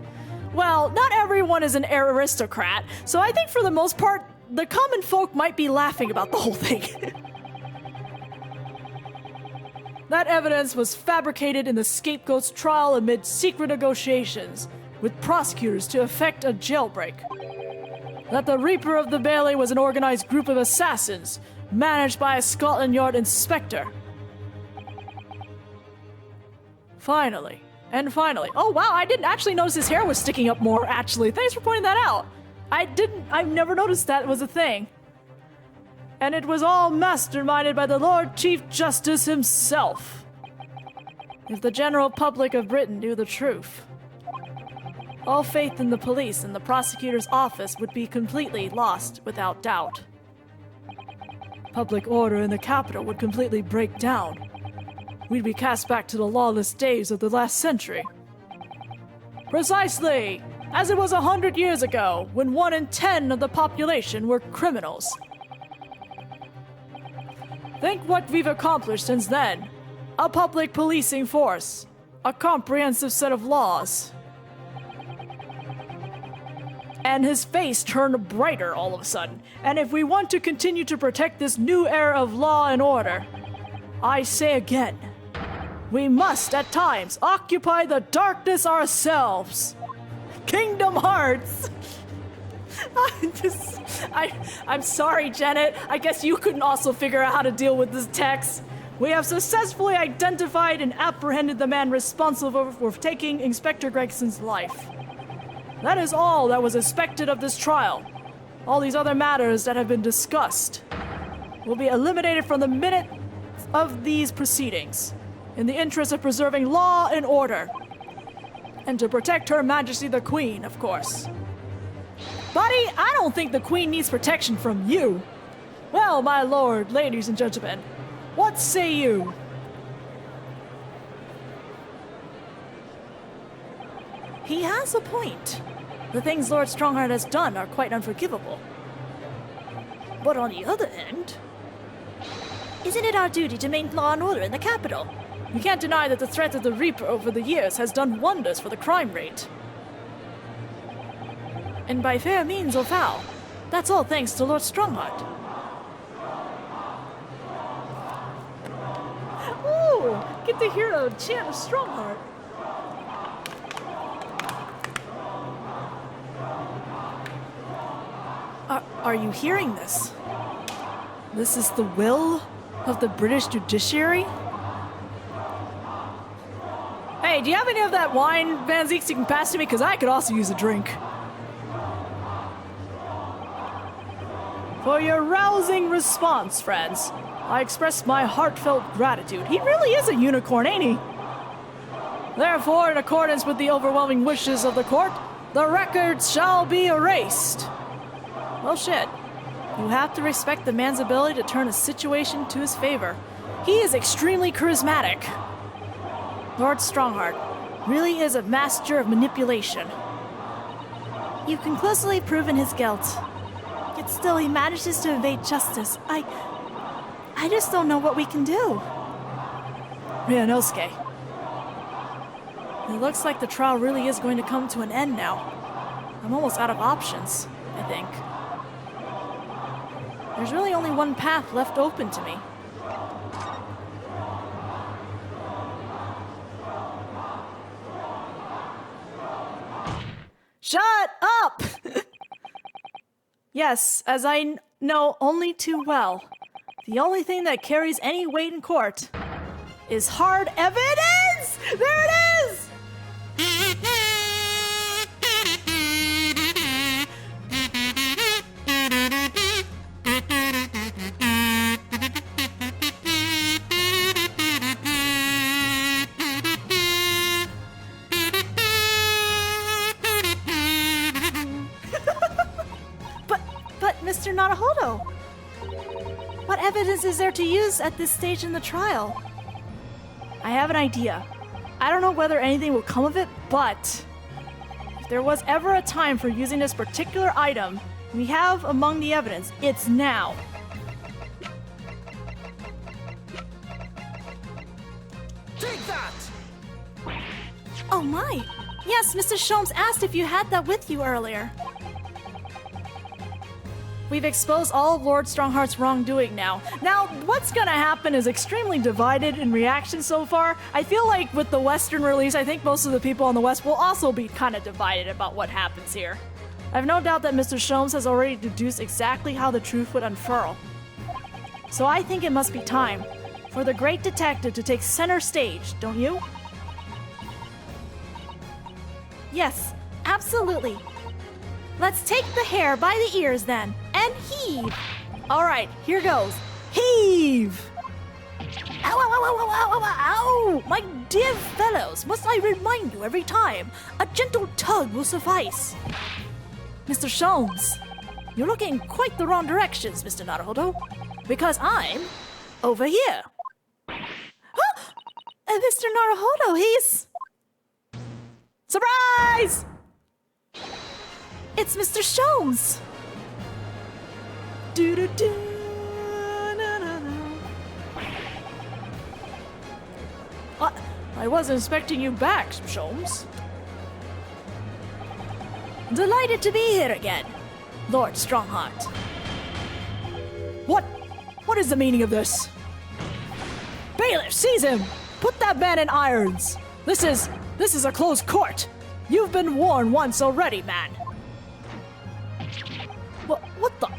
Speaker 1: Well, not everyone is an aristocrat, so I think for the most part, the common folk might be laughing about the whole thing. That evidence was fabricated in the scapegoat's trial amid secret negotiations with prosecutors to effect a jailbreak. That the Reaper of the Bailey was an organized group of assassins managed by a Scotland Yard inspector. Finally. Oh wow, I didn't actually notice his hair was sticking up more, actually. Thanks for pointing that out. I've never noticed that was a thing. And it was all masterminded by the Lord Chief Justice himself. If the general public of Britain knew the truth, all faith in the police and the prosecutor's office would be completely lost without doubt. Public order in the capital would completely break down. We'd be cast back to the lawless days of the last century. Precisely, as it was 100 years ago, when 1 in 10 of the population were criminals. Think what we've accomplished since then. A public policing force. A comprehensive set of laws. And his face turned brighter all of a sudden. And if we want to continue to protect this new era of law and order, I say again, we must at times occupy the darkness ourselves. Kingdom Hearts! I'm sorry, Janet. I guess you couldn't also figure out how to deal with this text. We have successfully identified and apprehended the man responsible for taking Inspector Gregson's life. That is all that was expected of this trial. All these other matters that have been discussed will be eliminated from the minute of these proceedings, in the interest of preserving law and order, and to protect Her Majesty the Queen, of course. Buddy, I don't think the Queen needs protection from you. Well, my lord, ladies and gentlemen, what say you?
Speaker 2: He has a point. The things Lord Strongheart has done are quite unforgivable. But on the other hand, isn't it our duty to maintain law and order in the capital?
Speaker 1: You can't deny that the threat of the Reaper over the years has done wonders for the crime rate.
Speaker 2: And by fair means or foul, that's all thanks to Lord Strongheart.
Speaker 1: Ooh, get to hear a chant of Strongheart.
Speaker 2: Are you hearing this? This is the will of the British judiciary?
Speaker 1: Hey, do you have any of that wine, Van Zeeks, you can pass to me? Because I could also use a drink. For your rousing response, friends, I express my heartfelt gratitude. He really is a unicorn, ain't he? Therefore, in accordance with the overwhelming wishes of the court, the records shall be erased.
Speaker 2: Well, shit. You have to respect the man's ability to turn a situation to his favor. He is extremely charismatic. Lord Strongheart really is a master of manipulation. You've conclusively proven his guilt. Yet still he manages to evade justice. I just don't know what we can do.
Speaker 1: Ryunosuke. It looks like the trial really is going to come to an end now. I'm almost out of options, I think. There's really only one path left open to me. Shut up! Yes, as I know only too well, the only thing that carries any weight in court is hard evidence! There it is!
Speaker 2: But Mr. Naruhodo, What evidence is there to use at this stage in the trial? I have an idea. I don't know whether anything will come of it, but if there was ever a time for using this particular item we have among the evidence, it's now.
Speaker 4: Take that!
Speaker 2: Oh my! Yes, Mr. Sholmes asked if you had that with you earlier. We've exposed all of Lord Strongheart's wrongdoing now. Now, what's gonna happen is extremely divided in reaction so far. I feel like with the Western release, I think most of the people on the West will also be kind of divided about what happens here. I have no doubt that Mr. Sholmes has already deduced exactly how the truth would unfurl. So I think it must be time for the great detective to take center stage, don't you? Yes, absolutely. Let's take the hair by the ears then, and heave. All right, here goes. Heave! Ow, ow, ow, ow, ow, ow, ow! My dear fellows, must I remind you every time? A gentle tug will suffice. Mr. Sholmes, you're looking in quite the wrong directions, Mr. Naruhodo, because I'm over here. Huh? And Mr. Naruhodo, he's... Surprise! It's Mr. Sholmes! Do-do-do, na-na-na. I wasn't expecting you back, Sholmes. Delighted to be here again, Lord Strongheart. What is the meaning of this? Bailiff, seize him! Put that man in irons! This is a closed court! You've been warned once already, man! What the?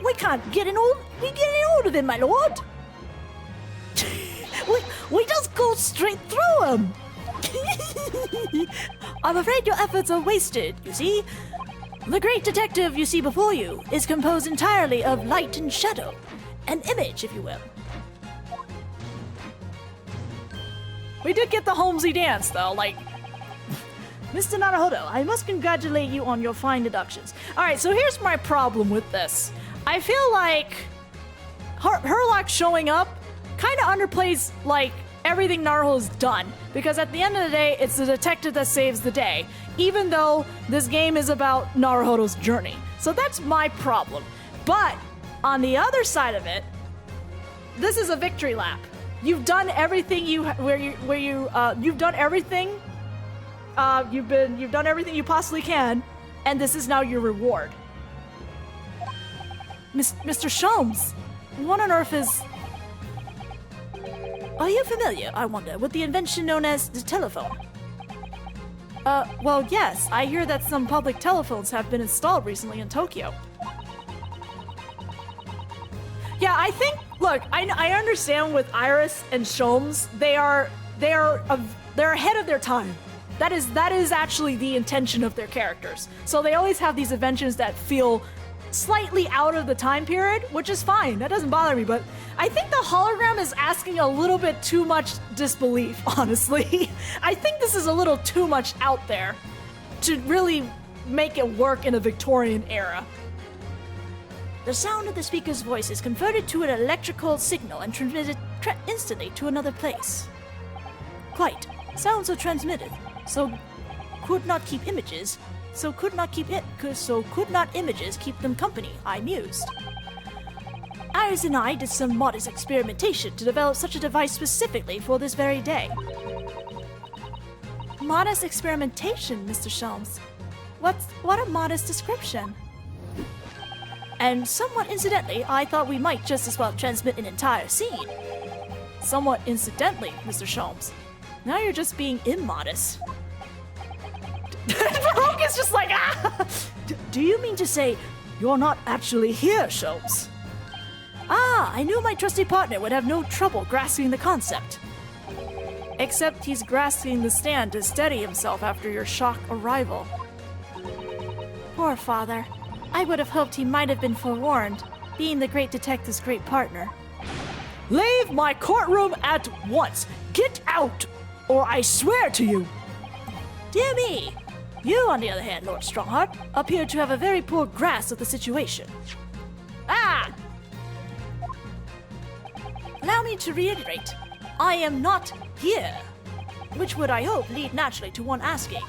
Speaker 2: We can't get an hold of him, my lord! we just go straight through him! I'm afraid your efforts are wasted, you see. The great detective you see before you is composed entirely of light and shadow. An image, if you will. We did get the Holmesy dance, though, like... Mr. Naruhodo, I must congratulate you on your fine deductions. Alright, so here's my problem with this. I feel like Herlock showing up kind of underplays, like, everything Naruhodo's done. Because at the end of the day, it's the detective that saves the day. Even though this game is about Naruhodo's journey. So that's my problem. But, on the other side of it, this is a victory lap. You've done everything you've done everything. You've done everything you possibly can, and this is now your reward. Mr. Sholmes, what on earth is... Are you familiar, I wonder, with the invention known as the telephone? Well, yes, I hear that some public telephones have been installed recently in Tokyo. Yeah, I think, look, I understand with Iris and Sholmes, they're ahead of their time. That is actually the intention of their characters. So they always have these inventions that feel slightly out of the time period, which is fine. That doesn't bother me, but I think the hologram is asking a little bit too much disbelief, honestly. I think this is a little too much out there to really make it work in a Victorian era. The sound of the speaker's voice is converted to an electrical signal and transmitted instantly to another place. Quite. Sounds are transmitted, so could not keep images, so could not images keep them company, I mused. Iris and I did some modest experimentation to develop such a device specifically for this very day. Modest experimentation, Mr. Sholmes. What a modest description. And somewhat incidentally, I thought we might just as well transmit an entire scene. Somewhat incidentally, Mr. Sholmes. Now you're just being immodest. Baroque is just like, ah! Do you mean to say you're not actually here, Sholmes? Ah, I knew my trusty partner would have no trouble grasping the concept. Except he's grasping the stand to steady himself after your shock arrival. Poor father. I would have hoped he might have been forewarned, being the great detective's great partner. Leave my courtroom at once! Get out! Or I swear to you! Dear me! You, on the other hand, Lord Strongheart, appear to have a very poor grasp of the situation. Ah! allow me to reiterate, I am not here. Which would, I hope, lead naturally to one asking,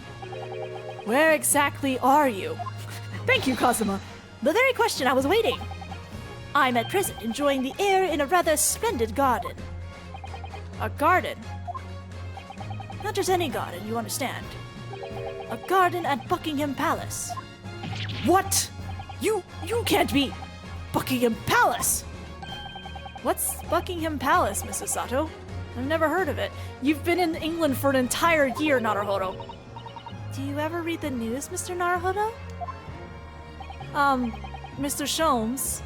Speaker 2: where exactly are you? Thank you, Kazuma. The very question I was waiting. I'm at present enjoying the air in a rather splendid garden. A garden? Not just any garden, you understand. A garden at Buckingham Palace. What? You can't be Buckingham Palace! What's Buckingham Palace, Mrs. Sato? I've never heard of it. You've been in England for an entire year, Naruhodo. Do you ever read the news, Mr. Naruhodo? Mr. Sholmes,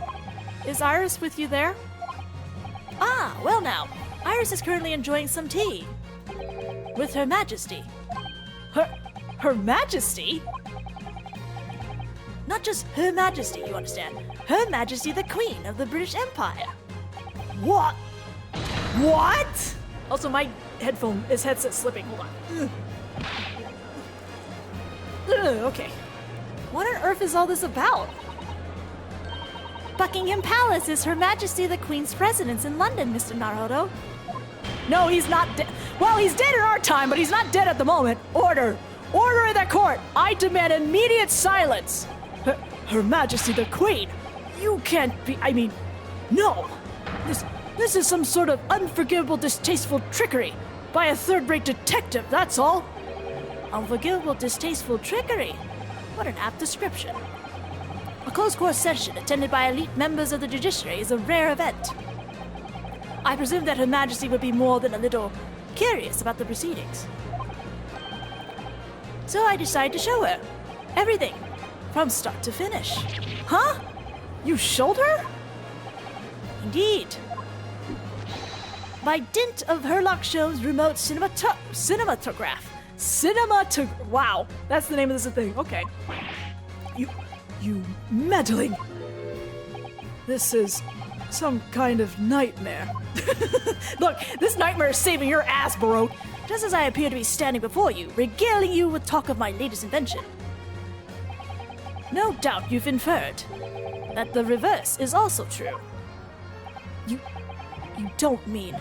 Speaker 2: is Iris with you there? Ah, well now, Iris is currently enjoying some tea. With Her Majesty. Her Majesty? Not just Her Majesty, you understand. Her Majesty the Queen of the British Empire. What? What? Also, my headset's slipping. Hold on. Okay. What on earth is all this about? Buckingham Palace is Her Majesty the Queen's residence in London, Mr. Naruhodo. No, he's not dead. Well, he's dead in our time, but he's not dead at the moment. Order! Order in the court! I demand immediate silence! Her Majesty the Queen? You can't be... I mean, no! This is some sort of unforgivable, distasteful trickery by a third-rate detective, that's all. Unforgivable, distasteful trickery? What an apt description. A closed-court session attended by elite members of the judiciary is a rare event. I presume that Her Majesty would be more than a little curious about the proceedings. So I decided to show her everything, from start to finish. Huh? You showed her? Indeed. By dint of Herlock Sholmes' remote cinematograph. Wow, that's the name of this thing. Okay. You meddling. This is some kind of nightmare. Look, this nightmare is saving your ass, bro. Just as I appear to be standing before you, regaling you with talk of my latest invention. No doubt you've inferred that the reverse is also true. You don't mean...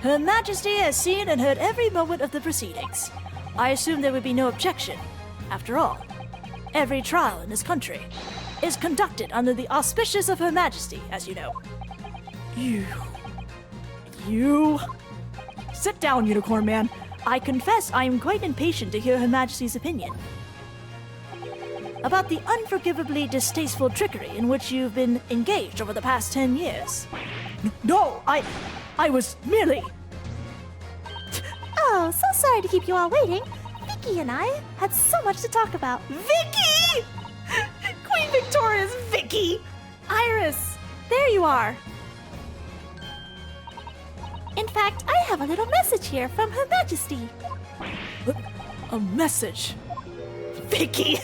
Speaker 2: Her Majesty has seen and heard every moment of the proceedings. I assume there would be no objection. After all, every trial in this country is conducted under the auspices of Her Majesty, as you know. You... Sit down, Unicorn Man. I confess I am quite impatient to hear Her Majesty's opinion about the unforgivably distasteful trickery in which you've been engaged over the past 10 years. No, I was merely...
Speaker 3: Oh, so sorry to keep you all waiting. Vicky and I had so much to talk about.
Speaker 2: Vicky! Queen Victoria's Vicky! Iris, there you are.
Speaker 3: In fact, I have a little message here from Her Majesty.
Speaker 2: A message? Vicky!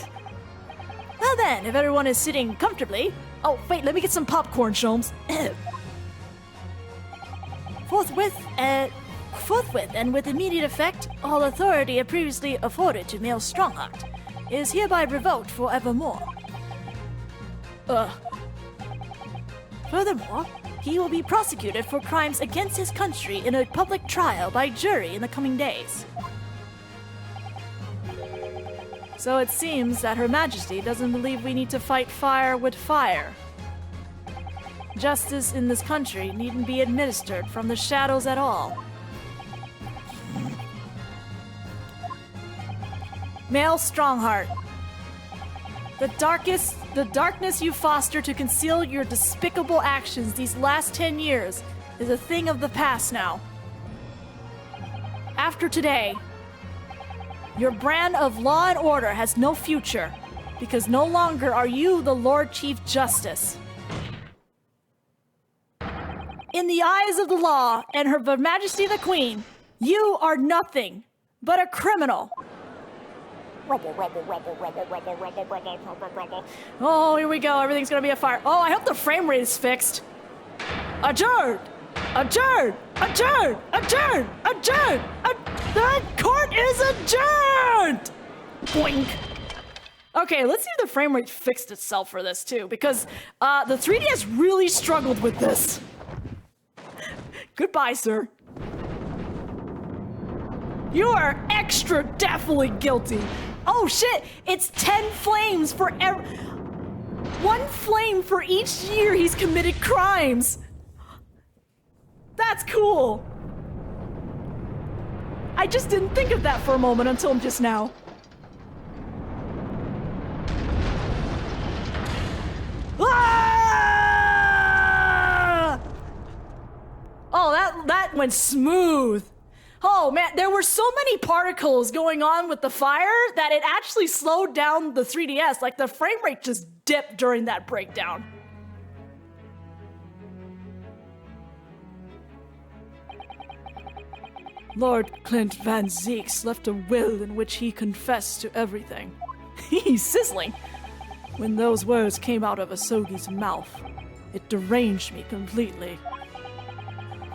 Speaker 2: Well then, if everyone is sitting comfortably... Oh, wait, let me get some popcorn, Sholmes. Forthwith and with immediate effect, all authority previously afforded to male Strongheart is hereby revoked forevermore. Furthermore, he will be prosecuted for crimes against his country in a public trial by jury in the coming days. So it seems that Her Majesty doesn't believe we need to fight fire with fire. Justice in this country needn't be administered from the shadows at all. Male Strongheart. The darkness you foster to conceal your despicable actions these last 10 years is a thing of the past now. After today, your brand of law and order has no future, because no longer are you the Lord Chief Justice. In the eyes of the law and Her Majesty the Queen, you are nothing but a criminal. Oh, here we go. Everything's gonna be a fire. Oh, I hope the frame rate is fixed. Adjourned! Adjourned! Adjourned! Adjourned! Adjourned! The court is adjourned! Boink! Okay, let's see if the frame rate fixed itself for this too, because the 3DS really struggled with this. Goodbye, sir. You are extra definitely guilty. Oh shit, it's 10 flames for one flame for each year he's committed crimes. That's cool. I just didn't think of that for a moment until just now. Ah! Oh, that went smooth. Oh man, there were so many particles going on with the fire that it actually slowed down the 3DS. Like the frame rate just dipped during that breakdown. Lord Clint Van Zeeks left a will in which he confessed to everything. He's sizzling. When those words came out of Asogi's mouth, it deranged me completely.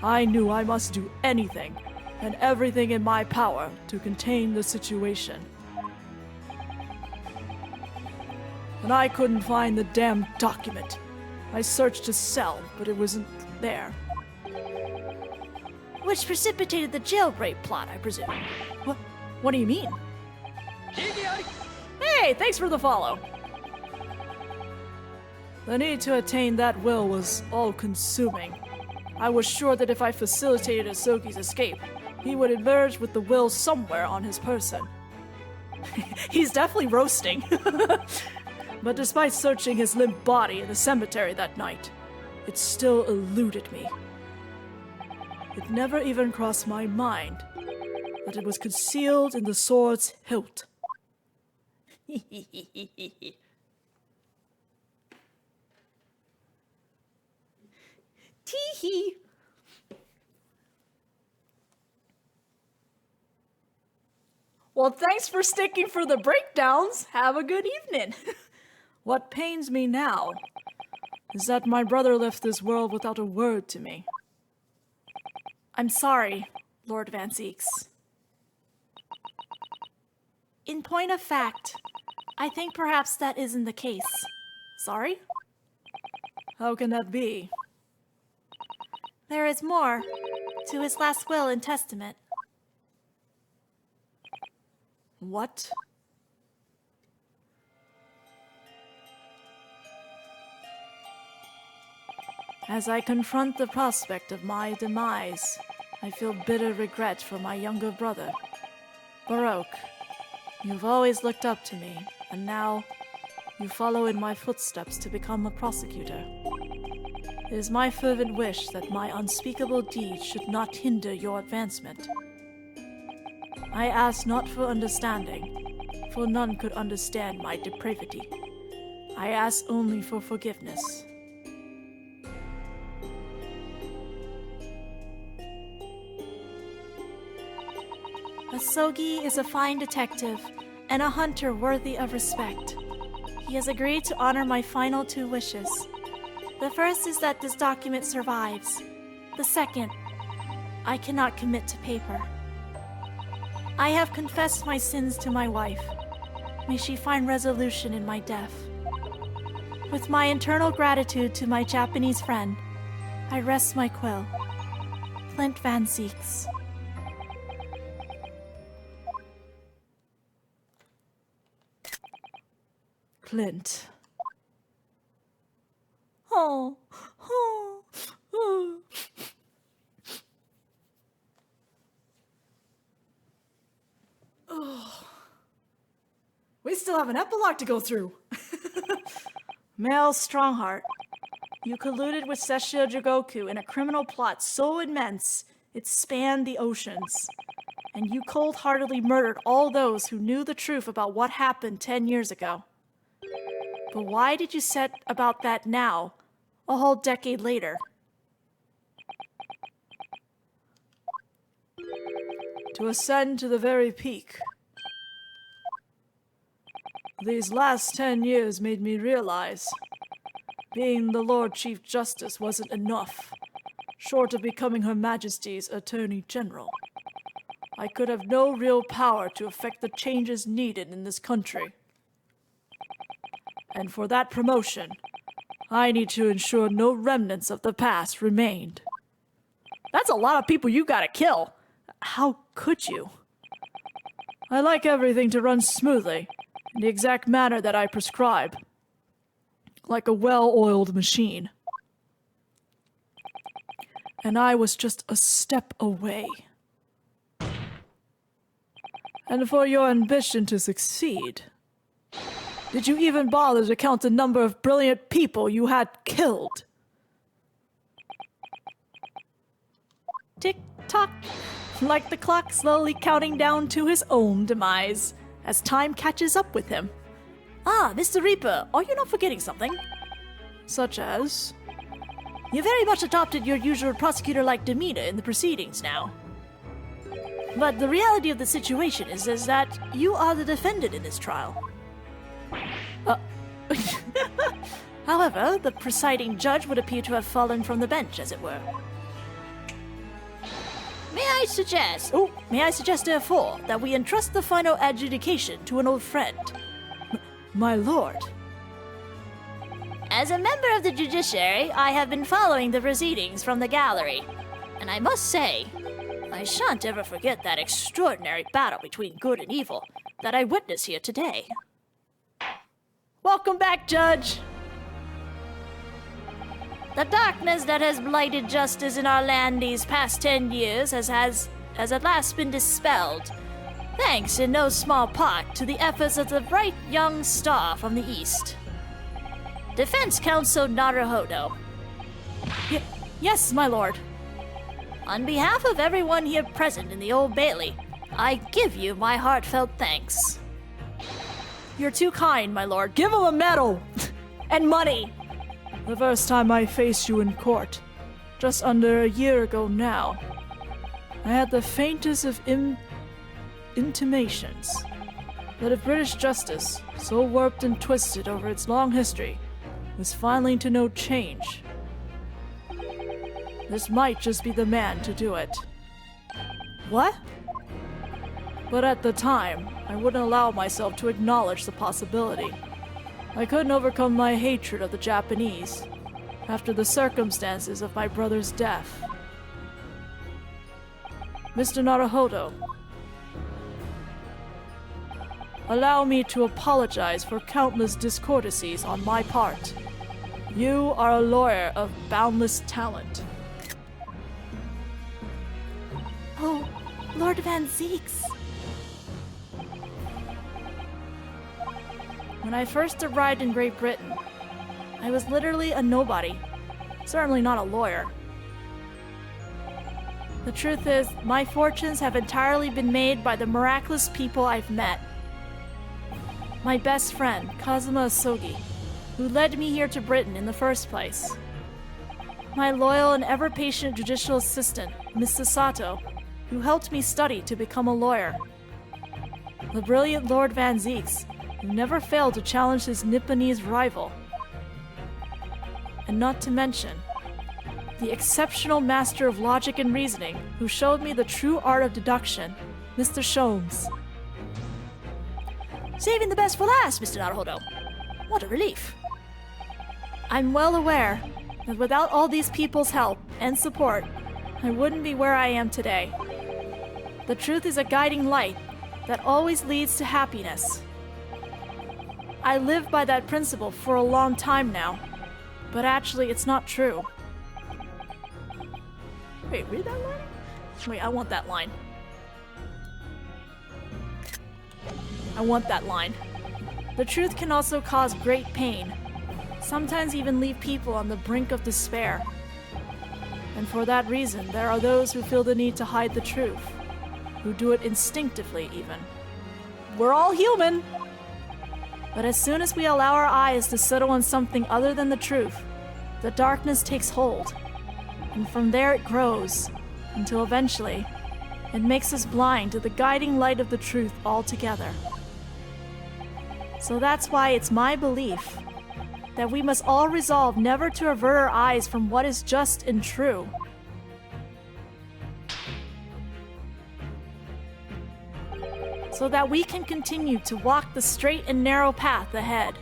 Speaker 2: I knew I must do anything and everything in my power to contain the situation. And I couldn't find the damn document. I searched his cell, but it wasn't there.
Speaker 5: Which precipitated the jailbreak plot, I presume.
Speaker 2: What do you mean? Hey, thanks for the follow. The need to attain that will was all-consuming. I was sure that if I facilitated Asogi's escape, he would emerge with the will somewhere on his person. He's definitely roasting. But despite searching his limp body in the cemetery that night, it still eluded me. It never even crossed my mind that it was concealed in the sword's hilt. Tee-hee. Well, thanks for sticking for the breakdowns. Have a good evening. What pains me now is that my brother left this world without a word to me. I'm sorry, Lord Van Zeeks.
Speaker 5: In point of fact, I think perhaps that isn't the case.
Speaker 2: Sorry? How can that be?
Speaker 5: There is more to his last will and testament.
Speaker 2: What? As I confront the prospect of my demise, I feel bitter regret for my younger brother. Baroque, you've always looked up to me, and now you follow in my footsteps to become a prosecutor. It is my fervent wish that my unspeakable deeds should not hinder your advancement. I ask not for understanding, for none could understand my depravity. I ask only for forgiveness.
Speaker 5: Asogi is a fine detective and a hunter worthy of respect. He has agreed to honor my final 2 wishes. The first is that this document survives. The second, I cannot commit to paper. I have confessed my sins to my wife. May she find resolution in my death. With my eternal gratitude to my Japanese friend, I rest my quill. Clint Van Zeeks.
Speaker 2: Clint.
Speaker 5: Oh.
Speaker 2: We still have an epilogue to go through. Male Strongheart, you colluded with Sessho Jigoku in a criminal plot so immense it spanned the oceans. And you cold-heartedly murdered all those who knew the truth about what happened 10 years ago. But why did you set about that now, a whole decade later? To ascend to the very peak. These last 10 years made me realize being the Lord Chief Justice wasn't enough, short of becoming Her Majesty's Attorney General. I could have no real power to effect the changes needed in this country. And for that promotion, I need to ensure no remnants of the past remained. That's a lot of people you gotta kill. How could you? I like everything to run smoothly, in the exact manner that I prescribe. Like a well-oiled machine. And I was just a step away. And for your ambition to succeed, did you even bother to count the number of brilliant people you had killed? Tick-tock, like the clock slowly counting down to his own demise, as time catches up with him.
Speaker 5: Ah, Mr. Reaper, are you not forgetting something?
Speaker 2: Such as?
Speaker 5: You very much adopted your usual prosecutor-like demeanor in the proceedings now. But the reality of the situation is that you are the defendant in this trial. However, the presiding judge would appear to have fallen from the bench, as it were. May I suggest, therefore, that we entrust the final adjudication to an old friend.
Speaker 2: My lord.
Speaker 5: As a member of the judiciary, I have been following the proceedings from the gallery, and I must say, I shan't ever forget that extraordinary battle between good and evil that I witnessed here today.
Speaker 2: Welcome back, Judge!
Speaker 5: The darkness that has blighted justice in our land these past 10 years has at last been dispelled, thanks in no small part to the efforts of the bright young star from the east. Defense Counsel Naruhodo.
Speaker 2: Yes, my lord.
Speaker 5: On behalf of everyone here present in the Old Bailey, I give you my heartfelt thanks.
Speaker 2: You're too kind, my lord. Give him a medal! And money! The first time I faced you in court, just under a year ago now, I had the faintest of intimations that if British justice, so warped and twisted over its long history, was finally to know change, this might just be the man to do it.
Speaker 5: What?
Speaker 2: But at the time, I wouldn't allow myself to acknowledge the possibility. I couldn't overcome my hatred of the Japanese after the circumstances of my brother's death. Mr. Naruhodo, allow me to apologize for countless discourtesies on my part. You are a lawyer of boundless talent.
Speaker 3: Oh, Lord Van Zeeks.
Speaker 2: When I first arrived in Great Britain, I was literally a nobody. Certainly not a lawyer. The truth is, my fortunes have entirely been made by the miraculous people I've met. My best friend, Kazuma Asogi, who led me here to Britain in the first place. My loyal and ever-patient judicial assistant, Mr. Sato, who helped me study to become a lawyer. The brilliant Lord Van Zeeks, who never failed to challenge his Nipponese rival. And not to mention, the exceptional master of logic and reasoning who showed me the true art of deduction, Mr. Sholmes.
Speaker 5: Saving the best for last, Mr. Naruhodo. What a relief.
Speaker 2: I'm well aware that without all these people's help and support, I wouldn't be where I am today. The truth is a guiding light that always leads to happiness. I lived by that principle for a long time now, but actually it's not true. Wait, read that line? Wait, I want that line. I want that line. The truth can also cause great pain, sometimes even leave people on the brink of despair. And for that reason, there are those who feel the need to hide the truth, who do it instinctively even. We're all human! But as soon as we allow our eyes to settle on something other than the truth, the darkness takes hold. And from there it grows, until eventually, it makes us blind to the guiding light of the truth altogether. So that's why it's my belief that we must all resolve never to avert our eyes from what is just and true. So that we can continue to walk the straight and narrow path ahead.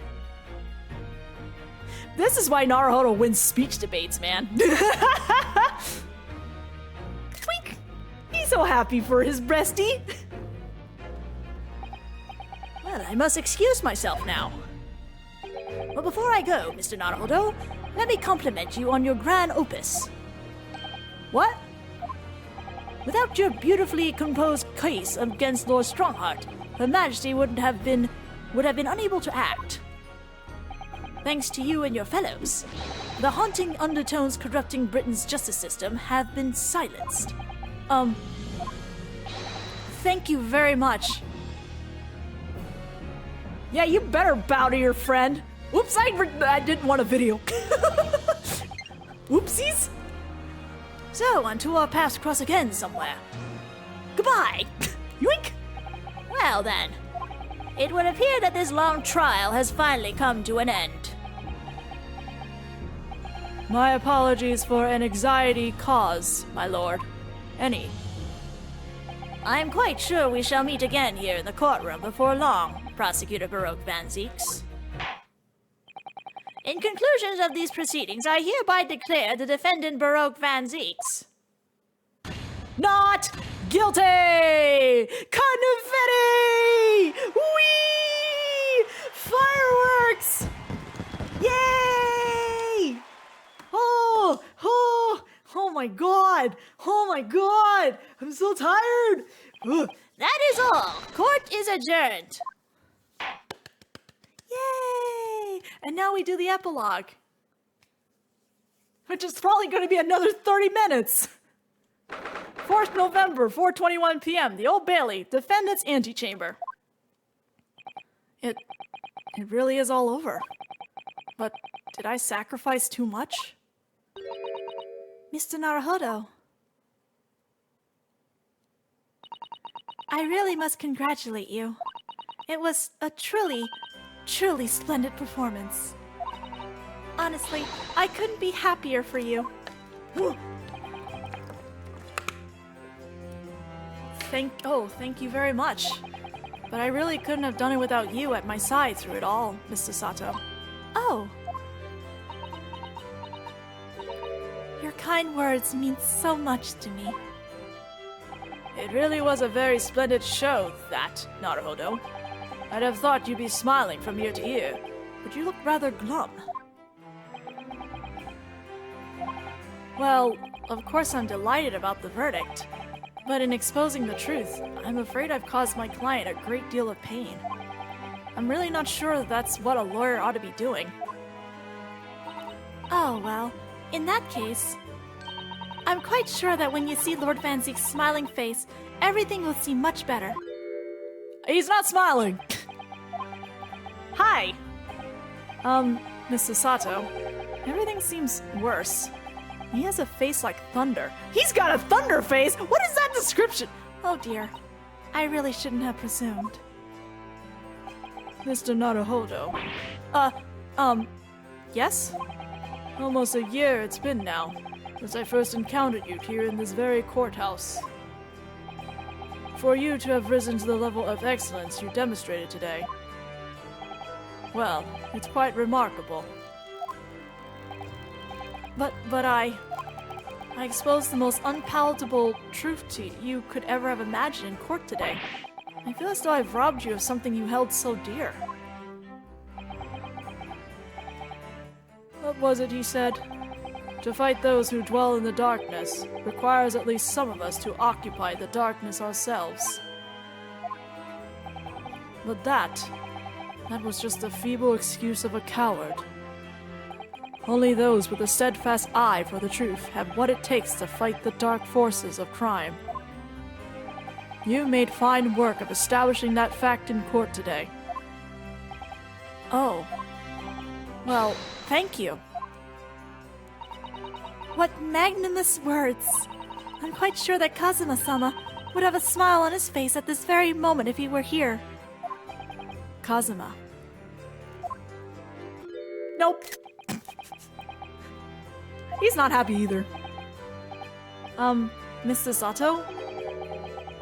Speaker 2: This is why Naruhodo wins speech debates, man. so happy for his bestie.
Speaker 5: Well, I must excuse myself now. But before I go, Mr. Naruhodo, let me compliment you on your grand opus.
Speaker 2: What?
Speaker 5: Without your beautifully composed case against Lord Strongheart, Her Majesty would have been unable to act. Thanks to you and your fellows, the haunting undertones corrupting Britain's justice system have been silenced.
Speaker 2: Thank you very much. Yeah, you better bow to your friend. Oops, I didn't want a video. Oopsies.
Speaker 5: So, until our paths cross again somewhere. Goodbye!
Speaker 2: Yoink!
Speaker 5: Well then, it would appear that this long trial has finally come to an end.
Speaker 1: My apologies for an anxiety cause, my lord. Any.
Speaker 5: I am quite sure we shall meet again here in the courtroom before long, Prosecutor Baroque Van Zeeks. In conclusions of these proceedings, I hereby declare the defendant Baroque Van Zeeks
Speaker 2: not guilty! Confetti! Whee! Fireworks! Yay! Oh my god! Oh my god! I'm so tired! Ugh.
Speaker 5: That is all. Court is adjourned.
Speaker 2: Yay! And now we do the epilogue. Which is probably going to be another 30 minutes. 4th November, 4:21 p.m. The Old Bailey, defendant's antechamber. It really is all over. But did I sacrifice too much?
Speaker 3: Mr. Naruhodo, I really must congratulate you. It was a truly splendid performance. Honestly, I couldn't be happier for you.
Speaker 2: Thank you very much. But I really couldn't have done it without you at my side through it all, Mr. Sato.
Speaker 3: Oh. Your kind words mean so much to me.
Speaker 1: It really was a very splendid show, that, Naruhodo. I'd have thought you'd be smiling from ear to ear, but you look rather glum.
Speaker 2: Well, of course I'm delighted about the verdict. But in exposing the truth, I'm afraid I've caused my client a great deal of pain. I'm really not sure that's what a lawyer ought to be doing.
Speaker 3: Oh, well, in that case, I'm quite sure that when you see Lord Van Zeek's smiling face, everything will seem much better.
Speaker 2: He's not smiling! Hi! Mr. Sato, everything seems worse. He has a face like thunder. He's got a thunder face? What is that description?
Speaker 3: Oh dear, I really shouldn't have presumed.
Speaker 1: Mr. Naruhodo.
Speaker 2: Yes?
Speaker 1: Almost a year it's been now, since I first encountered you here in this very courthouse. For you to have risen to the level of excellence you demonstrated today, well, it's quite remarkable.
Speaker 2: But I exposed the most unpalatable truth to you could ever have imagined in court today. I feel as though I've robbed you of something you held so dear.
Speaker 1: What was it he said? To fight those who dwell in the darkness requires at least some of us to occupy the darkness ourselves. But that was just a feeble excuse of a coward. Only those with a steadfast eye for the truth have what it takes to fight the dark forces of crime. You made fine work of establishing that fact in court today.
Speaker 2: Oh. Well, thank you.
Speaker 3: What magnanimous words! I'm quite sure that Kazuma-sama would have a smile on his face at this very moment if he were here.
Speaker 2: Kazuma. Nope. He's not happy either. Mr. Sato?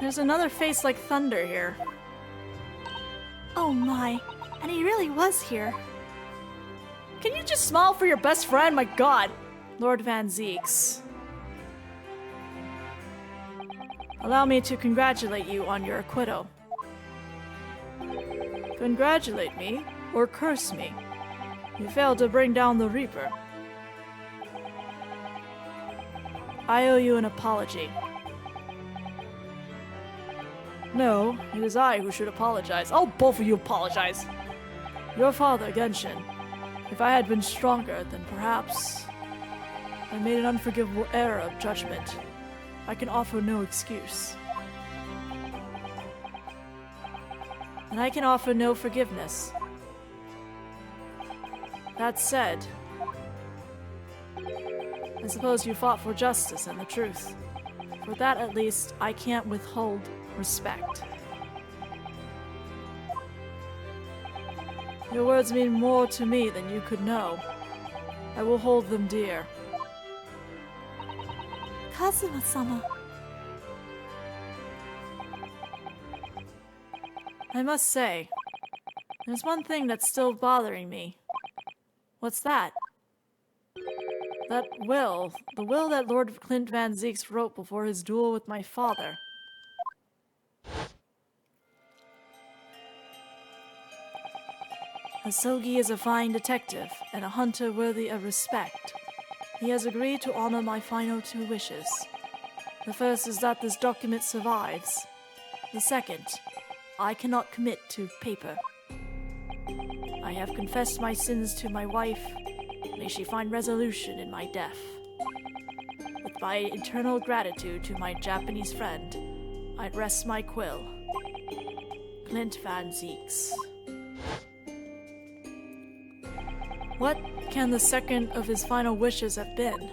Speaker 2: There's another face like thunder here.
Speaker 3: Oh my, and he really was here.
Speaker 2: Can you just smile for your best friend? My god! Lord Van Zeeks.
Speaker 1: Allow me to congratulate you on your acquittal. Congratulate me, or curse me. You failed to bring down the Reaper. I owe you an apology. No, it is I who should apologize. Oh, both of you apologize. Your father, Genshin. If I had been stronger, then perhaps I made an unforgivable error of judgment. I can offer no excuse. And I can offer no forgiveness. That said, I suppose you fought for justice and the truth. For that, at least, I can't withhold respect. Your words mean more to me than you could know. I will hold them dear.
Speaker 3: Kazuma-sama.
Speaker 1: I must say, there's one thing that's still bothering me. What's that? That will. The will that Lord Clint Van Zieks wrote before his duel with my father. Asogi is a fine detective, and a hunter worthy of respect. He has agreed to honor my final two wishes. The first is that this document survives. The second, I cannot commit to paper. I have confessed my sins to my wife. May she find resolution in my death. With my eternal gratitude to my Japanese friend, I rest my quill. Clint Van Zieks. What can the second of his final wishes have been?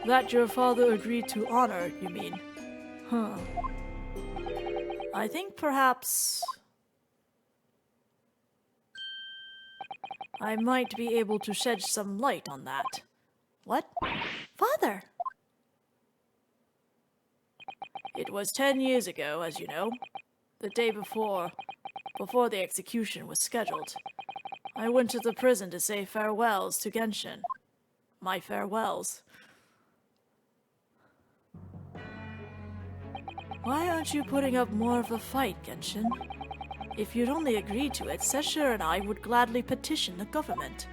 Speaker 1: That your father agreed to honor, you mean? Huh. I think perhaps I might be able to shed some light on that. What?
Speaker 3: Father!
Speaker 1: It was 10 years ago, as you know. The day before the execution was scheduled. I went to the prison to say farewells to Genshin. My farewells. Why aren't you putting up more of a fight, Genshin? If you'd only agreed to it, Sesher and I would gladly petition the government.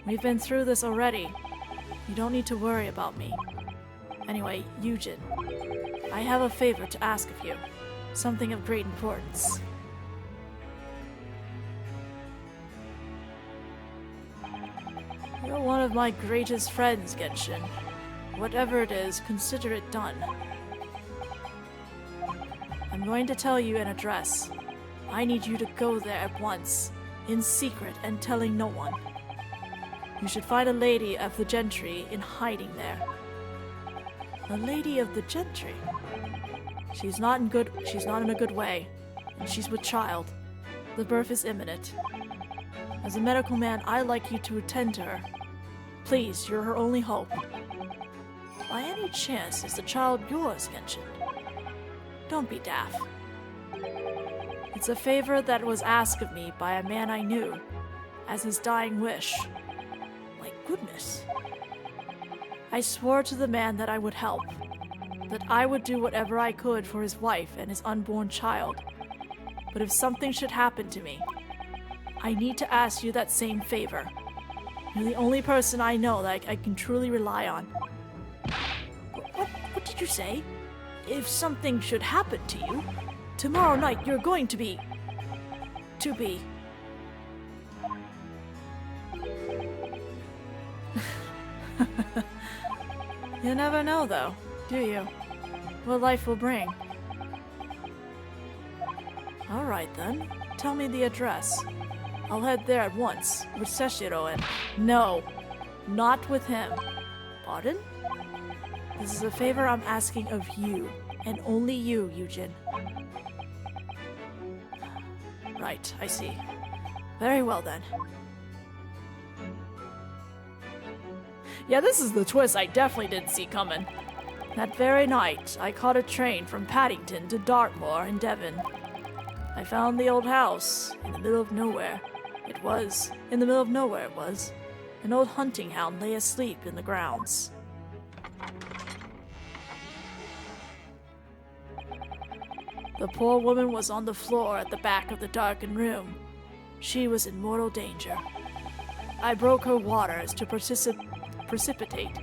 Speaker 1: We've been through this already. You don't need to worry about me. Anyway, Yujin, I have a favor to ask of you. Something of great importance. You're one of my greatest friends, Genshin. Whatever it is, consider it done. I'm going to tell you an address. I need you to go there at once, in secret and telling no one. You should find a lady of the gentry in hiding there. A lady of the gentry? She's not in a good way, and she's with child. The birth is imminent. As a medical man, I'd like you to attend to her. Please, you're her only hope. By any chance, is the child yours, Genshin? Don't be daft. It's a favor that was asked of me by a man I knew, as his dying wish. My goodness. I swore to the man that I would help, that I would do whatever I could for his wife and his unborn child. But if something should happen to me, I need to ask you that same favor. You're the only person I know that I can truly rely on. What did you say? If something should happen to you, tomorrow night you're going to be... You never know, though, do you? What life will bring. Alright then, tell me the address. I'll head there at once, with Seshiro and... No, not with him. Pardon? This is a favor I'm asking of you, and only you, Yujin. Right, I see. Very well then. Yeah, this is the twist I definitely didn't see coming. That very night, I caught a train from Paddington to Dartmoor in Devon. I found the old house in the middle of nowhere. It was. An old hunting hound lay asleep in the grounds. The poor woman was on the floor at the back of the darkened room. She was in mortal danger. I broke her waters to precipitate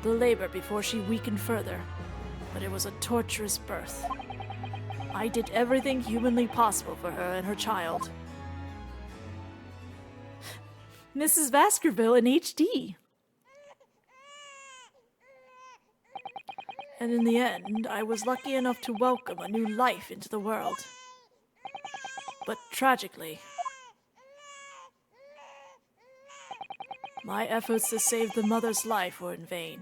Speaker 1: the labor before she weakened further, but it was a torturous birth. I did everything humanly possible for her and her child.
Speaker 2: Mrs. Baskerville in HD.
Speaker 1: And in the end, I was lucky enough to welcome a new life into the world. But tragically, my efforts to save the mother's life were in vain.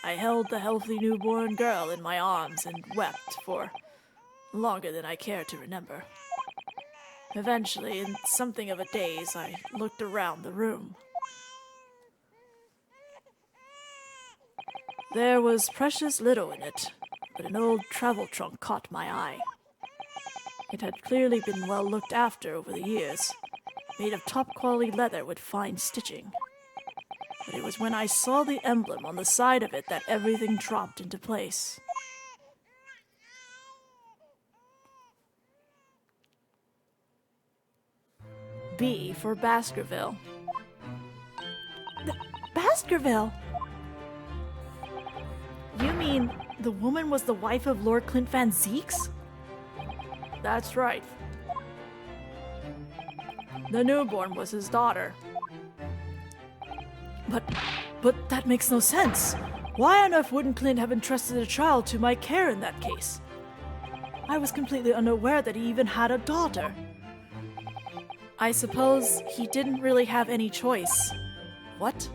Speaker 1: I held the healthy newborn girl in my arms and wept for longer than I care to remember. Eventually, in something of a daze, I looked around the room. There was precious little in it, but an old travel trunk caught my eye. It had clearly been well looked after over the years, made of top-quality leather with fine stitching. But it was when I saw the emblem on the side of it that everything dropped into place. B for Baskerville.
Speaker 2: Baskerville? You mean the woman was the wife of Lord Clint Van Zeeks?
Speaker 1: That's right. The newborn was his daughter.
Speaker 2: But that makes no sense.
Speaker 1: Why on earth wouldn't Clint have entrusted a child to my care in that case? I was completely unaware that he even had a daughter.
Speaker 2: I suppose he didn't really have any choice.
Speaker 1: What?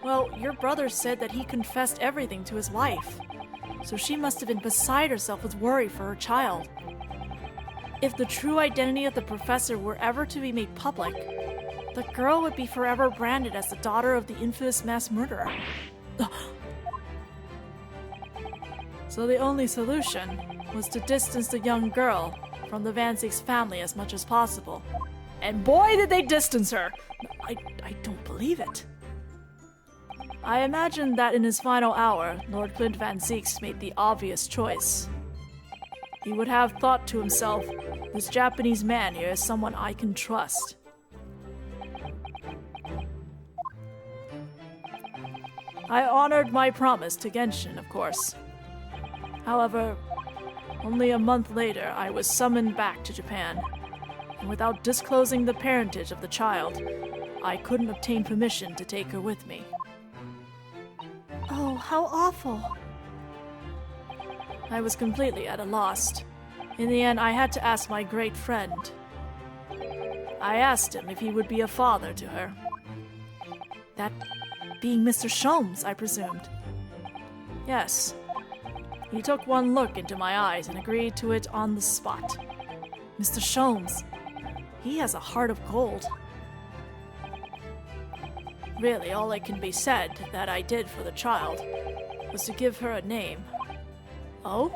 Speaker 2: Well, your brother said that he confessed everything to his wife, so she must have been beside herself with worry for her child. If the true identity of the professor were ever to be made public, the girl would be forever branded as the daughter of the infamous mass murderer.
Speaker 1: So the only solution was to distance the young girl from the Van Zeeks family as much as possible. And boy, did they distance her! I don't believe it. I imagine that in his final hour, Lord Clint Van Zeeks made the obvious choice. He would have thought to himself, this Japanese man here is someone I can trust. I honored my promise to Genshin, of course. However, only a month later, I was summoned back to Japan. And without disclosing the parentage of the child, I couldn't obtain permission to take her with me.
Speaker 2: Oh, how awful.
Speaker 1: I was completely at a loss. In the end, I had to ask my great friend. I asked him if he would be a father to her.
Speaker 2: That being Mr. Sholmes, I presumed.
Speaker 1: Yes. He took one look into my eyes and agreed to it on the spot.
Speaker 2: Mr. Sholmes, he has a heart of gold.
Speaker 1: Really, all it can be said that I did for the child was to give her a name.
Speaker 2: Oh?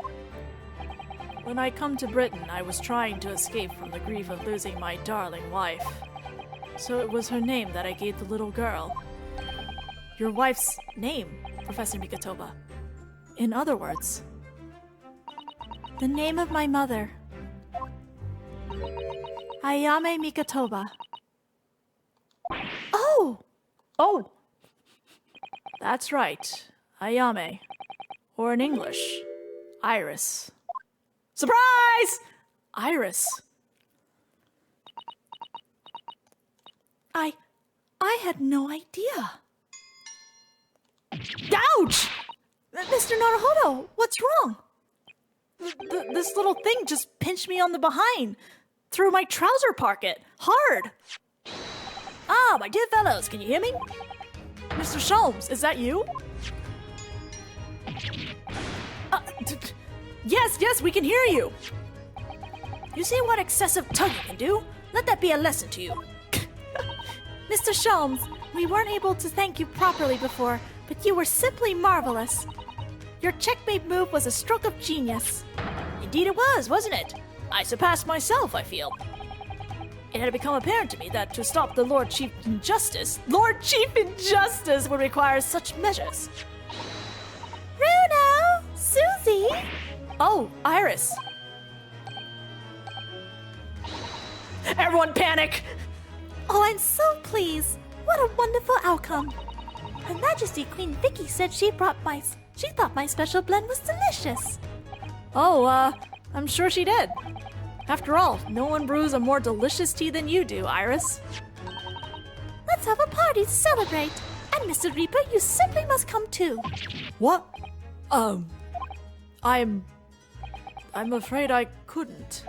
Speaker 1: When I come to Britain, I was trying to escape from the grief of losing my darling wife. So it was her name that I gave the little girl.
Speaker 2: Your wife's name, Professor Mikotoba. In other words, the name of my mother. Ayame Mikotoba. Oh!
Speaker 1: Oh! That's right. Ayame. Or in English, Iris. Surprise! Iris.
Speaker 2: I had no idea.
Speaker 1: Ouch!
Speaker 2: Mr. Naruhodo, what's wrong?
Speaker 1: This little thing just pinched me on the behind, through my trouser pocket, hard. Ah, my dear fellows, can you hear me? Mr. Sholmes, is that you? Yes, we can hear you. You see what excessive tugging can do? Let that be a lesson to you.
Speaker 2: Mr. Sholmes, we weren't able to thank you properly before, but you were simply marvelous. Your checkmate move was a stroke of genius.
Speaker 1: Indeed it was, wasn't it? I surpassed myself, I feel. It had become apparent to me that to stop the Lord Chief Injustice would require such measures.
Speaker 3: Bruno! Susie!
Speaker 2: Oh, Iris! Everyone panic!
Speaker 3: Oh, I'm so pleased. What a wonderful outcome. Her Majesty Queen Vicky said she thought my special blend was delicious.
Speaker 2: Oh, I'm sure she did. After all, no one brews a more delicious tea than you do, Iris.
Speaker 3: Let's have a party to celebrate. And Mr. Reaper, you simply must come too.
Speaker 2: What? I'm afraid I couldn't.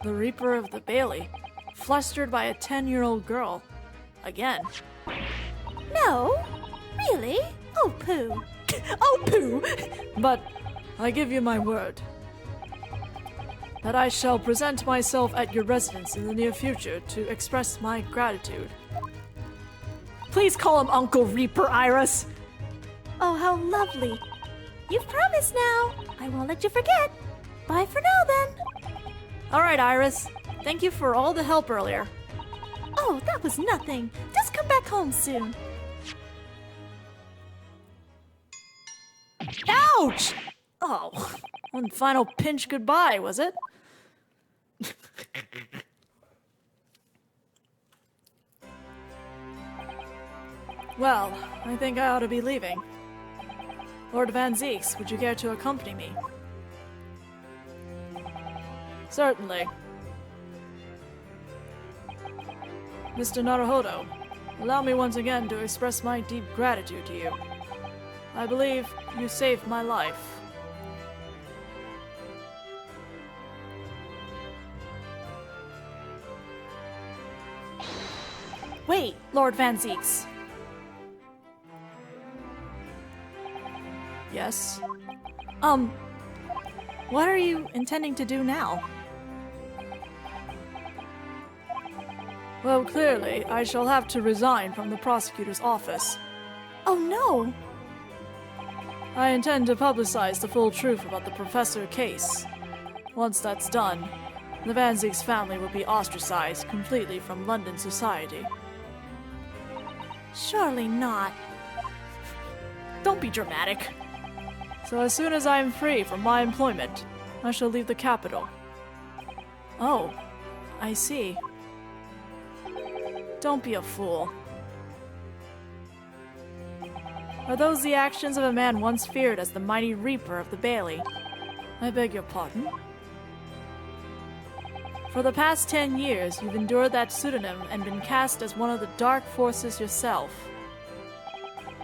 Speaker 2: The Reaper of the Bailey, flustered by a 10-year-old girl. Again.
Speaker 3: No? Really? Oh, pooh.
Speaker 2: Oh, pooh! But I give you my word that I shall present myself at your residence in the near future to express my gratitude. Please call him Uncle Reaper, Iris!
Speaker 3: Oh, how lovely. You've promised now. I won't let you forget. Bye for now, then.
Speaker 2: Alright, Iris. Thank you for all the help earlier.
Speaker 3: Oh, that was nothing. Just come back home soon.
Speaker 2: Ouch! Oh, one final pinch goodbye, was it? Well, I think I ought to be leaving. Lord Van Zieks, would you care to accompany me? Certainly. Mr. Naruhodo, allow me once again to express my deep gratitude to you. I believe you saved my life. Wait, Lord Van Zieks. Yes? What are you intending to do now? Well, clearly, I shall have to resign from the prosecutor's office.
Speaker 3: Oh, no.
Speaker 2: I intend to publicize the full truth about the professor case. Once that's done, the Van Zieks family will be ostracized completely from London society.
Speaker 3: Surely not.
Speaker 2: Don't be dramatic. So as soon as I am free from my employment, I shall leave the capital. Oh, I see. Don't be a fool. Are those the actions of a man once feared as the mighty Reaper of the Bailey? I beg your pardon? For the past 10 years, you've endured that pseudonym and been cast as one of the dark forces yourself.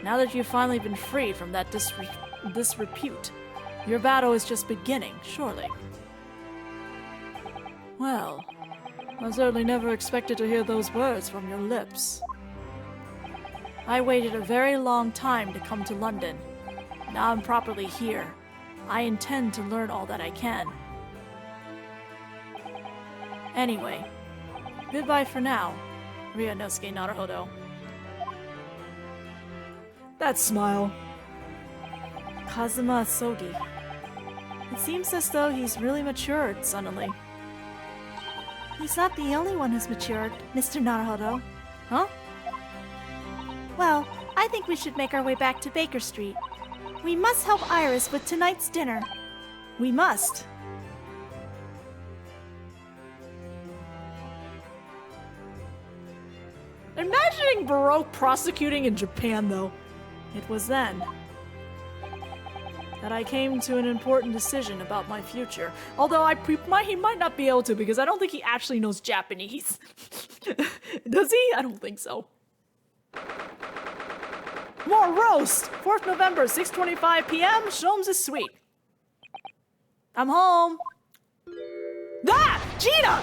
Speaker 2: Now that you've finally been freed from that disrepute, your battle is just beginning, surely. Well, I certainly never expected to hear those words from your lips. I waited a very long time to come to London. Now I'm properly here. I intend to learn all that I can. Anyway, goodbye for now, Ryunosuke Naruhodo. That smile. Kazuma Asogi. It seems as though he's really matured suddenly.
Speaker 3: He's not the only one who's matured, Mr. Naruhodo.
Speaker 2: Huh?
Speaker 3: Well, I think we should make our way back to Baker Street. We must help Iris with tonight's dinner.
Speaker 2: We must. Imagining Baroque prosecuting in Japan, though. It was then that I came to an important decision about my future. Although he might not be able to, because I don't think he actually knows Japanese. Does he? I don't think so. More roast! 4th November, 6:25 p.m. Sholmes' Suite. I'm home. Ah! Gina!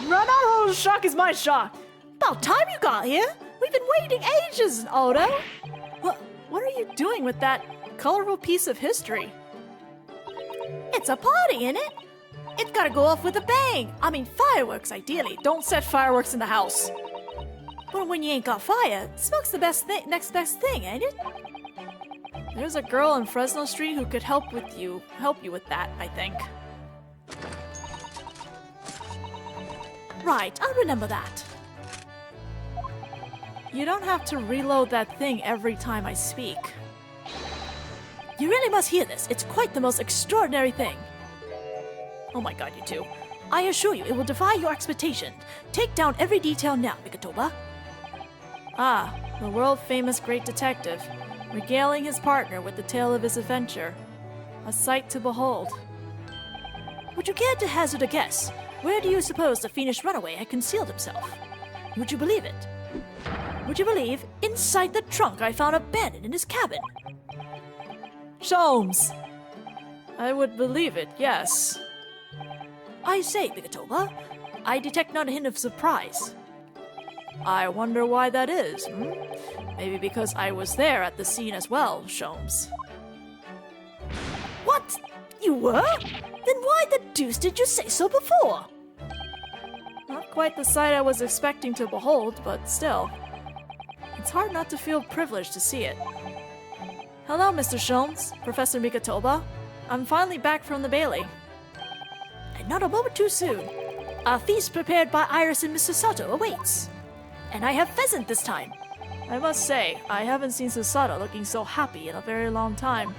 Speaker 2: Ronaldo's shock is my shock. About time you got here. We've been waiting ages, Odo. What are you doing with that colorful piece of history?
Speaker 3: It's a party, innit? It's gotta go off with a bang. I mean, fireworks, ideally.
Speaker 2: Don't set fireworks in the house.
Speaker 3: But when you ain't got fire, smoke's the next best thing, ain't it?
Speaker 2: There's a girl on Fresno Street who could help you with that, I think.
Speaker 3: Right, I'll remember that.
Speaker 2: You don't have to reload that thing every time I speak. You really must hear this. It's quite the most extraordinary thing. Oh my god, you two. I assure you, it will defy your expectations. Take down every detail now, Mikatoba. Ah, the world-famous great detective, regaling his partner with the tale of his adventure. A sight to behold. Would you care to hazard a guess? Where do you suppose the fiendish runaway had concealed himself? Would you believe it? Would you believe inside the trunk I found abandoned in his cabin? Sholmes!
Speaker 1: I would believe it, yes.
Speaker 2: I say, Mikatoba, I detect not a hint of surprise.
Speaker 1: I wonder why that is, Maybe because I was there at the scene as well, Sholmes.
Speaker 2: What? You were? Then why the deuce did you say so before?
Speaker 1: Not quite the sight I was expecting to behold, but still. It's hard not to feel privileged to see it. Hello, Mr. Sholmes, Professor Mikatoba. I'm finally back from the Bailey.
Speaker 2: And not a moment too soon. A feast prepared by Iris and Mr. Sato awaits. And I have pheasant this time.
Speaker 1: I must say, I haven't seen Susato looking so happy in a very long time.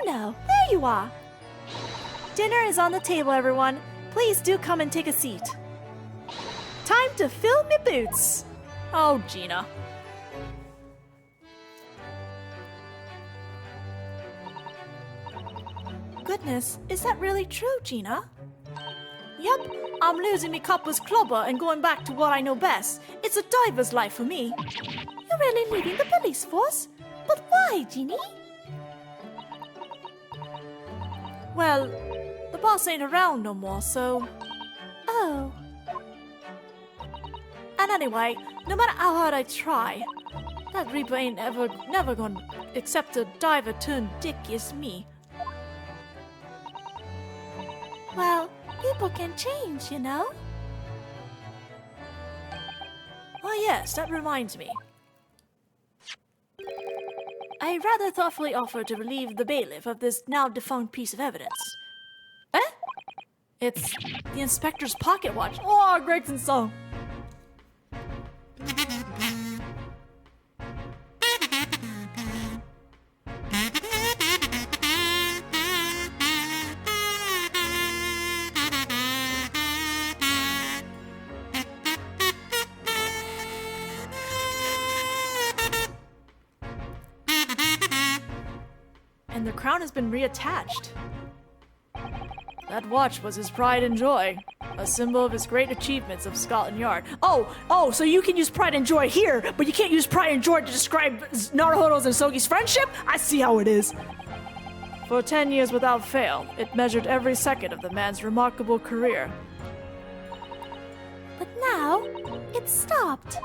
Speaker 3: Bruno, there you are. Dinner is on the table, everyone. Please do come and take a seat. Time to fill me boots.
Speaker 1: Oh, Gina.
Speaker 3: Goodness, is that really true, Gina?
Speaker 2: Yup, I'm losing me copper's clobber and going back to what I know best. It's a diver's life for me.
Speaker 3: You're really leaving the police force? But why, Jeannie?
Speaker 1: Well, the boss ain't around no more, so...
Speaker 3: Oh.
Speaker 1: And anyway, no matter how hard I try, that Reaper ain't never gonna accept a diver turned dick as me.
Speaker 3: Well, people can change, you know?
Speaker 1: Oh yes, that reminds me. I rather thoughtfully offer to relieve the bailiff of this now defunct piece of evidence. Eh? It's the inspector's pocket watch. Oh, Gregson's song. And the crown has been reattached. That watch was his pride and joy, a symbol of his great achievements of Scotland Yard.
Speaker 2: Oh, so you can use pride and joy here, but you can't use pride and joy to describe Naruhodo's and Sogi's friendship? I see how it is.
Speaker 1: For 10 years without fail, it measured every second of the man's remarkable career.
Speaker 3: But now, it's stopped.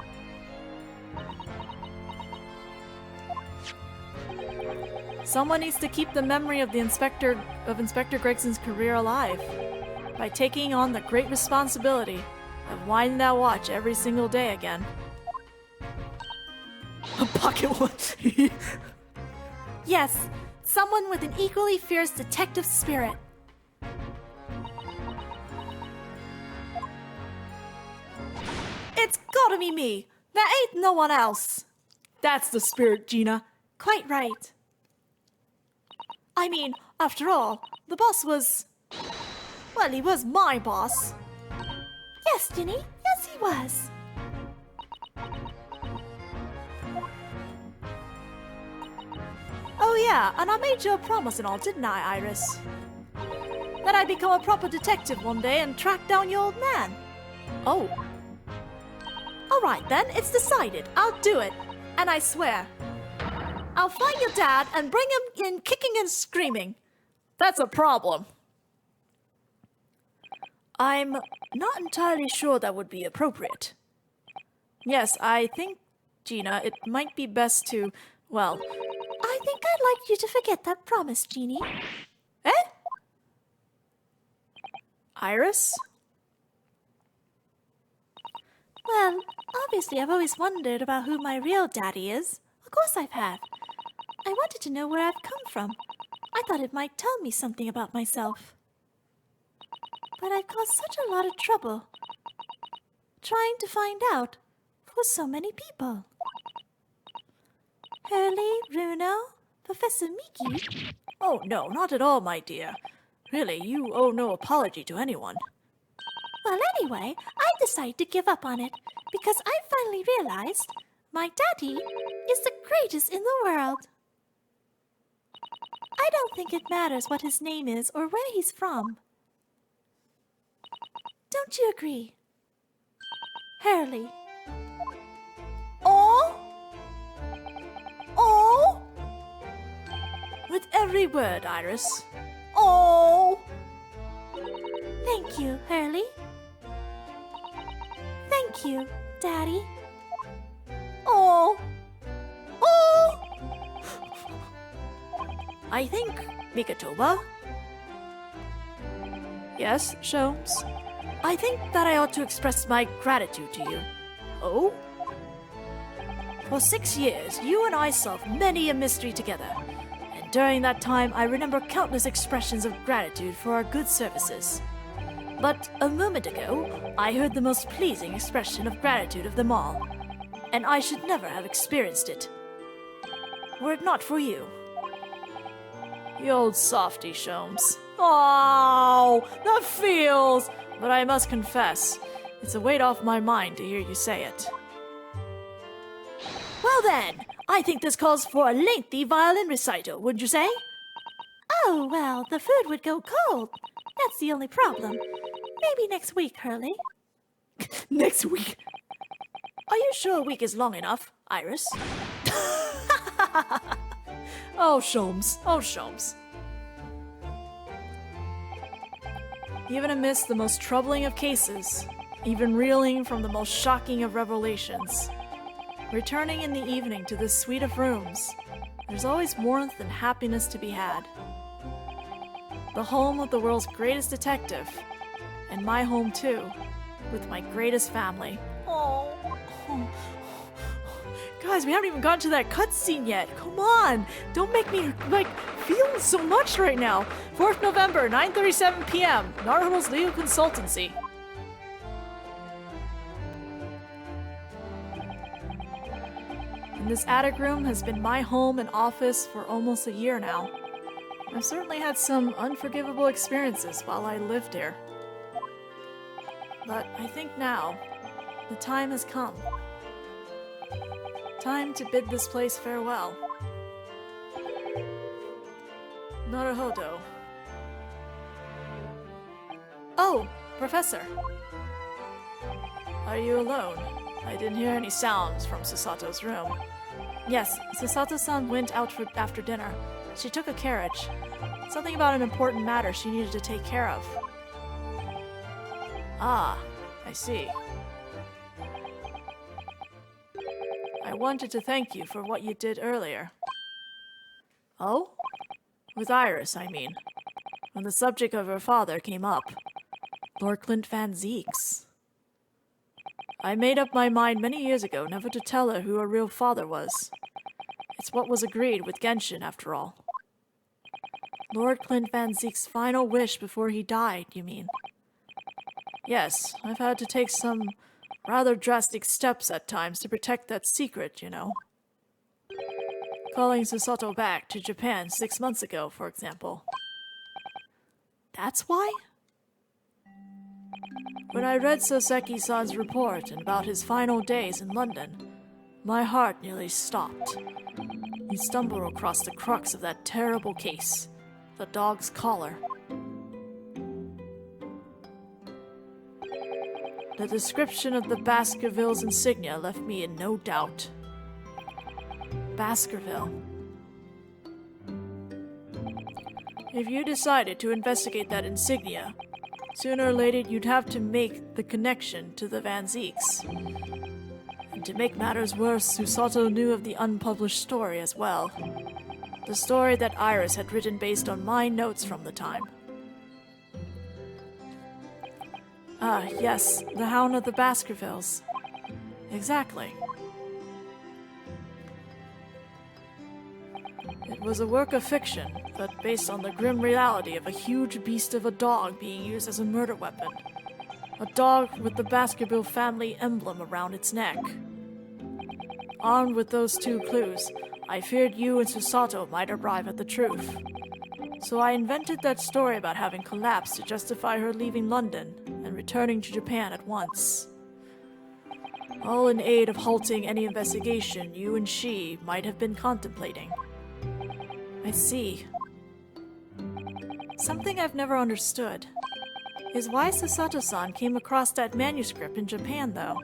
Speaker 1: Someone needs to keep the memory of Inspector Gregson's career alive by taking on the great responsibility of winding that watch every single day again.
Speaker 2: A pocket watch.
Speaker 3: Yes, someone with an equally fierce detective spirit.
Speaker 2: It's gotta be me. There ain't no one else. That's the spirit, Gina.
Speaker 3: Quite right.
Speaker 2: I mean, after all, the boss was... Well, he was my boss.
Speaker 3: Yes, Ginny. Yes, he was.
Speaker 2: Oh yeah, and I made you a promise and all, didn't I, Iris? That I'd become a proper detective one day and track down your old man.
Speaker 1: Oh.
Speaker 2: Alright then, it's decided. I'll do it. And I swear. I'll find your dad and bring him in kicking and screaming.
Speaker 1: That's a problem. I'm not entirely sure that would be appropriate. Yes, I think, Gina, it might be best to, well...
Speaker 3: I think I'd like you to forget that promise, Jeannie.
Speaker 1: Eh? Iris?
Speaker 3: Well, obviously I've always wondered about who my real daddy is. Of course I have. I wanted to know where I've come from. I thought it might tell me something about myself. But I've caused such a lot of trouble trying to find out for so many people. Hurley, Bruno, Professor Miki?
Speaker 1: Oh, no, not at all, my dear. Really, you owe no apology to anyone.
Speaker 3: Well, anyway, I decided to give up on it because I finally realized my daddy is the greatest in the world. I don't think it matters what his name is or where he's from. Don't you agree? Hurley.
Speaker 1: Oh? Oh? With every word, Iris. Oh!
Speaker 3: Thank you, Hurley. Thank you, Daddy.
Speaker 1: Oh! Oh! I think, Mikatoba? Yes, Sholmes? I think that I ought to express my gratitude to you. Oh? For 6 years, you and I solved many a mystery together. And during that time, I remember countless expressions of gratitude for our good services. But a moment ago, I heard the most pleasing expression of gratitude of them all. And I should never have experienced it. Were it not for you. You old softy, Sholmes. Oh, that feels! But I must confess, it's a weight off my mind to hear you say it. Well then, I think this calls for a lengthy violin recital, wouldn't you say?
Speaker 3: Oh, well, the food would go cold. That's the only problem. Maybe next week, Hurley.
Speaker 1: Next week? Are you sure a week is long enough, Iris? Oh, Sholmes. Oh, Sholmes. Even amidst the most troubling of cases, even reeling from the most shocking of revelations, returning in the evening to this suite of rooms, there's always warmth and happiness to be had. The home of the world's greatest detective, and my home too, with my greatest family. Oh. Guys, we haven't even gotten to that cutscene yet. Come on, don't make me feel so much right now. 4th November, 9:37 p.m. Naruto's Legal Consultancy. And this attic room has been my home and office for almost a year now. I've certainly had some unforgivable experiences while I lived here. But I think now, the time has come. Time to bid this place farewell. Naruhodo. Oh, Professor. Are you alone? I didn't hear any sounds from Susato's room. Yes, Susato-san went out after dinner. She took a carriage. Something about an important matter she needed to take care of. Ah, I see. I wanted to thank you for what you did earlier. Oh? With Iris, I mean. When the subject of her father came up. Lord Clint Van Zeeks. I made up my mind many years ago never to tell her who her real father was. It's what was agreed with Genshin, after all. Lord Clint Van Zeek's final wish before he died, you mean? Yes, I've had to take some rather drastic steps at times to protect that secret, you know. Calling Susato back to Japan 6 months ago, for example. That's why? When I read Soseki-san's report about his final days in London, my heart nearly stopped. He stumbled across the crux of that terrible case, the dog's collar. The description of the Baskervilles insignia left me in no doubt. Baskerville. If you decided to investigate that insignia, sooner or later you'd have to make the connection to the Van Zeeks. And to make matters worse, Susato knew of the unpublished story as well. The story that Iris had written based on my notes from the time. Ah, yes, the Hound of the Baskervilles. Exactly. It was a work of fiction, but based on the grim reality of a huge beast of a dog being used as a murder weapon. A dog with the Baskerville family emblem around its neck. Armed with those two clues, I feared you and Susato might arrive at the truth. So I invented that story about having collapsed to justify her leaving London and returning to Japan at once. All in aid of halting any investigation you and she might have been contemplating.
Speaker 2: I see. Something I've never understood is why Susato-san came across that manuscript in Japan, though.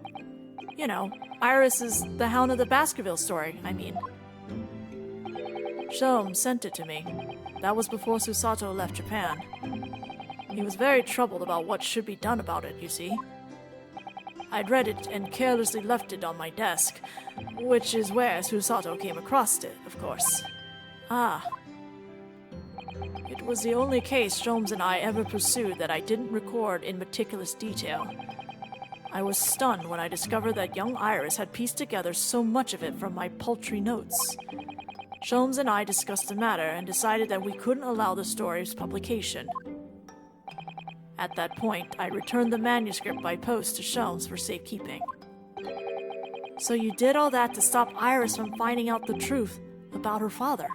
Speaker 2: You know, Iris' The Hound of the Baskerville story, I mean.
Speaker 1: Shom sent it to me. That was before Susato left Japan. He was very troubled about what should be done about it, you see. I'd read it and carelessly left it on my desk, which is where Susato came across it, of course.
Speaker 2: Ah.
Speaker 1: It was the only case Jones and I ever pursued that I didn't record in meticulous detail. I was stunned when I discovered that young Iris had pieced together so much of it from my paltry notes. Jones and I discussed the matter and decided that we couldn't allow the story's publication. At that point, I returned the manuscript by post to Jones for safekeeping.
Speaker 2: So you did all that to stop Iris from finding out the truth about her father?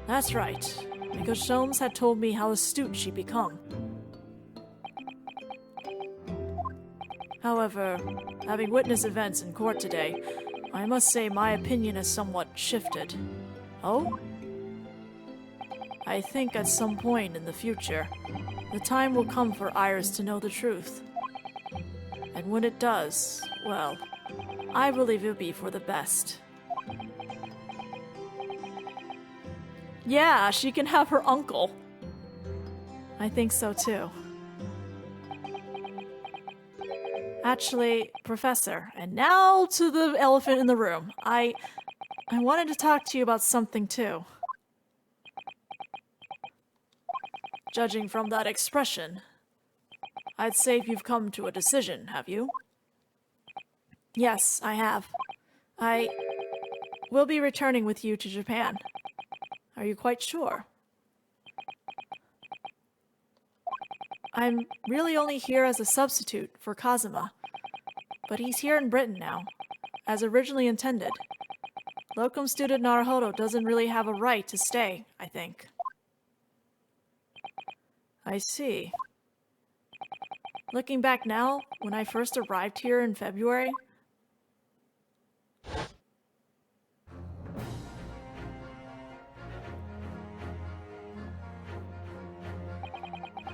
Speaker 1: That's right, because Jones had told me how astute she'd become. However, having witnessed events in court today, I must say my opinion has somewhat shifted.
Speaker 2: Oh?
Speaker 1: I think at some point in the future, the time will come for Iris to know the truth. And when it does, well, I believe it'll be for the best.
Speaker 2: Yeah, she can have her uncle.
Speaker 1: I think so too.
Speaker 2: Actually, Professor, and now to the elephant in the room. I wanted to talk to you about something too.
Speaker 1: Judging from that expression, I'd say you've come to a decision, have you?
Speaker 2: Yes, I have. I will be returning with you to Japan.
Speaker 1: Are you quite sure?
Speaker 2: I'm really only here as a substitute for Kazuma, but he's here in Britain now, as originally intended. Locum student Naruhodo doesn't really have a right to stay, I think.
Speaker 1: I see.
Speaker 2: Looking back now, when I first arrived here in February,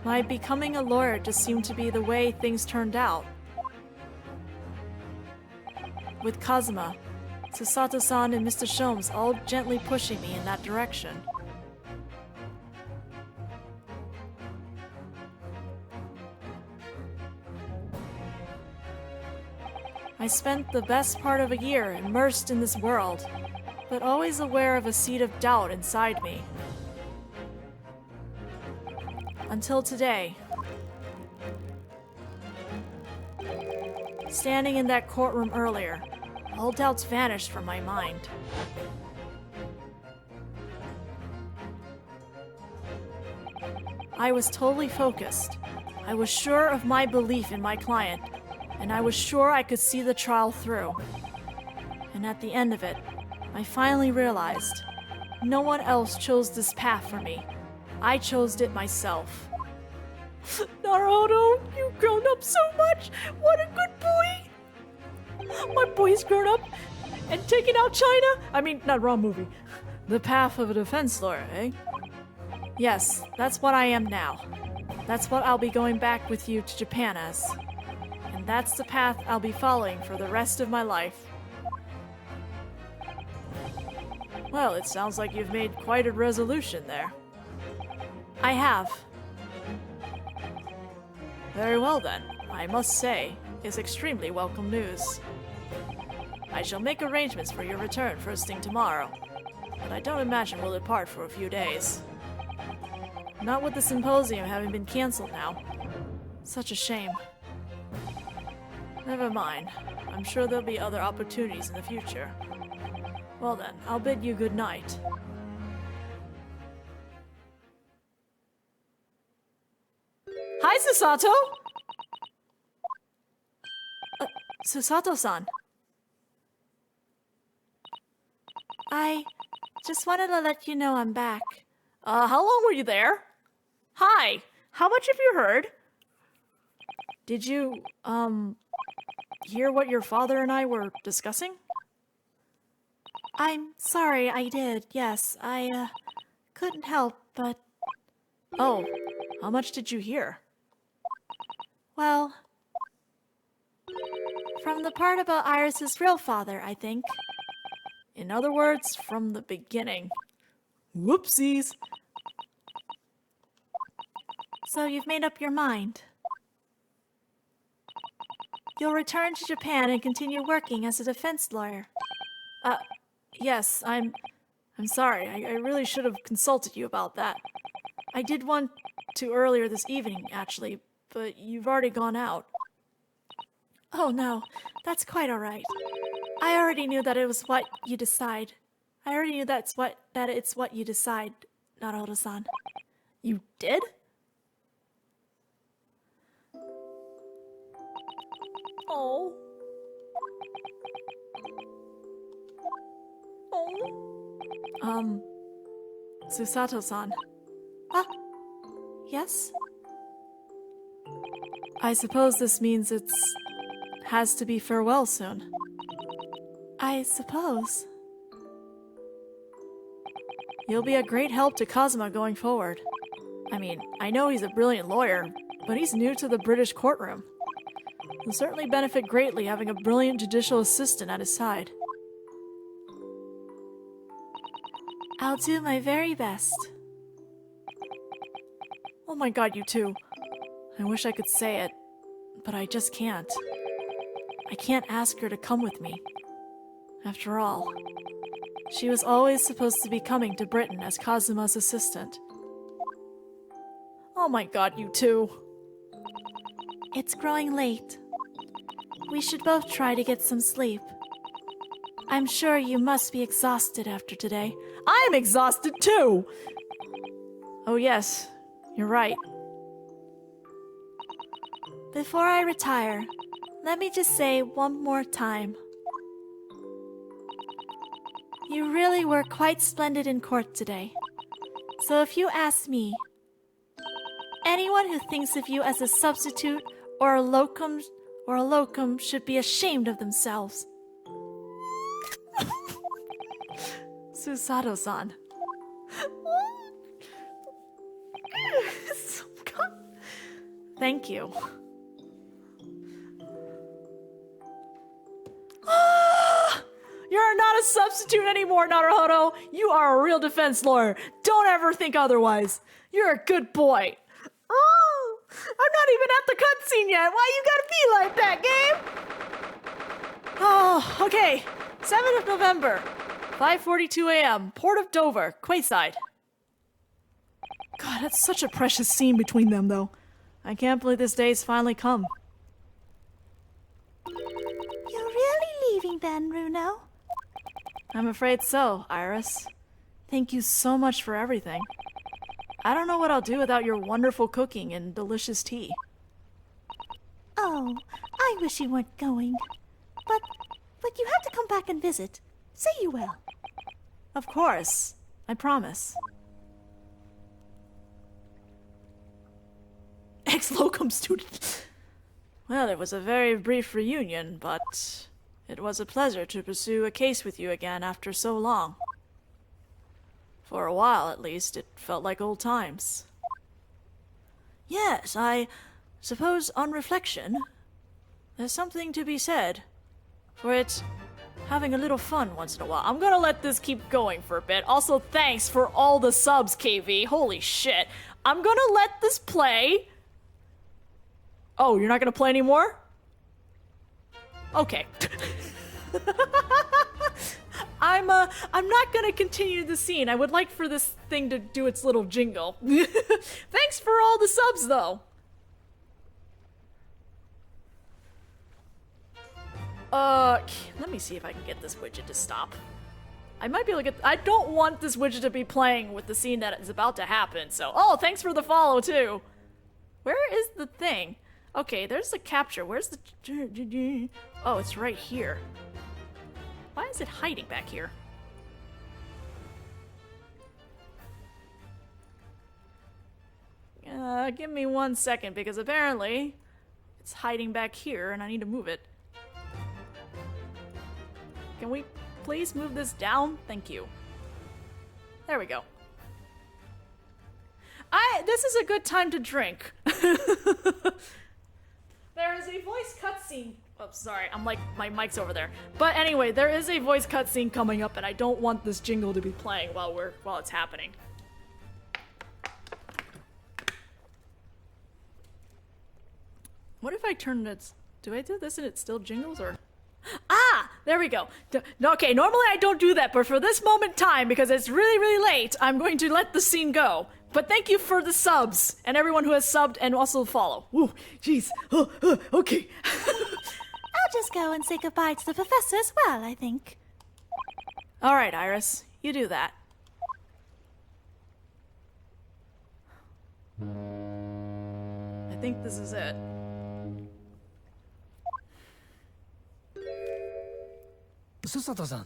Speaker 2: my becoming a lawyer just seemed to be the way things turned out. With Kazuma, Susato-san and Mr. Shomes all gently pushing me in that direction. I spent the best part of a year immersed in this world, but always aware of a seed of doubt inside me. Until today. Standing in that courtroom earlier, all doubts vanished from my mind. I was totally focused. I was sure of my belief in my client, and I was sure I could see the trial through. And at the end of it, I finally realized no one else chose this path for me. I chose it myself.
Speaker 5: Naruto, you've grown up so much! What a good boy! My boy's grown up and taken out China? I mean, not wrong movie.
Speaker 1: The path of a defense lawyer, eh?
Speaker 2: Yes, that's what I am now. That's what I'll be going back with you to Japan as. And that's the path I'll be following for the rest of my life.
Speaker 1: Well, it sounds like you've made quite a resolution there.
Speaker 2: I have.
Speaker 1: Very well then. I must say, it's extremely welcome news. I shall make arrangements for your return first thing tomorrow, but I don't imagine we'll depart for a few days.
Speaker 2: Not with the symposium having been cancelled now. Such a shame.
Speaker 1: Never mind. I'm sure there'll be other opportunities in the future. Well then, I'll bid you good night.
Speaker 2: Hi, Susato! Susato-san.
Speaker 3: I just wanted to let you know I'm back.
Speaker 1: How long were you there? Hi, how much have you heard? Did you, hear what your father and I were discussing?
Speaker 3: I'm sorry, I did, yes. I, couldn't help, but,
Speaker 1: Oh, how much did you hear?
Speaker 3: well, from the part about Iris's real father, I think.
Speaker 1: In other words, from the beginning. Whoopsies.
Speaker 3: So you've made up your mind. You'll return to Japan and continue working as a defense lawyer.
Speaker 1: Yes, I'm sorry. I really should have consulted you about that. I did want to earlier this evening, actually, but you've already gone out.
Speaker 3: Oh no, that's quite alright. I already knew that it was what you decide. I already knew that it's what you decide, Naruto-san.
Speaker 1: You did? Oh. Oh. Susato-san.
Speaker 3: Yes?
Speaker 1: I suppose this means has to be farewell soon.
Speaker 3: I suppose.
Speaker 1: You'll be a great help to Kazuma going forward. I mean, I know he's a brilliant lawyer, but he's new to the British courtroom. He'll certainly benefit greatly having a brilliant judicial assistant at his side.
Speaker 3: I'll do my very best.
Speaker 1: Oh my god, you two. I wish I could say it, but I just can't. I can't ask her to come with me. After all, she was always supposed to be coming to Britain as Kazuma's assistant. Oh my god, you two.
Speaker 3: It's growing late. We should both try to get some sleep. I'm sure you must be exhausted after today.
Speaker 1: I'm exhausted too! Oh yes, you're right.
Speaker 3: Before I retire, let me just say one more time. You really were quite splendid in court today. So if you ask me, anyone who thinks of you as a substitute or a locum should be ashamed of themselves.
Speaker 1: Susato-san. Thank you. You're not a substitute anymore, Naruhodo. You are a real defense lawyer. Don't ever think otherwise. You're a good boy. Oh, I'm not even at the cutscene yet. Why you gotta be like that, game? Oh, okay. 7th of November, 5:42 a.m., Port of Dover, Quayside. God, that's such a precious scene between them, though. I can't believe this day's finally come.
Speaker 3: You're really leaving then, Runo?
Speaker 1: I'm afraid so, Iris. Thank you so much for everything. I don't know what I'll do without your wonderful cooking and delicious tea.
Speaker 3: Oh, I wish you weren't going. But you have to come back and visit. Say you will.
Speaker 1: Of course. I promise. Ex-locum student. Well, it was a very brief reunion, but it was a pleasure to pursue a case with you again after so long. For a while, at least, it felt like old times. Yes, I suppose on reflection, there's something to be said for it having a little fun once in a while. I'm gonna let this keep going for a bit. Also, thanks for all the subs, KV. Holy shit. I'm gonna let this play. Oh, you're not gonna play anymore? Okay. I'm not gonna continue the scene. I would like for this thing to do its little jingle. Thanks for all the subs, though. Let me see if I can get this widget to stop. I might be able to get... I don't want this widget to be playing with the scene that is about to happen, so... Oh, thanks for the follow, too. Where is the thing? Okay, there's the capture. Where's the... Oh, it's right here. Why is it hiding back here? Give me 1 second, because apparently it's hiding back here and I need to move it. Can we please move this down? Thank you. There we go. This is a good time to drink. There is a voice cutscene. Oh, sorry, I'm like, my mic's over there. But anyway, there is a voice cutscene coming up, and I don't want this jingle to be playing while it's happening. What if I turn it? Do I do this and it still jingles, or? Ah, there we go. Okay, normally I don't do that, but for this moment in time, because it's really, really late, I'm going to let the scene go. But thank you for the subs, and everyone who has subbed and also follow. Woo, jeez. Okay.
Speaker 3: I'll just go and say goodbye to the professor as well, I think.
Speaker 1: Alright, Iris. You do that. I think this is it.
Speaker 4: Susato-san.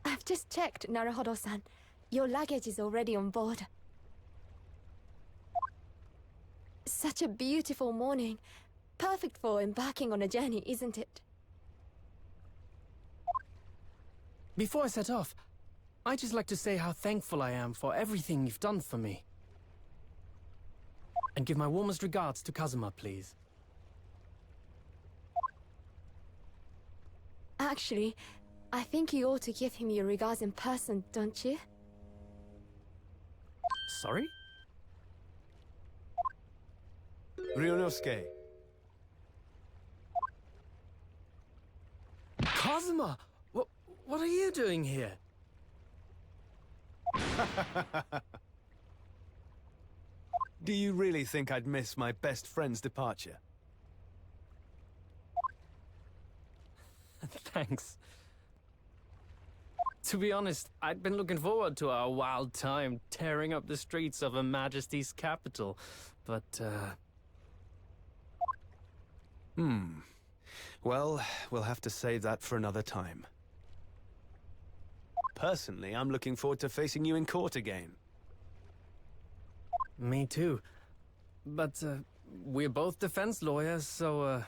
Speaker 6: I've just checked, Naruhodo-san. Your luggage is already on board. Such a beautiful morning. Perfect for embarking on a journey, isn't it?
Speaker 4: Before I set off, I'd just like to say how thankful I am for everything you've done for me. And give my warmest regards to Kazuma, please.
Speaker 6: Actually, I think you ought to give him your regards in person, don't you?
Speaker 4: Sorry?
Speaker 7: Ryunosuke.
Speaker 4: Kazuma! What are you doing here?
Speaker 7: Do you really think I'd miss my best friend's departure?
Speaker 4: Thanks. To be honest, I'd been looking forward to our wild time tearing up the streets of Her Majesty's capital, but,
Speaker 7: Well, we'll have to save that for another time. Personally, I'm looking forward to facing you in court again.
Speaker 4: Me too. But, we're both defense lawyers, so,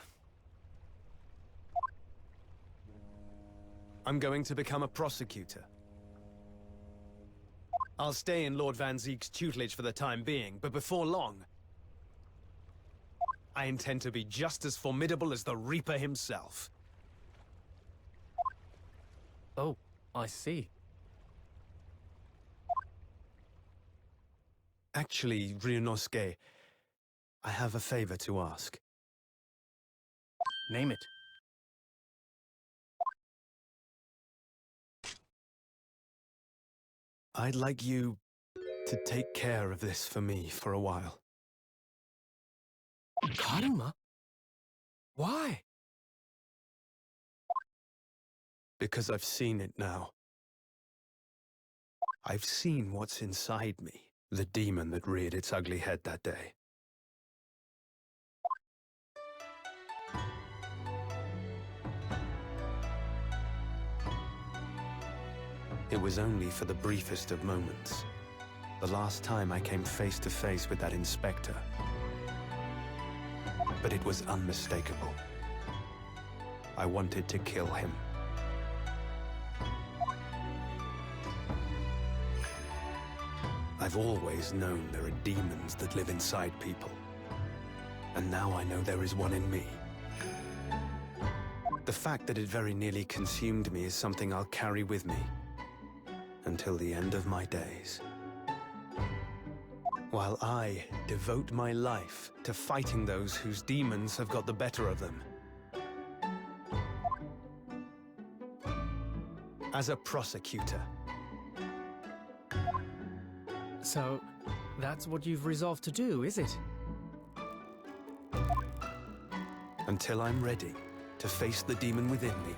Speaker 7: I'm going to become a prosecutor. I'll stay in Lord Van Zeek's tutelage for the time being, but before long, I intend to be just as formidable as the Reaper himself.
Speaker 4: Oh, I see.
Speaker 7: Actually, Ryunosuke, I have a favor to ask.
Speaker 4: Name it.
Speaker 7: I'd like you to take care of this for me for a while.
Speaker 4: Karuma? Why?
Speaker 7: Because I've seen it now. I've seen what's inside me, the demon that reared its ugly head that day. It was only for the briefest of moments. The last time I came face to face with that inspector. But it was unmistakable. I wanted to kill him. I've always known there are demons that live inside people. And now I know there is one in me. The fact that it very nearly consumed me is something I'll carry with me until the end of my days. While I devote my life to fighting those whose demons have got the better of them. As a prosecutor.
Speaker 4: So, that's what you've resolved to do, is it?
Speaker 7: Until I'm ready to face the demon within me.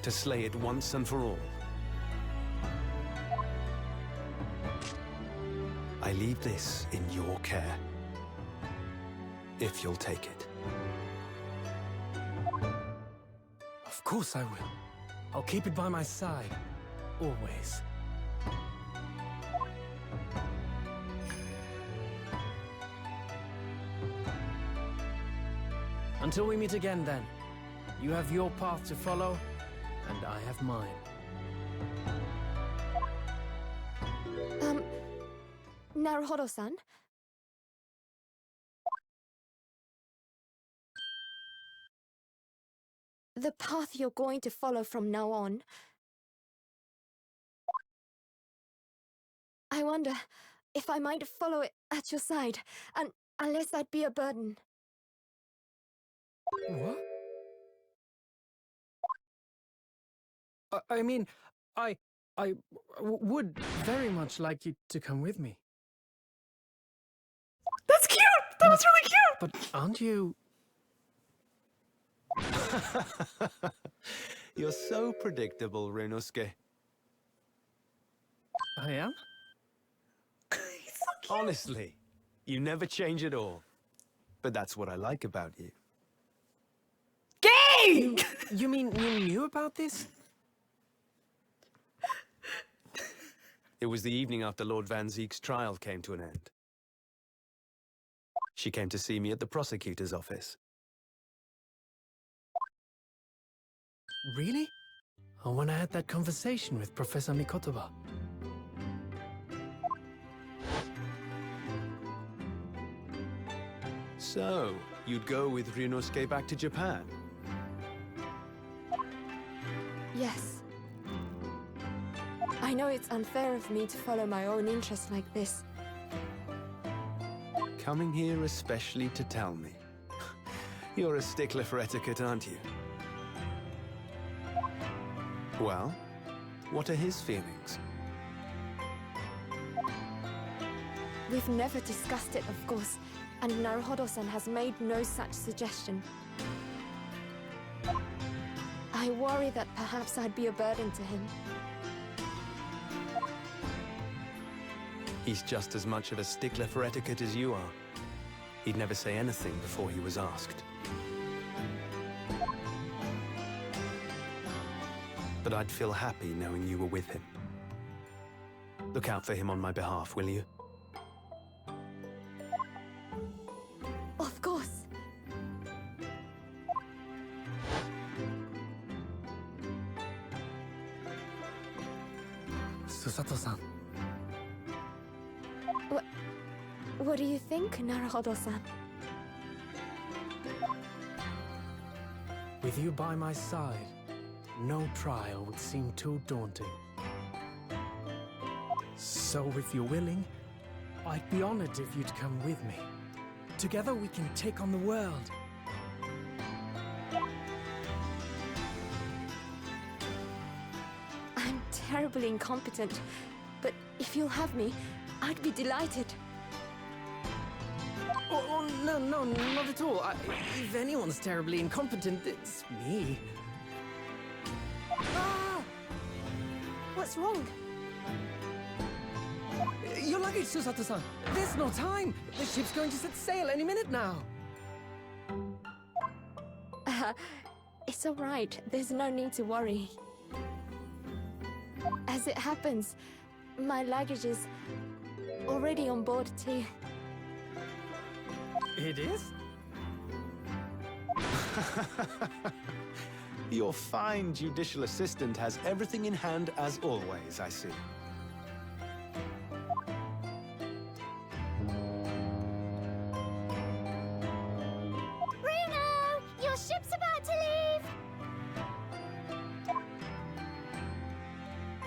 Speaker 7: To slay it once and for all. I leave this in your care. If you'll take it.
Speaker 4: Of course I will. I'll keep it by my side. Always. Until we meet again, then. You have your path to follow, and I have mine.
Speaker 6: Naruhodo-san? The path you're going to follow from now on... I wonder if I might follow it at your side, and unless I'd be a burden.
Speaker 4: What? I mean, I would very much like you to come with me.
Speaker 2: That's cute! That was really cute!
Speaker 4: But aren't you...
Speaker 7: You're so predictable, Ryunosuke.
Speaker 4: I am?
Speaker 7: Honestly, you never change at all. But that's what I like about you.
Speaker 2: Gay!
Speaker 4: You mean you knew about this?
Speaker 7: It was the evening after Lord Van Zeek's trial came to an end. She came to see me at the prosecutor's office.
Speaker 4: Really? Oh, when I had that conversation with Professor Mikotoba.
Speaker 7: So, you'd go with Ryunosuke back to Japan?
Speaker 6: Yes. I know it's unfair of me to follow my own interests like this.
Speaker 7: Coming here especially to tell me. You're a stickler for etiquette, aren't you? Well, what are his feelings?
Speaker 6: We've never discussed it, of course, and Naruhodo-san has made no such suggestion. I worry that perhaps I'd be a burden to him.
Speaker 7: He's just as much of a stickler for etiquette as you are. He'd never say anything before he was asked. But I'd feel happy knowing you were with him. Look out for him on my behalf, will you?
Speaker 6: Of course.
Speaker 4: Susato-san.
Speaker 6: What do you think, Naruhodo-san?
Speaker 4: With you by my side, no trial would seem too daunting. So if you're willing, I'd be honored if you'd come with me. Together we can take on the world.
Speaker 6: I'm terribly incompetent, but if you'll have me, I'd be delighted.
Speaker 4: Oh, no, not at all. If anyone's terribly incompetent, it's me.
Speaker 6: Ah! What's wrong?
Speaker 4: Your luggage, Susato-san. There's no time. The ship's going to set sail any minute now.
Speaker 6: It's all right. There's no need to worry. As it happens, my luggage is already on board too.
Speaker 4: It is?
Speaker 7: Your fine judicial assistant has everything in hand as always, I see.
Speaker 3: Bruno! Your ship's about to leave!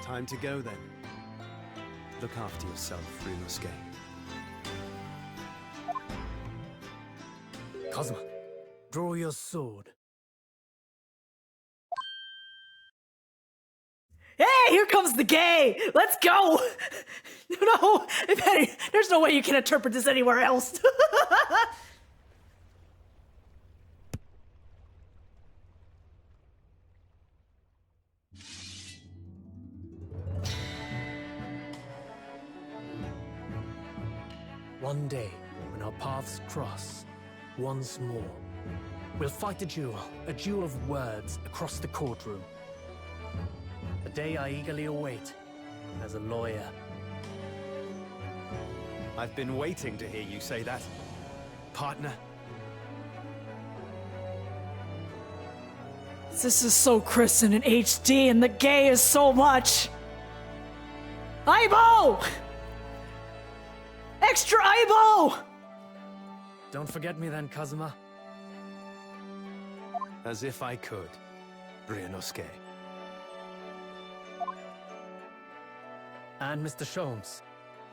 Speaker 7: Time to go then. Look after yourself, Ryunosuke.
Speaker 4: Kazuma, draw your sword.
Speaker 2: Hey, here comes the gay! Let's go! No, there's no way you can interpret this anywhere else.
Speaker 4: One day, when our paths cross, once more, we'll fight a duel of words across the courtroom. A day I eagerly await as a lawyer.
Speaker 7: I've been waiting to hear you say that, partner.
Speaker 1: This is so crisp and in HD, and the gay is so much. Aibo! Extra Aibo!
Speaker 4: Don't forget me then, Kazuma.
Speaker 7: As if I could, Ryunosuke.
Speaker 4: And Mr. Sholmes,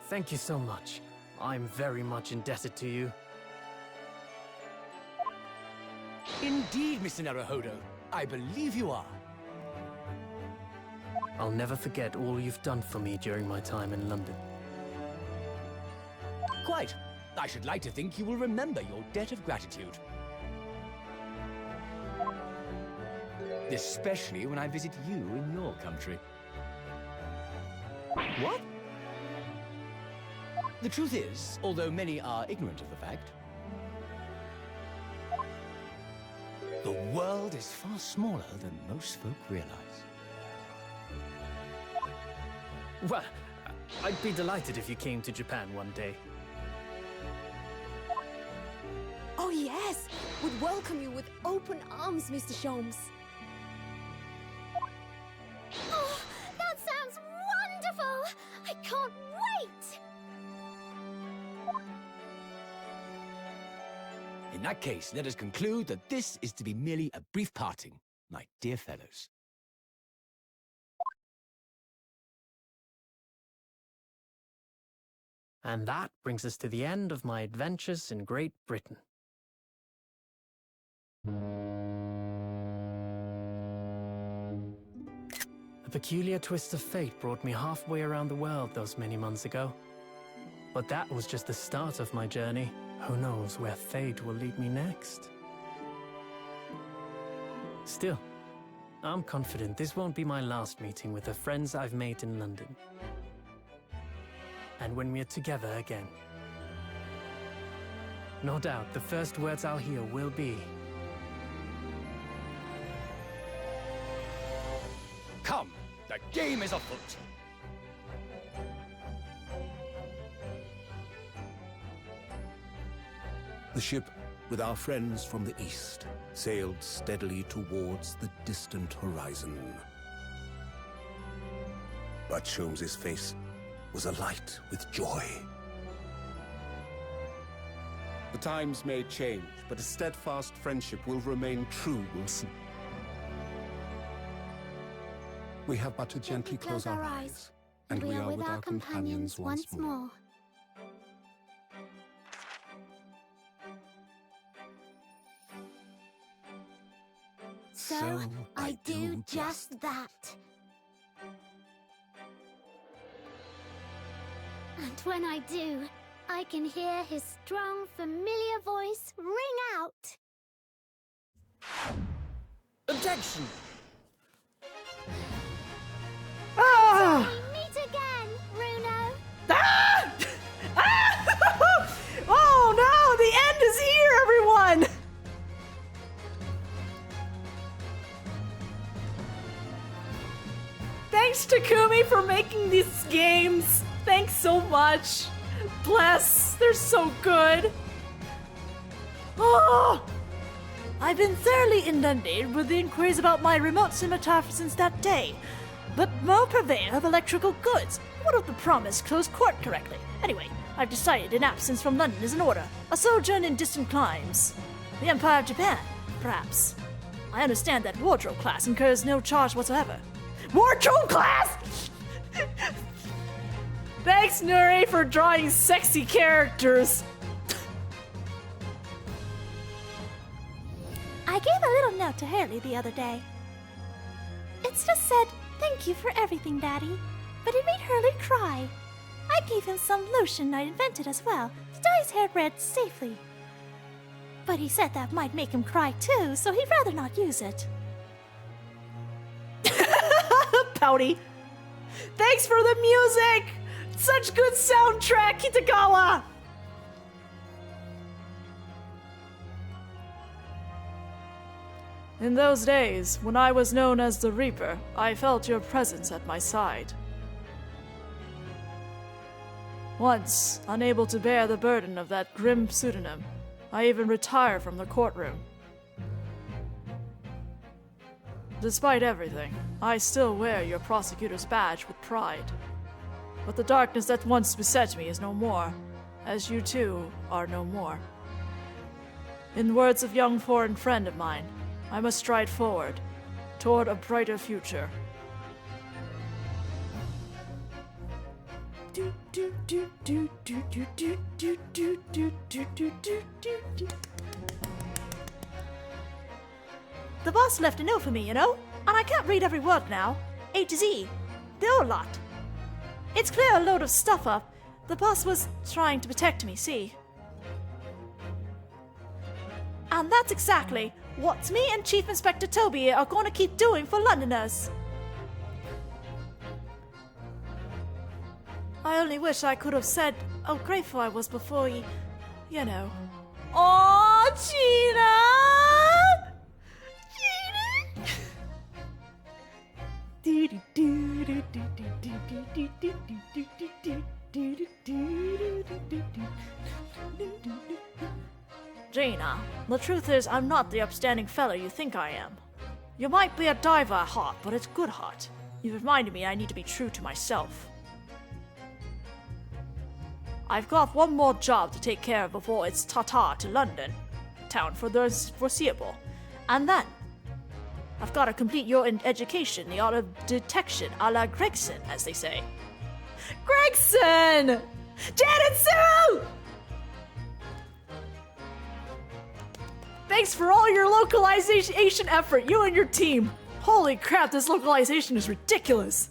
Speaker 4: thank you so much. I'm very much indebted to you.
Speaker 8: Indeed, Mr. Naruhodo. I believe you are.
Speaker 4: I'll never forget all you've done for me during my time in London.
Speaker 8: Quite. I should like to think you will remember your debt of gratitude. Especially when I visit you in your country. What? The truth is, although many are ignorant of the fact, the world is far smaller than most folk realize.
Speaker 4: Well, I'd be delighted if you came to Japan one day.
Speaker 6: Oh yes! Would welcome you with open arms, Mr. Sholmes.
Speaker 3: Oh, that sounds wonderful! I can't wait!
Speaker 8: In that case, let us conclude that this is to be merely a brief parting, my dear fellows.
Speaker 4: And that brings us to the end of my adventures in Great Britain. A peculiar twist of fate brought me halfway around the world those many months ago. But that was just the start of my journey. Who knows where fate will lead me next? Still, I'm confident this won't be my last meeting with the friends I've made in London. And when we're together again, no doubt the first words I'll hear will be,
Speaker 8: Come, the game is afoot.
Speaker 7: The ship, with our friends from the east, sailed steadily towards the distant horizon. But Sholmes' face was alight with joy. The times may change, but a steadfast friendship will remain true, Wilson. We have but to gently close our eyes, and we are with our companions once more.
Speaker 3: So, I do just that. And when I do, I can hear his strong, familiar voice ring out.
Speaker 8: Objection!
Speaker 1: Ah!
Speaker 3: We meet again, Bruno.
Speaker 1: Ah! Ah! Oh no! The end is here, everyone! Thanks, Takumi, for making these games. Thanks so much. Bless. They're so good. Oh! I've been thoroughly inundated with the inquiries about my remote cinematographer since that day. But no purveyor of electrical goods. What of the promise closed court correctly? Anyway, I've decided an absence from London is in order. A sojourn in distant climes. The Empire of Japan, perhaps. I understand that wardrobe class incurs no charge whatsoever. Wardrobe class?! Thanks, Nuri, for drawing sexy characters.
Speaker 3: I gave a little note to Hurley the other day. It just said, "Thank you for everything, Daddy." But it made Hurley cry. I gave him some lotion I invented as well to dye his hair red safely. But he said that might make him cry too, so he'd rather not use it.
Speaker 1: Pouty. Thanks for the music! Such good soundtrack, Kitagawa! In those days, when I was known as the Reaper, I felt your presence at my side. Once, unable to bear the burden of that grim pseudonym, I even retired from the courtroom. Despite everything, I still wear your prosecutor's badge with pride. But the darkness that once beset me is no more, as you too are no more. In the words of a young foreign friend of mine, I must stride forward, toward a brighter future.
Speaker 5: The boss left a note for me, you know? And I can't read every word now. A to Z. The whole lot. It's clear a load of stuff up. The boss was trying to protect me, see? And that's exactly what me and Chief Inspector Toby are going to keep doing for Londoners. I only wish I could have said how grateful I was before you know.
Speaker 1: Aww, Gina!
Speaker 5: Gina, the truth is I'm not the upstanding fella you think I am. You might be a diver at heart, but it's good heart. You reminded me I need to be true to myself. I've got one more job to take care of before it's ta-ta to London, town for the foreseeable. And then, I've got to complete your education, the art of detection, a la Gregson, as they say.
Speaker 1: Gregson! Janitsu! Thanks for all your localization effort, you and your team. Holy crap, this localization is ridiculous.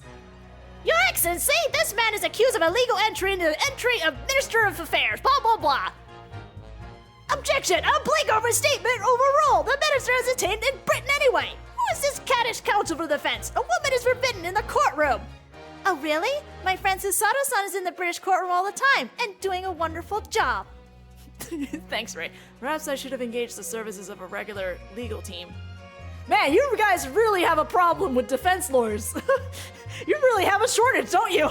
Speaker 5: Your Excellency, this man is accused of illegal entry into the entry of Minister of Affairs, blah blah blah. Objection! A blank overstatement overruled! The minister is detained in Britain anyway! Who is this caddish counsel for the defense? A woman is forbidden in the courtroom! Oh really? My friend Susato-san is in the British courtroom all the time, and doing a wonderful job.
Speaker 1: Thanks, Ray. Perhaps I should have engaged the services of a regular legal team. Man, you guys really have a problem with defense lawyers. You really have a shortage, don't you?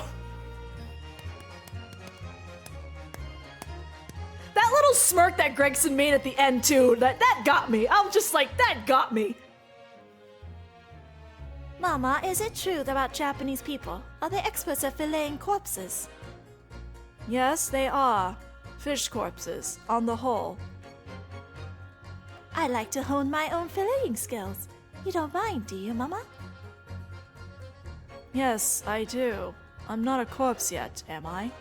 Speaker 1: That little smirk that Gregson made at the end, too, that got me. I'm just like, that got me.
Speaker 5: Mama, is it true about Japanese people? Are they experts at filleting corpses?
Speaker 1: Yes, they are. Fish corpses, on the whole.
Speaker 5: I like to hone my own filleting skills. You don't mind, do you, Mama?
Speaker 1: Yes, I do. I'm not a corpse yet, am I?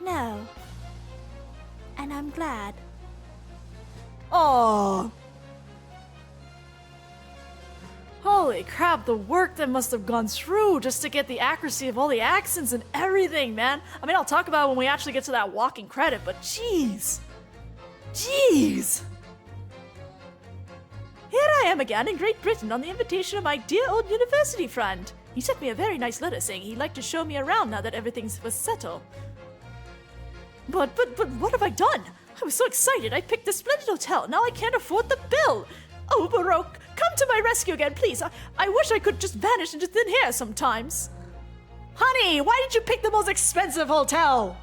Speaker 5: No. And I'm glad.
Speaker 1: Oh. Holy crap, the work that must have gone through just to get the accuracy of all the accents and everything, man. I mean, I'll talk about it when we actually get to that walking credit, but jeez. Jeez. Here I am again in Great Britain on the invitation of my dear old university friend. He sent me a very nice letter saying he'd like to show me around now that everything was settled. But what have I done? I was so excited I picked a splendid hotel. Now I can't afford the bill. Oh, Baroque, come to my rescue again, please. I wish I could just vanish into thin air sometimes. Honey, why did you pick the most expensive hotel?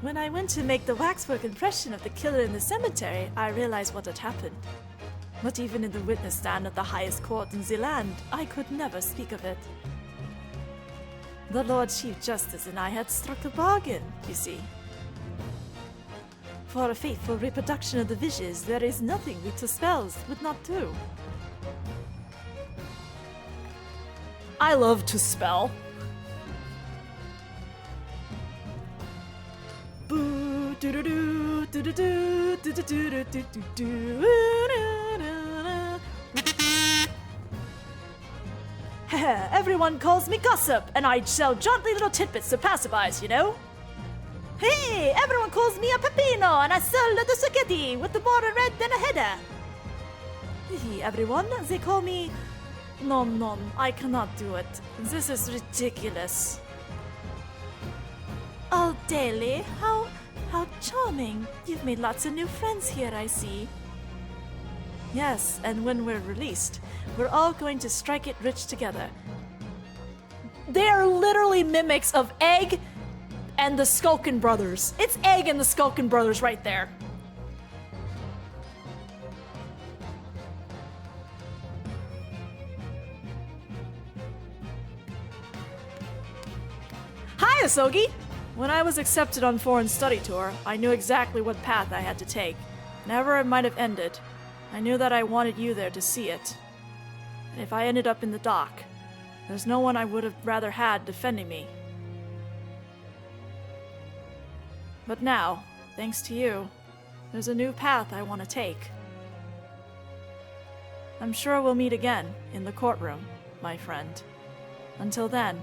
Speaker 1: When I went to make the waxwork impression of the killer in the cemetery, I realized what had happened. But even in the witness stand of the highest court in the land, I could never speak of it. The Lord Chief Justice and I had struck a bargain, you see. For a faithful reproduction of the wishes, there is nothing we two spells would not do. I love to spell. Boo, doo doo doo doo doo doo doo doo doo doo doo. Everyone calls me Gossip, and I sell jauntily little tidbits to passerbys, you know? Hey, everyone calls me a Peppino, and I sell the spaghetti with the more red than a header. Hey, everyone, they call me... No, I cannot do it. This is ridiculous. Oh, Daly, how charming. You've made lots of new friends here, I see. Yes, and when we're released, we're all going to strike it rich together.
Speaker 2: They are literally mimics of Egg and the Skulkin brothers. It's Egg and the Skulkin brothers right there. Hi, Asogi! When I was accepted on foreign study tour, I knew exactly what path I had to take. Whenever it might have ended, I knew that I wanted you there to see it. And if I ended up in the dock, there's no one I would have rather had defending me. But now, thanks to you, there's a new path I want to take. I'm sure we'll meet again in the courtroom, my friend. Until then,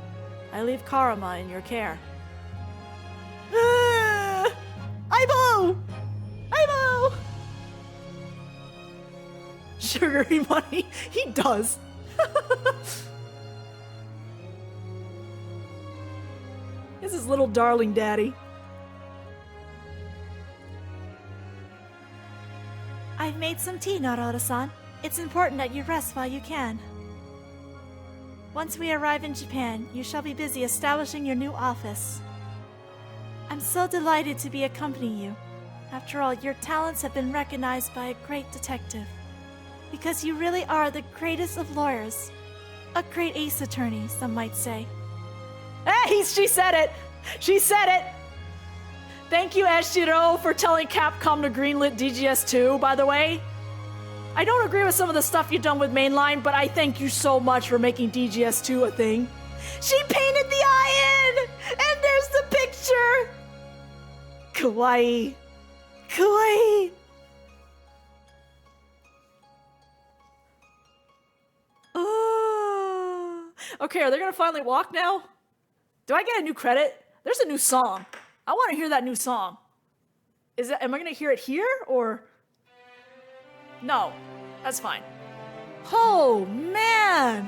Speaker 2: I leave Karuma in your care. Aibo! Aibo! Sugary money. He does. This is little darling daddy.
Speaker 3: I've made some tea, Naruto-san. It's important that you rest while you can. Once we arrive in Japan, you shall be busy establishing your new office. I'm so delighted to be accompanying you. After all, your talents have been recognized by a great detective. Because you really are the greatest of lawyers. A great ace attorney, some might say.
Speaker 2: Hey, she said it! She said it! Thank you, Eshiro, for telling Capcom to greenlit DGS2, by the way. I don't agree with some of the stuff you've done with Mainline, but I thank you so much for making DGS2 a thing. She painted the eye in! And there's the picture! Kawaii. Kawaii. Oh. Okay, are they gonna finally walk now? Do I get a new credit? There's a new song. I want to hear that new song. Am I gonna hear it here, or? No, that's fine. Oh, man!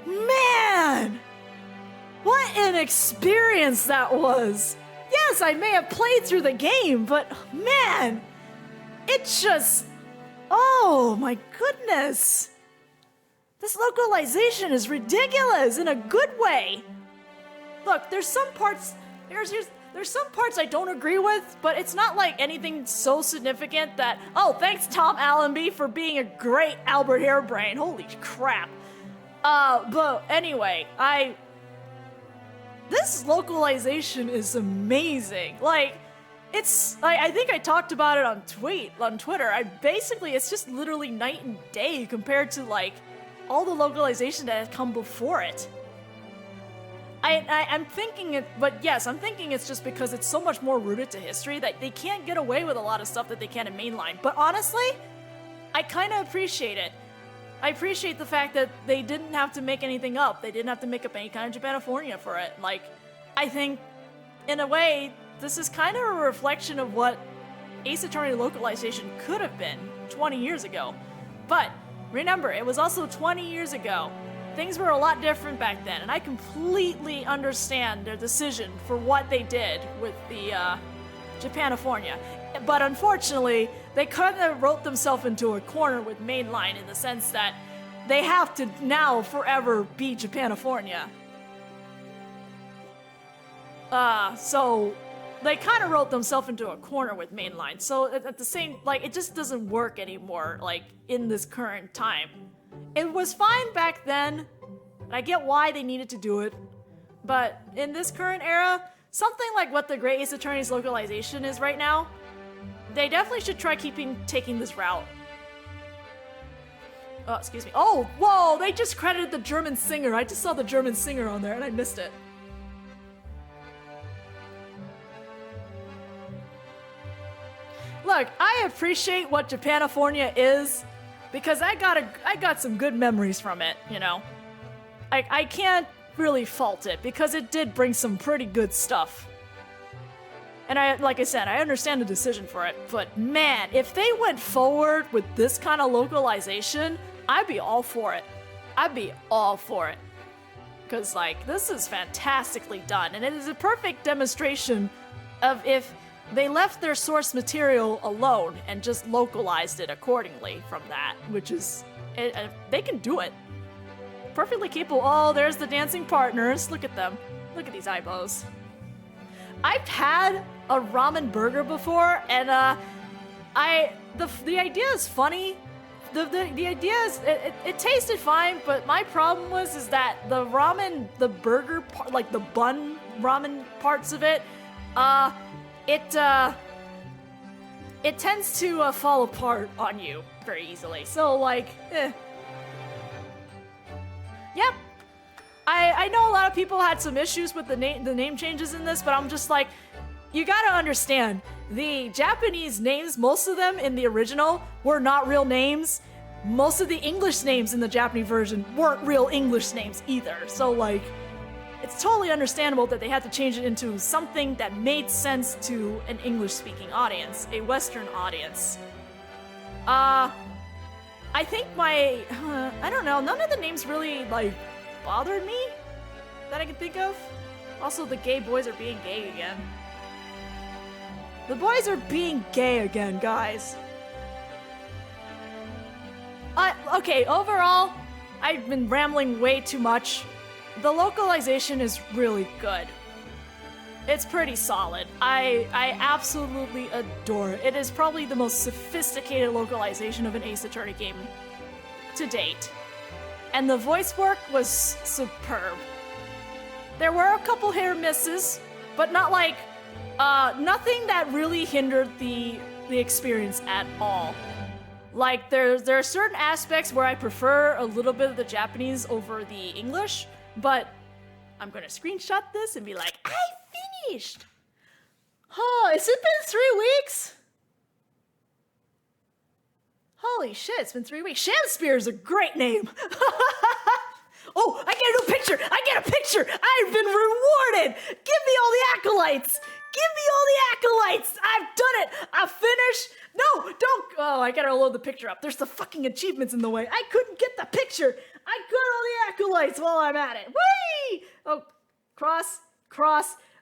Speaker 2: Man! What an experience that was! Yes, I may have played through the game, but man! It just... Oh, my goodness! This localization is ridiculous in a good way! Look, there's some parts... There's some parts I don't agree with, but it's not like anything so significant that... Oh, thanks Tom Allenby for being a great Albert Hairbrain. Holy crap. But anyway, this localization is amazing. Like, it's... I think I talked about it on Twitter. It's just literally night and day compared to, like, all the localization that has come before it. I'm thinking it, but yes, I'm thinking it's just because it's so much more rooted to history that they can't get away with a lot of stuff that they can in Mainline. But honestly, I kind of appreciate it. I appreciate the fact that they didn't have to make anything up. They didn't have to make up any kind of Japanifornia for it. Like, I think, in a way, this is kind of a reflection of what Ace Attorney localization could have been 20 years ago. But remember, it was also 20 years ago. Things were a lot different back then, and I completely understand their decision for what they did with the Japanifornia. But unfortunately, they kind of wrote themselves into a corner with Mainline in the sense that they have to now forever be Japanifornia. So they kind of wrote themselves into a corner with Mainline. So at the same, like, it just doesn't work anymore, like, in this current time. It was fine back then, and I get why they needed to do it, but in this current era, something like what the Great Ace Attorney's localization is right now, they definitely should try taking this route. Oh, excuse me. Oh, whoa, they just credited the German singer. I just saw the German singer on there, and I missed it. Look, I appreciate what Japanifornia is, because I got some good memories from it, you know. I can't really fault it, because it did bring some pretty good stuff. And like I said, I understand the decision for it, but man, if they went forward with this kind of localization, I'd be all for it. I'd be all for it. Because, like, this is fantastically done, and it is a perfect demonstration of if they left their source material alone and just localized it accordingly from that, which is... they can do it.
Speaker 1: perfectly capable. Oh, there's the dancing partners. Look at them. Look at these eyebrows. I've had a ramen burger before, and the idea is funny. The idea is it tasted fine, but my problem is that the ramen, the burger part, like the bun ramen parts of it, it tends to fall apart on you very easily. So like, Yep. I know a lot of people had some issues with the name changes in this, but I'm just like, you gotta understand, the Japanese names, most of them in the original were not real names. Most of the English names in the Japanese version weren't real English names either. So like, it's totally understandable that they had to change it into something that made sense to an English-speaking audience, a Western audience. I think I don't know, none of the names really, like, bothered me that I can think of. Also, the gay boys are being gay again. The boys are being gay again, guys. Okay, overall, I've been rambling way too much. The localization is really good. It's pretty solid. I absolutely adore it. It is probably the most sophisticated localization of an Ace Attorney game to date. And the voice work was superb. There were a couple hit or misses, but not like, nothing that really hindered the experience at all. Like, there are certain aspects where I prefer a little bit of the Japanese over the English, but I'm gonna screenshot this and be like, I finished! Oh, has it been 3 weeks? Holy shit, it's been 3 weeks. Shamspear is a great name! Oh, I get a new picture! I get a picture! I've been rewarded! Give me all the accolades! Give me all the accolades! I've done it! I've finished! No, don't! Oh, I gotta load the picture up. There's the fucking achievements in the way. I couldn't get the picture! I got all the accolades while I'm at it. Whee! Oh, cross.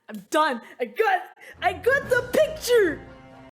Speaker 1: I'm done. I got the picture!